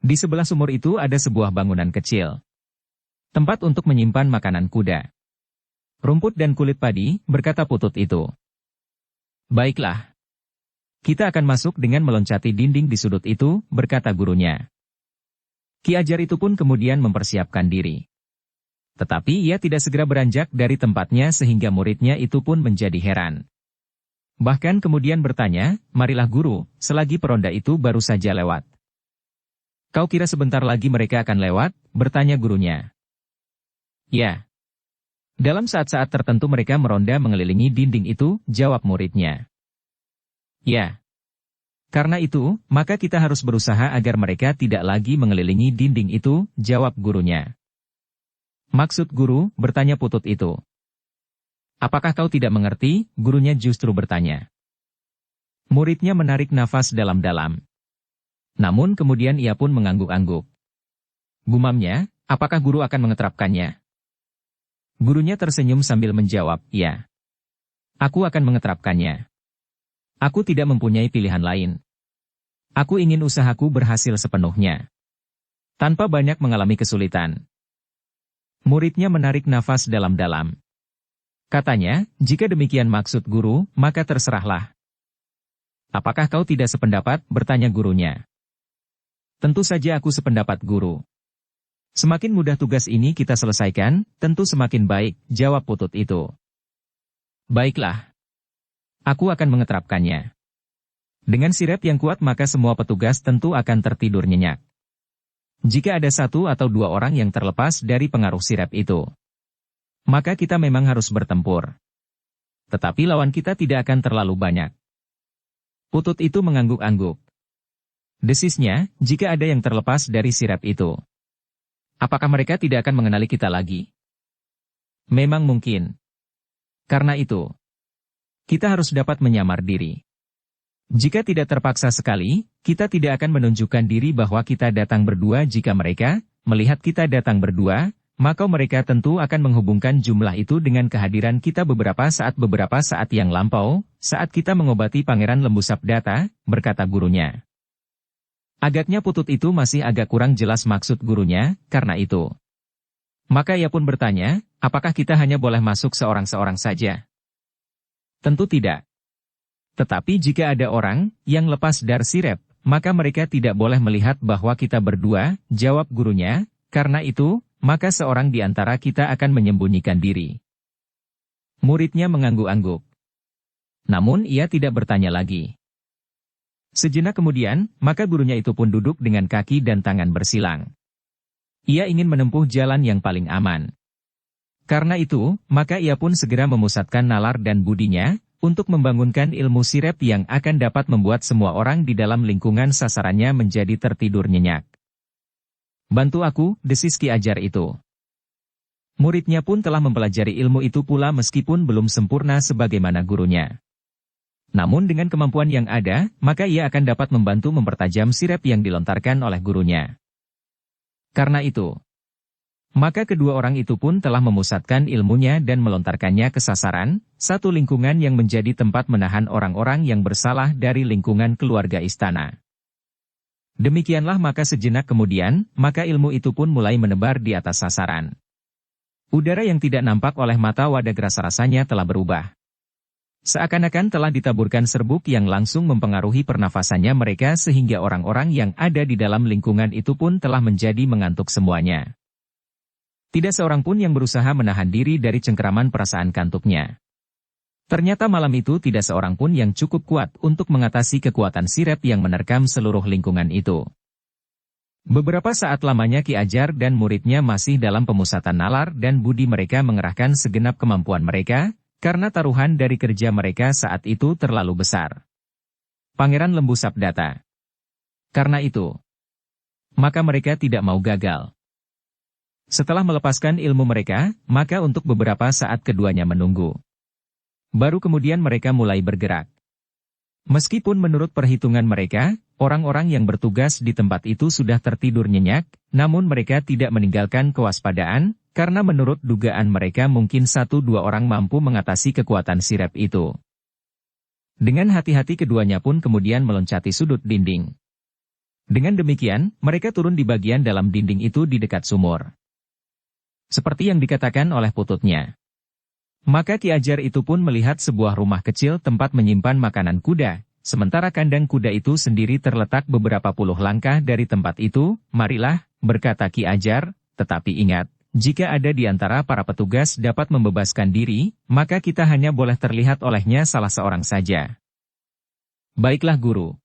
Di sebelah sumur itu ada sebuah bangunan kecil. Tempat untuk menyimpan makanan kuda. Rumput dan kulit padi, berkata Putut itu. Baiklah. Kita akan masuk dengan meloncati dinding di sudut itu, berkata gurunya. Ki Ajar itu pun kemudian mempersiapkan diri. Tetapi ia tidak segera beranjak dari tempatnya sehingga muridnya itu pun menjadi heran. Bahkan kemudian bertanya, marilah guru, selagi peronda itu baru saja lewat. Kau kira sebentar lagi mereka akan lewat? Bertanya gurunya. Ya. Dalam saat-saat tertentu mereka meronda mengelilingi dinding itu, jawab muridnya. Ya. Karena itu, maka kita harus berusaha agar mereka tidak lagi mengelilingi dinding itu, jawab gurunya. Maksud guru, bertanya Putut itu. Apakah kau tidak mengerti? Gurunya justru bertanya. Muridnya menarik nafas dalam-dalam. Namun kemudian ia pun mengangguk-angguk. Gumamnya, apakah guru akan mengeterapkannya? Gurunya tersenyum sambil menjawab, ya. Aku akan mengeterapkannya. Aku tidak mempunyai pilihan lain. Aku ingin usahaku berhasil sepenuhnya. Tanpa banyak mengalami kesulitan. Muridnya menarik nafas dalam-dalam. Katanya, jika demikian maksud guru, maka terserahlah. Apakah kau tidak sependapat? Bertanya gurunya. Tentu saja aku sependapat guru. Semakin mudah tugas ini kita selesaikan, tentu semakin baik, jawab Putut itu. Baiklah. Aku akan mengeterapkannya. Dengan sirep yang kuat maka semua petugas tentu akan tertidur nyenyak. Jika ada satu atau dua orang yang terlepas dari pengaruh sirep itu, maka kita memang harus bertempur. Tetapi lawan kita tidak akan terlalu banyak. Putut itu mengangguk-angguk. Desisnya, jika ada yang terlepas dari sirep itu, apakah mereka tidak akan mengenali kita lagi? Memang mungkin. Karena itu, kita harus dapat menyamar diri. Jika tidak terpaksa sekali, kita tidak akan menunjukkan diri bahwa kita datang berdua. Jika mereka melihat kita datang berdua, maka mereka tentu akan menghubungkan jumlah itu dengan kehadiran kita beberapa saat yang lampau, saat kita mengobati Pangeran Lembu Sabdata, berkata gurunya. Agaknya Putut itu masih agak kurang jelas maksud gurunya, karena itu. Maka ia pun bertanya, apakah kita hanya boleh masuk seorang-seorang saja? Tentu tidak. Tetapi jika ada orang yang lepas dari sirep, maka mereka tidak boleh melihat bahwa kita berdua, jawab gurunya, karena itu, maka seorang di antara kita akan menyembunyikan diri. Muridnya mengangguk-angguk. Namun ia tidak bertanya lagi. Sejenak kemudian, maka gurunya itu pun duduk dengan kaki dan tangan bersilang. Ia ingin menempuh jalan yang paling aman. Karena itu, maka ia pun segera memusatkan nalar dan budinya, untuk membangunkan ilmu sirep yang akan dapat membuat semua orang di dalam lingkungan sasarannya menjadi tertidur nyenyak. Bantu aku, desis Ki Ajar itu. Muridnya pun telah mempelajari ilmu itu pula meskipun belum sempurna sebagaimana gurunya. Namun dengan kemampuan yang ada, maka ia akan dapat membantu mempertajam sirep yang dilontarkan oleh gurunya. Karena itu, maka kedua orang itu pun telah memusatkan ilmunya dan melontarkannya ke sasaran, satu lingkungan yang menjadi tempat menahan orang-orang yang bersalah dari lingkungan keluarga istana. Demikianlah maka sejenak kemudian, maka ilmu itu pun mulai menebar di atas sasaran. Udara yang tidak nampak oleh mata wadah rasa-rasanya telah berubah. Seakan-akan telah ditaburkan serbuk yang langsung mempengaruhi pernafasannya mereka sehingga orang-orang yang ada di dalam lingkungan itu pun telah menjadi mengantuk semuanya. Tidak seorang pun yang berusaha menahan diri dari cengkeraman perasaan kantuknya. Ternyata malam itu tidak seorang pun yang cukup kuat untuk mengatasi kekuatan sirep yang menerkam seluruh lingkungan itu. Beberapa saat lamanya Ki Ajar dan muridnya masih dalam pemusatan nalar dan budi mereka mengerahkan segenap kemampuan mereka, karena taruhan dari kerja mereka saat itu terlalu besar. Pangeran Lembu Sabdata. Karena itu, maka mereka tidak mau gagal. Setelah melepaskan ilmu mereka, maka untuk beberapa saat keduanya menunggu. Baru kemudian mereka mulai bergerak. Meskipun menurut perhitungan mereka, orang-orang yang bertugas di tempat itu sudah tertidur nyenyak, namun mereka tidak meninggalkan kewaspadaan, karena menurut dugaan mereka mungkin 1-2 orang mampu mengatasi kekuatan sirep itu. Dengan hati-hati keduanya pun kemudian meloncati sudut dinding. Dengan demikian, mereka turun di bagian dalam dinding itu di dekat sumur. Seperti yang dikatakan oleh pututnya. Maka Ki Ajar itu pun melihat sebuah rumah kecil tempat menyimpan makanan kuda, sementara kandang kuda itu sendiri terletak beberapa puluh langkah dari tempat itu. Marilah, berkata Ki Ajar, tetapi ingat, jika ada di antara para petugas dapat membebaskan diri, maka kita hanya boleh terlihat olehnya salah seorang saja. Baiklah guru.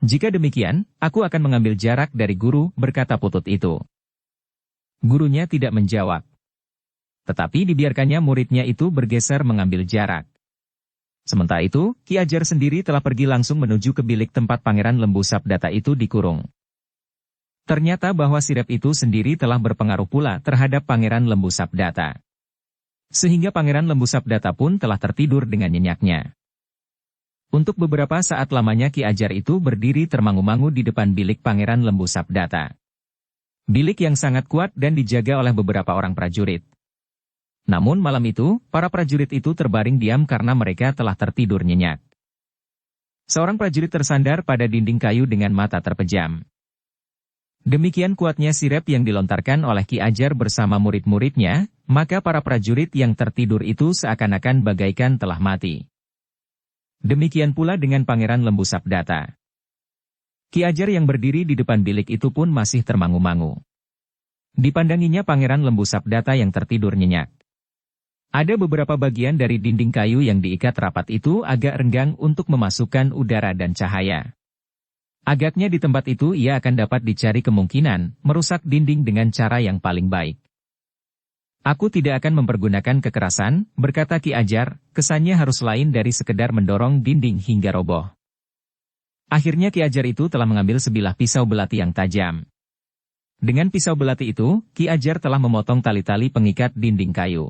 Jika demikian, aku akan mengambil jarak dari guru, berkata putut itu. Gurunya tidak menjawab. Tetapi dibiarkannya muridnya itu bergeser mengambil jarak. Sementara itu, Ki Ajar sendiri telah pergi langsung menuju ke bilik tempat Pangeran Lembu Sabdata itu dikurung. Ternyata bahwa sirep itu sendiri telah berpengaruh pula terhadap Pangeran Lembu Sabdata. Sehingga Pangeran Lembu Sabdata pun telah tertidur dengan nyenyaknya. Untuk beberapa saat lamanya Ki Ajar itu berdiri termangu-mangu di depan bilik Pangeran Lembu Sabdata. Bilik yang sangat kuat dan dijaga oleh beberapa orang prajurit. Namun malam itu, para prajurit itu terbaring diam karena mereka telah tertidur nyenyak. Seorang prajurit tersandar pada dinding kayu dengan mata terpejam. Demikian kuatnya sirep yang dilontarkan oleh Ki Ajar bersama murid-muridnya, maka para prajurit yang tertidur itu seakan-akan bagaikan telah mati. Demikian pula dengan Pangeran Lembu Sabdata. Ki Ajar yang berdiri di depan bilik itu pun masih termangu-mangu. Dipandanginya Pangeran Lembu Sabdata yang tertidur nyenyak. Ada beberapa bagian dari dinding kayu yang diikat rapat itu agak renggang untuk memasukkan udara dan cahaya. Agaknya di tempat itu ia akan dapat dicari kemungkinan merusak dinding dengan cara yang paling baik. Aku tidak akan mempergunakan kekerasan, berkata Ki Ajar, kesannya harus lain dari sekedar mendorong dinding hingga roboh. Akhirnya Ki Ajar itu telah mengambil sebilah pisau belati yang tajam. Dengan pisau belati itu, Ki Ajar telah memotong tali-tali pengikat dinding kayu.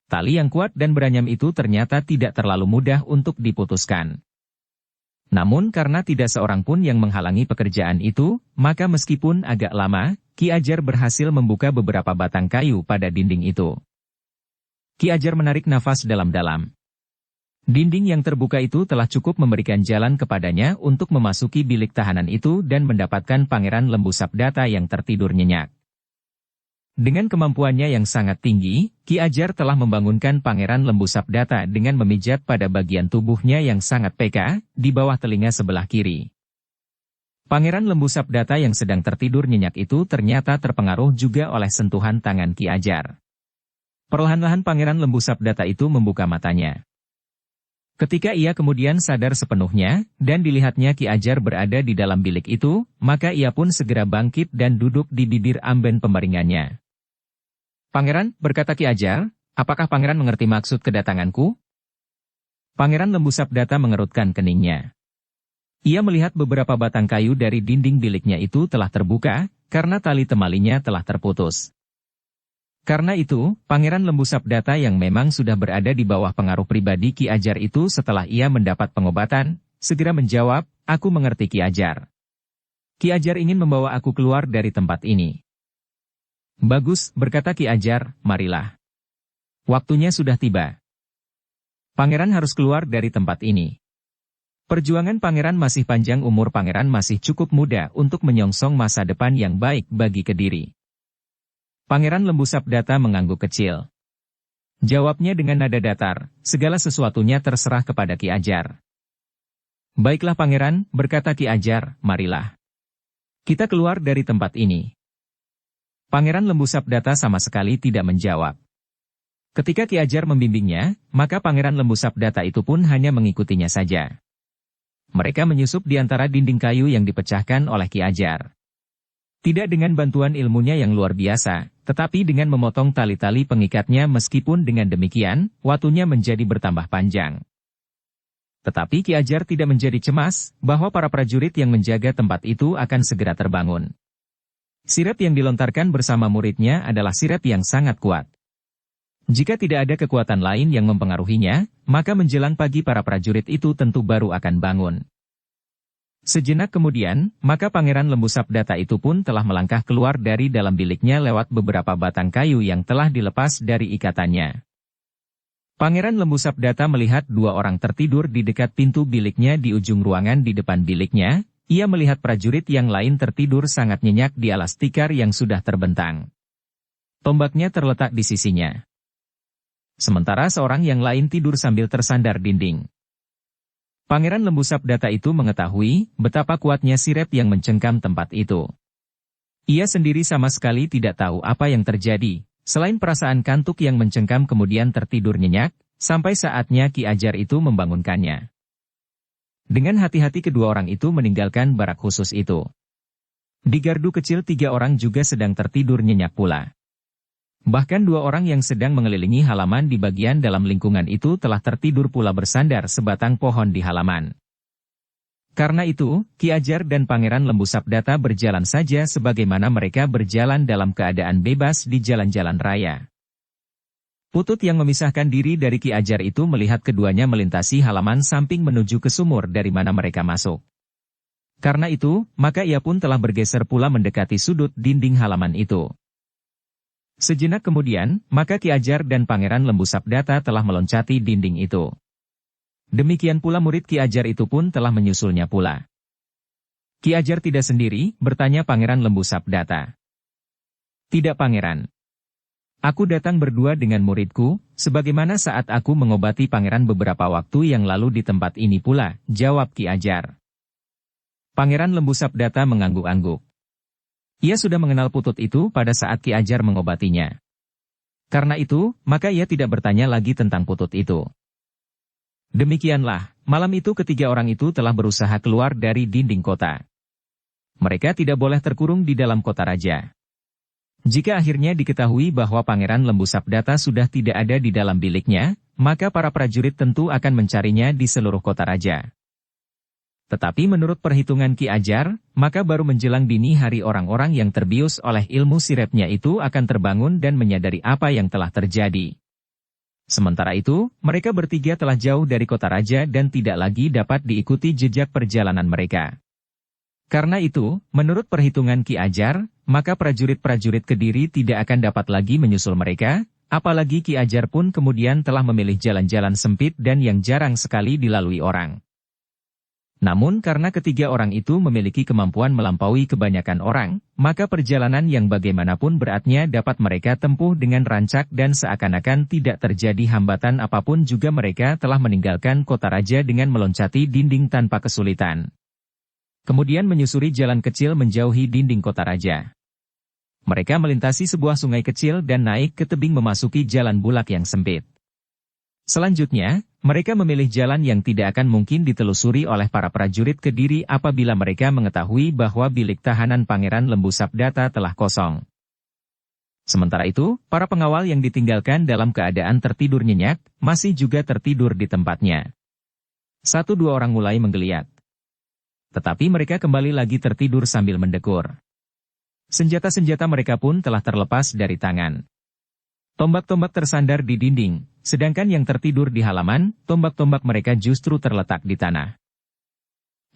Tali yang kuat dan beranyam itu ternyata tidak terlalu mudah untuk diputuskan. Namun karena tidak seorang pun yang menghalangi pekerjaan itu, maka meskipun agak lama, Ki Ajar berhasil membuka beberapa batang kayu pada dinding itu. Ki Ajar menarik nafas dalam-dalam. Dinding yang terbuka itu telah cukup memberikan jalan kepadanya untuk memasuki bilik tahanan itu dan mendapatkan Pangeran Lembu Sabdata yang tertidur nyenyak. Dengan kemampuannya yang sangat tinggi, Ki Ajar telah membangunkan Pangeran Lembu Sabdata dengan memijat pada bagian tubuhnya yang sangat peka, di bawah telinga sebelah kiri. Pangeran Lembu Sabdata yang sedang tertidur nyenyak itu ternyata terpengaruh juga oleh sentuhan tangan Ki Ajar. Perlahan-lahan Pangeran Lembu Sabdata itu membuka matanya. Ketika ia kemudian sadar sepenuhnya, dan dilihatnya Ki Ajar berada di dalam bilik itu, maka ia pun segera bangkit dan duduk di bibir amben pembaringannya. Pangeran, berkata Ki Ajar, apakah Pangeran mengerti maksud kedatanganku? Pangeran Lembu Sabdata mengerutkan keningnya. Ia melihat beberapa batang kayu dari dinding biliknya itu telah terbuka, karena tali temalinya telah terputus. Karena itu, Pangeran Lembu Sabdata yang memang sudah berada di bawah pengaruh pribadi Ki Ajar itu setelah ia mendapat pengobatan, segera menjawab, aku mengerti Ki Ajar. Ki Ajar ingin membawa aku keluar dari tempat ini. Bagus, berkata Ki Ajar, marilah. Waktunya sudah tiba. Pangeran harus keluar dari tempat ini. Perjuangan Pangeran masih panjang, umur Pangeran masih cukup muda untuk menyongsong masa depan yang baik bagi Kediri. Pangeran Lembu Sabdata mengangguk kecil. Jawabnya dengan nada datar, segala sesuatunya terserah kepada Ki Ajar. Baiklah Pangeran, berkata Ki Ajar, marilah. Kita keluar dari tempat ini. Pangeran Lembu Sabdata sama sekali tidak menjawab. Ketika Ki Ajar membimbingnya, maka Pangeran Lembu Sabdata itu pun hanya mengikutinya saja. Mereka menyusup di antara dinding kayu yang dipecahkan oleh Ki Ajar. Tidak dengan bantuan ilmunya yang luar biasa, tetapi dengan memotong tali-tali pengikatnya meskipun dengan demikian, waktunya menjadi bertambah panjang. Tetapi Ki Ajar tidak menjadi cemas, bahwa para prajurit yang menjaga tempat itu akan segera terbangun. Sirep yang dilontarkan bersama muridnya adalah sirep yang sangat kuat. Jika tidak ada kekuatan lain yang mempengaruhinya, maka menjelang pagi para prajurit itu tentu baru akan bangun. Sejenak kemudian, maka Pangeran Lembu Sabdata itu pun telah melangkah keluar dari dalam biliknya lewat beberapa batang kayu yang telah dilepas dari ikatannya. Pangeran Lembu Sabdata melihat dua orang tertidur di dekat pintu biliknya di ujung ruangan di depan biliknya. Ia melihat prajurit yang lain tertidur sangat nyenyak di alas tikar yang sudah terbentang. Tombaknya terletak di sisinya. Sementara seorang yang lain tidur sambil tersandar dinding. Pangeran Lembu Sabdata itu mengetahui betapa kuatnya sirep yang mencengkam tempat itu. Ia sendiri sama sekali tidak tahu apa yang terjadi, selain perasaan kantuk yang mencengkam kemudian tertidur nyenyak, sampai saatnya Ki Ajar itu membangunkannya. Dengan hati-hati kedua orang itu meninggalkan barak khusus itu. Di gardu kecil 3 orang juga sedang tertidur nyenyak pula. Bahkan 2 orang yang sedang mengelilingi halaman di bagian dalam lingkungan itu telah tertidur pula bersandar sebatang pohon di halaman. Karena itu, Ki Ajar dan Pangeran Lembu Sabdata berjalan saja sebagaimana mereka berjalan dalam keadaan bebas di jalan-jalan raya. Putut yang memisahkan diri dari Ki Ajar itu melihat keduanya melintasi halaman samping menuju ke sumur dari mana mereka masuk. Karena itu, maka ia pun telah bergeser pula mendekati sudut dinding halaman itu. Sejenak kemudian, maka Ki Ajar dan Pangeran Lembu Sabdata telah meloncati dinding itu. Demikian pula murid Ki Ajar itu pun telah menyusulnya pula. Ki Ajar tidak sendiri, bertanya Pangeran Lembu Sabdata. Tidak Pangeran. Aku datang berdua dengan muridku, sebagaimana saat aku mengobati Pangeran beberapa waktu yang lalu di tempat ini pula, jawab Ki Ajar. Pangeran Lembu Sabdata mengangguk-angguk. Ia sudah mengenal Putut itu pada saat Ki Ajar mengobatinya. Karena itu, maka ia tidak bertanya lagi tentang Putut itu. Demikianlah, malam itu ketiga orang itu telah berusaha keluar dari dinding kota. Mereka tidak boleh terkurung di dalam kota raja. Jika akhirnya diketahui bahwa Pangeran Lembu Sabdata sudah tidak ada di dalam biliknya, maka para prajurit tentu akan mencarinya di seluruh kota raja. Tetapi menurut perhitungan Ki Ajar, maka baru menjelang dini hari orang-orang yang terbius oleh ilmu sirepnya itu akan terbangun dan menyadari apa yang telah terjadi. Sementara itu, mereka bertiga telah jauh dari kota raja dan tidak lagi dapat diikuti jejak perjalanan mereka. Karena itu, menurut perhitungan Ki Ajar, maka prajurit-prajurit Kediri tidak akan dapat lagi menyusul mereka, apalagi Ki Ajar pun kemudian telah memilih jalan-jalan sempit dan yang jarang sekali dilalui orang. Namun karena ketiga orang itu memiliki kemampuan melampaui kebanyakan orang, maka perjalanan yang bagaimanapun beratnya dapat mereka tempuh dengan rancak dan seakan-akan tidak terjadi hambatan apapun juga mereka telah meninggalkan kota raja dengan meloncati dinding tanpa kesulitan. Kemudian menyusuri jalan kecil menjauhi dinding kota raja. Mereka melintasi sebuah sungai kecil dan naik ke tebing memasuki jalan bulak yang sempit. Selanjutnya, mereka memilih jalan yang tidak akan mungkin ditelusuri oleh para prajurit Kediri apabila mereka mengetahui bahwa bilik tahanan Pangeran Lembu Sabdata telah kosong. Sementara itu, para pengawal yang ditinggalkan dalam keadaan tertidur nyenyak, masih juga tertidur di tempatnya. 1-2 orang mulai menggeliat. Tetapi mereka kembali lagi tertidur sambil mendekur. Senjata-senjata mereka pun telah terlepas dari tangan. Tombak-tombak tersandar di dinding, sedangkan yang tertidur di halaman, tombak-tombak mereka justru terletak di tanah.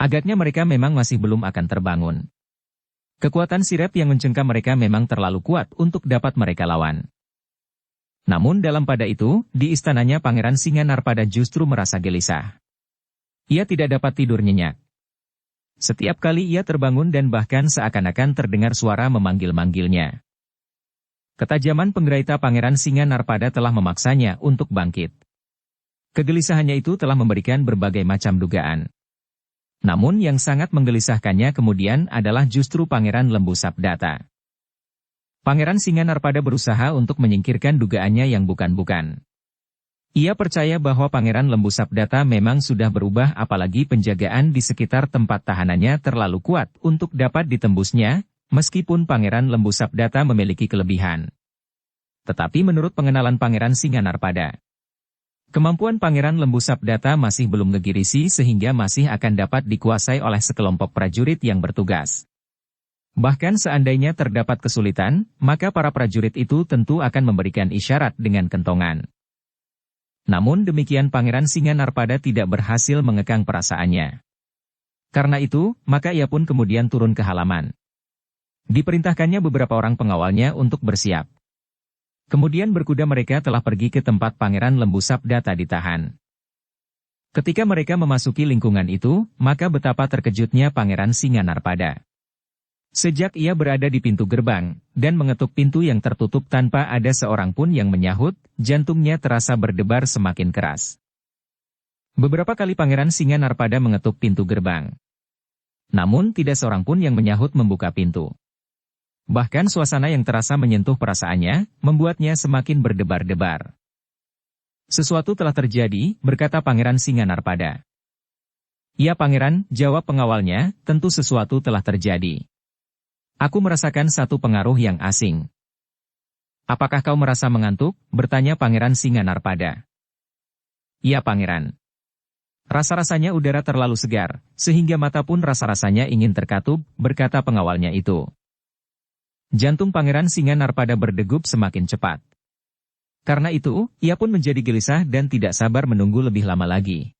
Agaknya mereka memang masih belum akan terbangun. Kekuatan sirep yang mencengkam mereka memang terlalu kuat untuk dapat mereka lawan. Namun dalam pada itu, di istananya Pangeran Singanarpada justru merasa gelisah. Ia tidak dapat tidur nyenyak. Setiap kali ia terbangun dan bahkan seakan-akan terdengar suara memanggil-manggilnya. Ketajaman penggeraita Pangeran Singanarpada telah memaksanya untuk bangkit. Kegelisahannya itu telah memberikan berbagai macam dugaan. Namun yang sangat menggelisahkannya kemudian adalah justru Pangeran Lembu Sabdata. Pangeran Singanarpada berusaha untuk menyingkirkan dugaannya yang bukan-bukan. Ia percaya bahwa Pangeran Lembu Sabdata memang sudah berubah apalagi penjagaan di sekitar tempat tahanannya terlalu kuat untuk dapat ditembusnya. Meskipun Pangeran Lembu Sabdata memiliki kelebihan. Tetapi menurut pengenalan Pangeran Singanarpada, kemampuan Pangeran Lembu Sabdata masih belum ngegirisi sehingga masih akan dapat dikuasai oleh sekelompok prajurit yang bertugas. Bahkan seandainya terdapat kesulitan, maka para prajurit itu tentu akan memberikan isyarat dengan kentongan. Namun demikian Pangeran Singanarpada tidak berhasil mengekang perasaannya. Karena itu, maka ia pun kemudian turun ke halaman. Diperintahkannya beberapa orang pengawalnya untuk bersiap. Kemudian berkuda mereka telah pergi ke tempat Pangeran Lembu Sabdata ditahan. Ketika mereka memasuki lingkungan itu, maka betapa terkejutnya Pangeran Singanarpada. Sejak ia berada di pintu gerbang, dan mengetuk pintu yang tertutup tanpa ada seorang pun yang menyahut, jantungnya terasa berdebar semakin keras. Beberapa kali Pangeran Singanarpada mengetuk pintu gerbang. Namun tidak seorang pun yang menyahut membuka pintu. Bahkan suasana yang terasa menyentuh perasaannya, membuatnya semakin berdebar-debar. Sesuatu telah terjadi, berkata Pangeran Singanarpada. Ya Pangeran, jawab pengawalnya, tentu sesuatu telah terjadi. Aku merasakan satu pengaruh yang asing. Apakah kau merasa mengantuk? Bertanya Pangeran Singanarpada. Ya Pangeran. Rasa-rasanya udara terlalu segar, sehingga mata pun rasa-rasanya ingin terkatup, berkata pengawalnya itu. Jantung Pangeran Singanarpada berdegup semakin cepat. Karena itu, ia pun menjadi gelisah dan tidak sabar menunggu lebih lama lagi.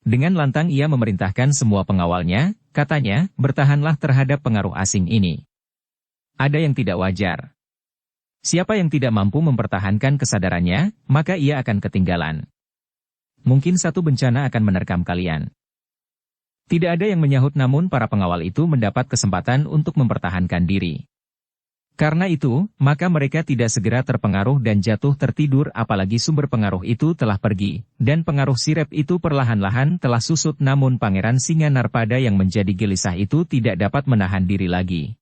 Dengan lantang ia memerintahkan semua pengawalnya, katanya, bertahanlah terhadap pengaruh asing ini. Ada yang tidak wajar. Siapa yang tidak mampu mempertahankan kesadarannya, maka ia akan ketinggalan. Mungkin satu bencana akan menerkam kalian. Tidak ada yang menyahut namun para pengawal itu mendapat kesempatan untuk mempertahankan diri. Karena itu, maka mereka tidak segera terpengaruh dan jatuh tertidur apalagi sumber pengaruh itu telah pergi, dan pengaruh sirep itu perlahan-lahan telah susut namun Pangeran Singanarpada yang menjadi gelisah itu tidak dapat menahan diri lagi.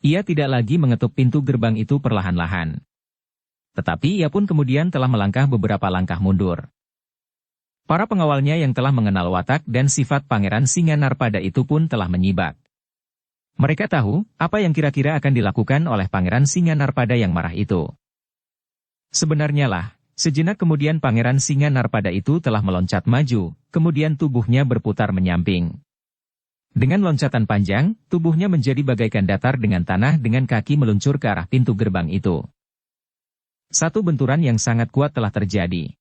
Ia tidak lagi mengetuk pintu gerbang itu perlahan-lahan. Tetapi ia pun kemudian telah melangkah beberapa langkah mundur. Para pengawalnya yang telah mengenal watak dan sifat Pangeran Singanarpada itu pun telah menyibak. Mereka tahu, apa yang kira-kira akan dilakukan oleh Pangeran Singanarpada yang marah itu. Sebenarnya lah, sejenak kemudian Pangeran Singanarpada itu telah meloncat maju, kemudian tubuhnya berputar menyamping. Dengan loncatan panjang, tubuhnya menjadi bagaikan datar dengan tanah dengan kaki meluncur ke arah pintu gerbang itu. Satu benturan yang sangat kuat telah terjadi.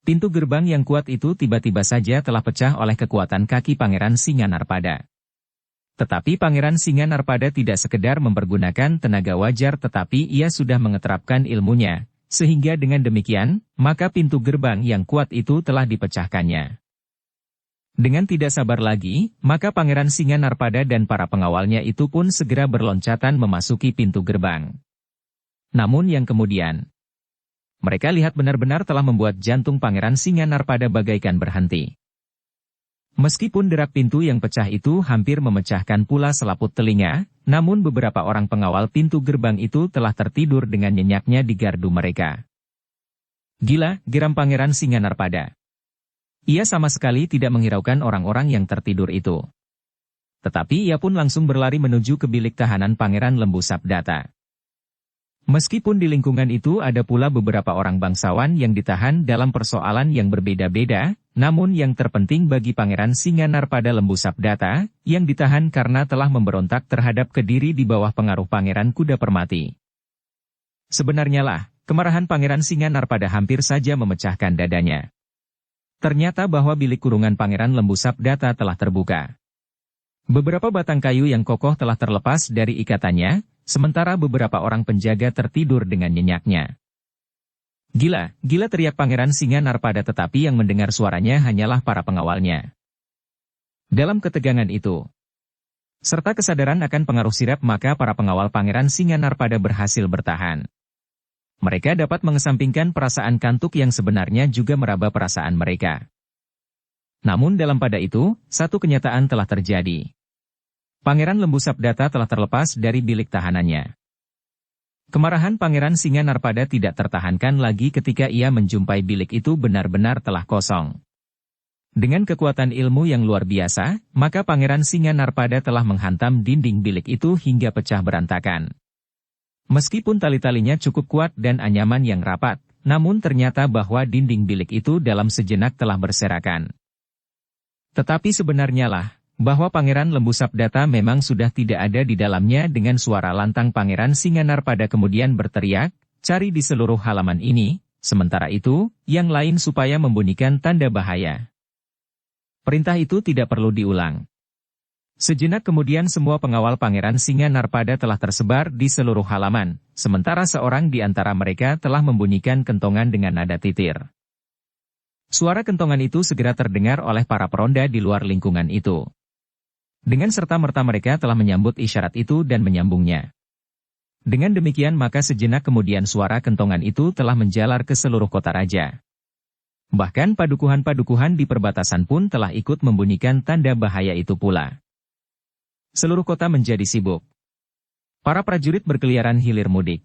Pintu gerbang yang kuat itu tiba-tiba saja telah pecah oleh kekuatan kaki Pangeran Singanarpada. Tetapi Pangeran Singanarpada tidak sekedar mempergunakan tenaga wajar tetapi ia sudah mengeterapkan ilmunya, sehingga dengan demikian, maka pintu gerbang yang kuat itu telah dipecahkannya. Dengan tidak sabar lagi, maka Pangeran Singanarpada dan para pengawalnya itu pun segera berloncatan memasuki pintu gerbang. Namun yang kemudian, mereka lihat benar-benar telah membuat jantung Pangeran Singanarpada bagaikan berhenti. Meskipun derak pintu yang pecah itu hampir memecahkan pula selaput telinga, namun beberapa orang pengawal pintu gerbang itu telah tertidur dengan nyenyaknya di gardu mereka. Gila, geram Pangeran Singanarpada. Ia sama sekali tidak menghiraukan orang-orang yang tertidur itu. Tetapi ia pun langsung berlari menuju ke bilik tahanan Pangeran Lembu Sabdata. Meskipun di lingkungan itu ada pula beberapa orang bangsawan yang ditahan dalam persoalan yang berbeda-beda, namun yang terpenting bagi Pangeran Singanarpada Lembu Sabdata, yang ditahan karena telah memberontak terhadap Kediri di bawah pengaruh Pangeran Kuda Permati. Sebenarnya lah, kemarahan Pangeran Singanarpada hampir saja memecahkan dadanya. Ternyata bahwa bilik kurungan Pangeran Lembu Sabdata telah terbuka. Beberapa batang kayu yang kokoh telah terlepas dari ikatannya, sementara beberapa orang penjaga tertidur dengan nyenyaknya. Gila, gila teriak Pangeran Singanarpada tetapi yang mendengar suaranya hanyalah para pengawalnya. Dalam ketegangan itu, serta kesadaran akan pengaruh sirap maka para pengawal Pangeran Singanarpada berhasil bertahan. Mereka dapat mengesampingkan perasaan kantuk yang sebenarnya juga meraba perasaan mereka. Namun dalam pada itu, satu kenyataan telah terjadi. Pangeran Lembu Sabdata telah terlepas dari bilik tahanannya. Kemarahan Pangeran Singanarpada tidak tertahankan lagi ketika ia menjumpai bilik itu benar-benar telah kosong. Dengan kekuatan ilmu yang luar biasa, maka Pangeran Singanarpada telah menghantam dinding bilik itu hingga pecah berantakan. Meskipun tali-talinya cukup kuat dan anyaman yang rapat, namun ternyata bahwa dinding bilik itu dalam sejenak telah berserakan. Tetapi sebenarnya lah, bahwa Pangeran Lembu Sabdata memang sudah tidak ada di dalamnya. Dengan suara lantang Pangeran Singanarpada kemudian berteriak, "Cari di seluruh halaman ini," sementara itu, yang lain supaya membunyikan tanda bahaya. Perintah itu tidak perlu diulang. Sejenak kemudian semua pengawal Pangeran Singanarpada telah tersebar di seluruh halaman, sementara seorang di antara mereka telah membunyikan kentongan dengan nada titir. Suara kentongan itu segera terdengar oleh para peronda di luar lingkungan itu. Dengan serta-merta mereka telah menyambut isyarat itu dan menyambungnya. Dengan demikian maka sejenak kemudian suara kentongan itu telah menjalar ke seluruh kota raja. Bahkan padukuhan-padukuhan di perbatasan pun telah ikut membunyikan tanda bahaya itu pula. Seluruh kota menjadi sibuk. Para prajurit berkeliaran hilir mudik.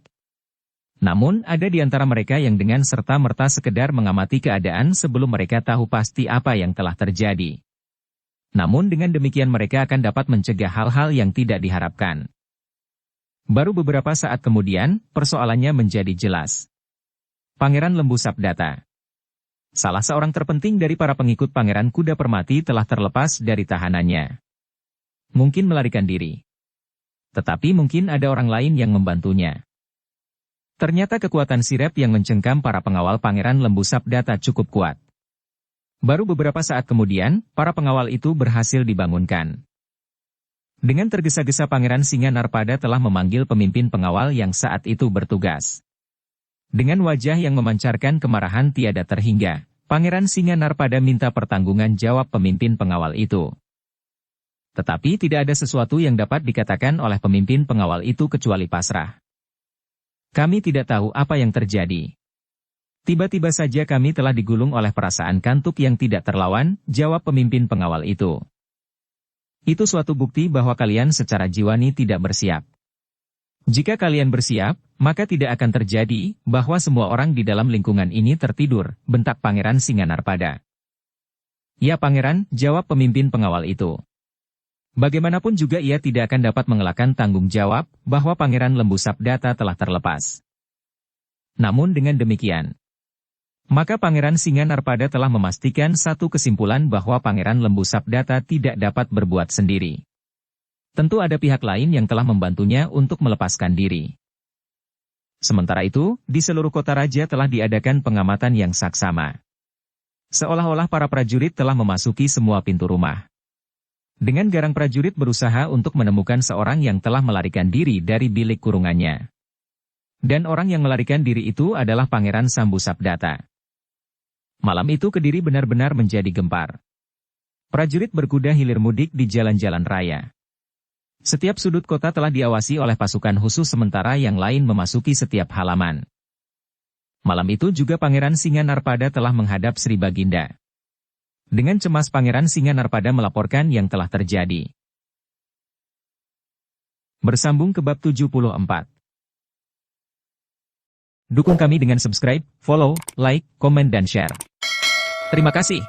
Namun ada di antara mereka yang dengan serta-merta sekedar mengamati keadaan sebelum mereka tahu pasti apa yang telah terjadi. Namun dengan demikian mereka akan dapat mencegah hal-hal yang tidak diharapkan. Baru beberapa saat kemudian, persoalannya menjadi jelas. Pangeran Lembu Sabdata, salah seorang terpenting dari para pengikut Pangeran Kuda Permati, telah terlepas dari tahanannya. Mungkin melarikan diri. Tetapi mungkin ada orang lain yang membantunya. Ternyata kekuatan sirep yang mencengkam para pengawal Pangeran Lembu Sabdata cukup kuat. Baru beberapa saat kemudian, para pengawal itu berhasil dibangunkan. Dengan tergesa-gesa Pangeran Singanarpada telah memanggil pemimpin pengawal yang saat itu bertugas. Dengan wajah yang memancarkan kemarahan tiada terhingga, Pangeran Singanarpada minta pertanggungan jawab pemimpin pengawal itu. Tetapi tidak ada sesuatu yang dapat dikatakan oleh pemimpin pengawal itu kecuali pasrah. "Kami tidak tahu apa yang terjadi. Tiba-tiba saja kami telah digulung oleh perasaan kantuk yang tidak terlawan," jawab pemimpin pengawal itu. "Itu suatu bukti bahwa kalian secara jiwani tidak bersiap. Jika kalian bersiap, maka tidak akan terjadi bahwa semua orang di dalam lingkungan ini tertidur," bentak Pangeran Singanarpada. "Ya Pangeran," jawab pemimpin pengawal itu. Bagaimanapun juga ia tidak akan dapat mengelakkan tanggung jawab bahwa Pangeran Lembu Sabdata telah terlepas. Namun dengan demikian, maka Pangeran Singanarpada telah memastikan satu kesimpulan bahwa Pangeran Lembu Sabdata tidak dapat berbuat sendiri. Tentu ada pihak lain yang telah membantunya untuk melepaskan diri. Sementara itu, di seluruh kota raja telah diadakan pengamatan yang saksama. Seolah-olah para prajurit telah memasuki semua pintu rumah. Dengan garang prajurit berusaha untuk menemukan seorang yang telah melarikan diri dari bilik kurungannya. Dan orang yang melarikan diri itu adalah Pangeran Sambu Sabdata. Malam itu Kediri benar-benar menjadi gempar. Prajurit berkuda hilir mudik di jalan-jalan raya. Setiap sudut kota telah diawasi oleh pasukan khusus sementara yang lain memasuki setiap halaman. Malam itu juga Pangeran Singanarpada telah menghadap Sri Baginda. Dengan cemas Pangeran Singanarpada melaporkan yang telah terjadi. Bersambung ke bab 74. Dukung kami dengan subscribe, follow, like, komen dan share. Terima kasih.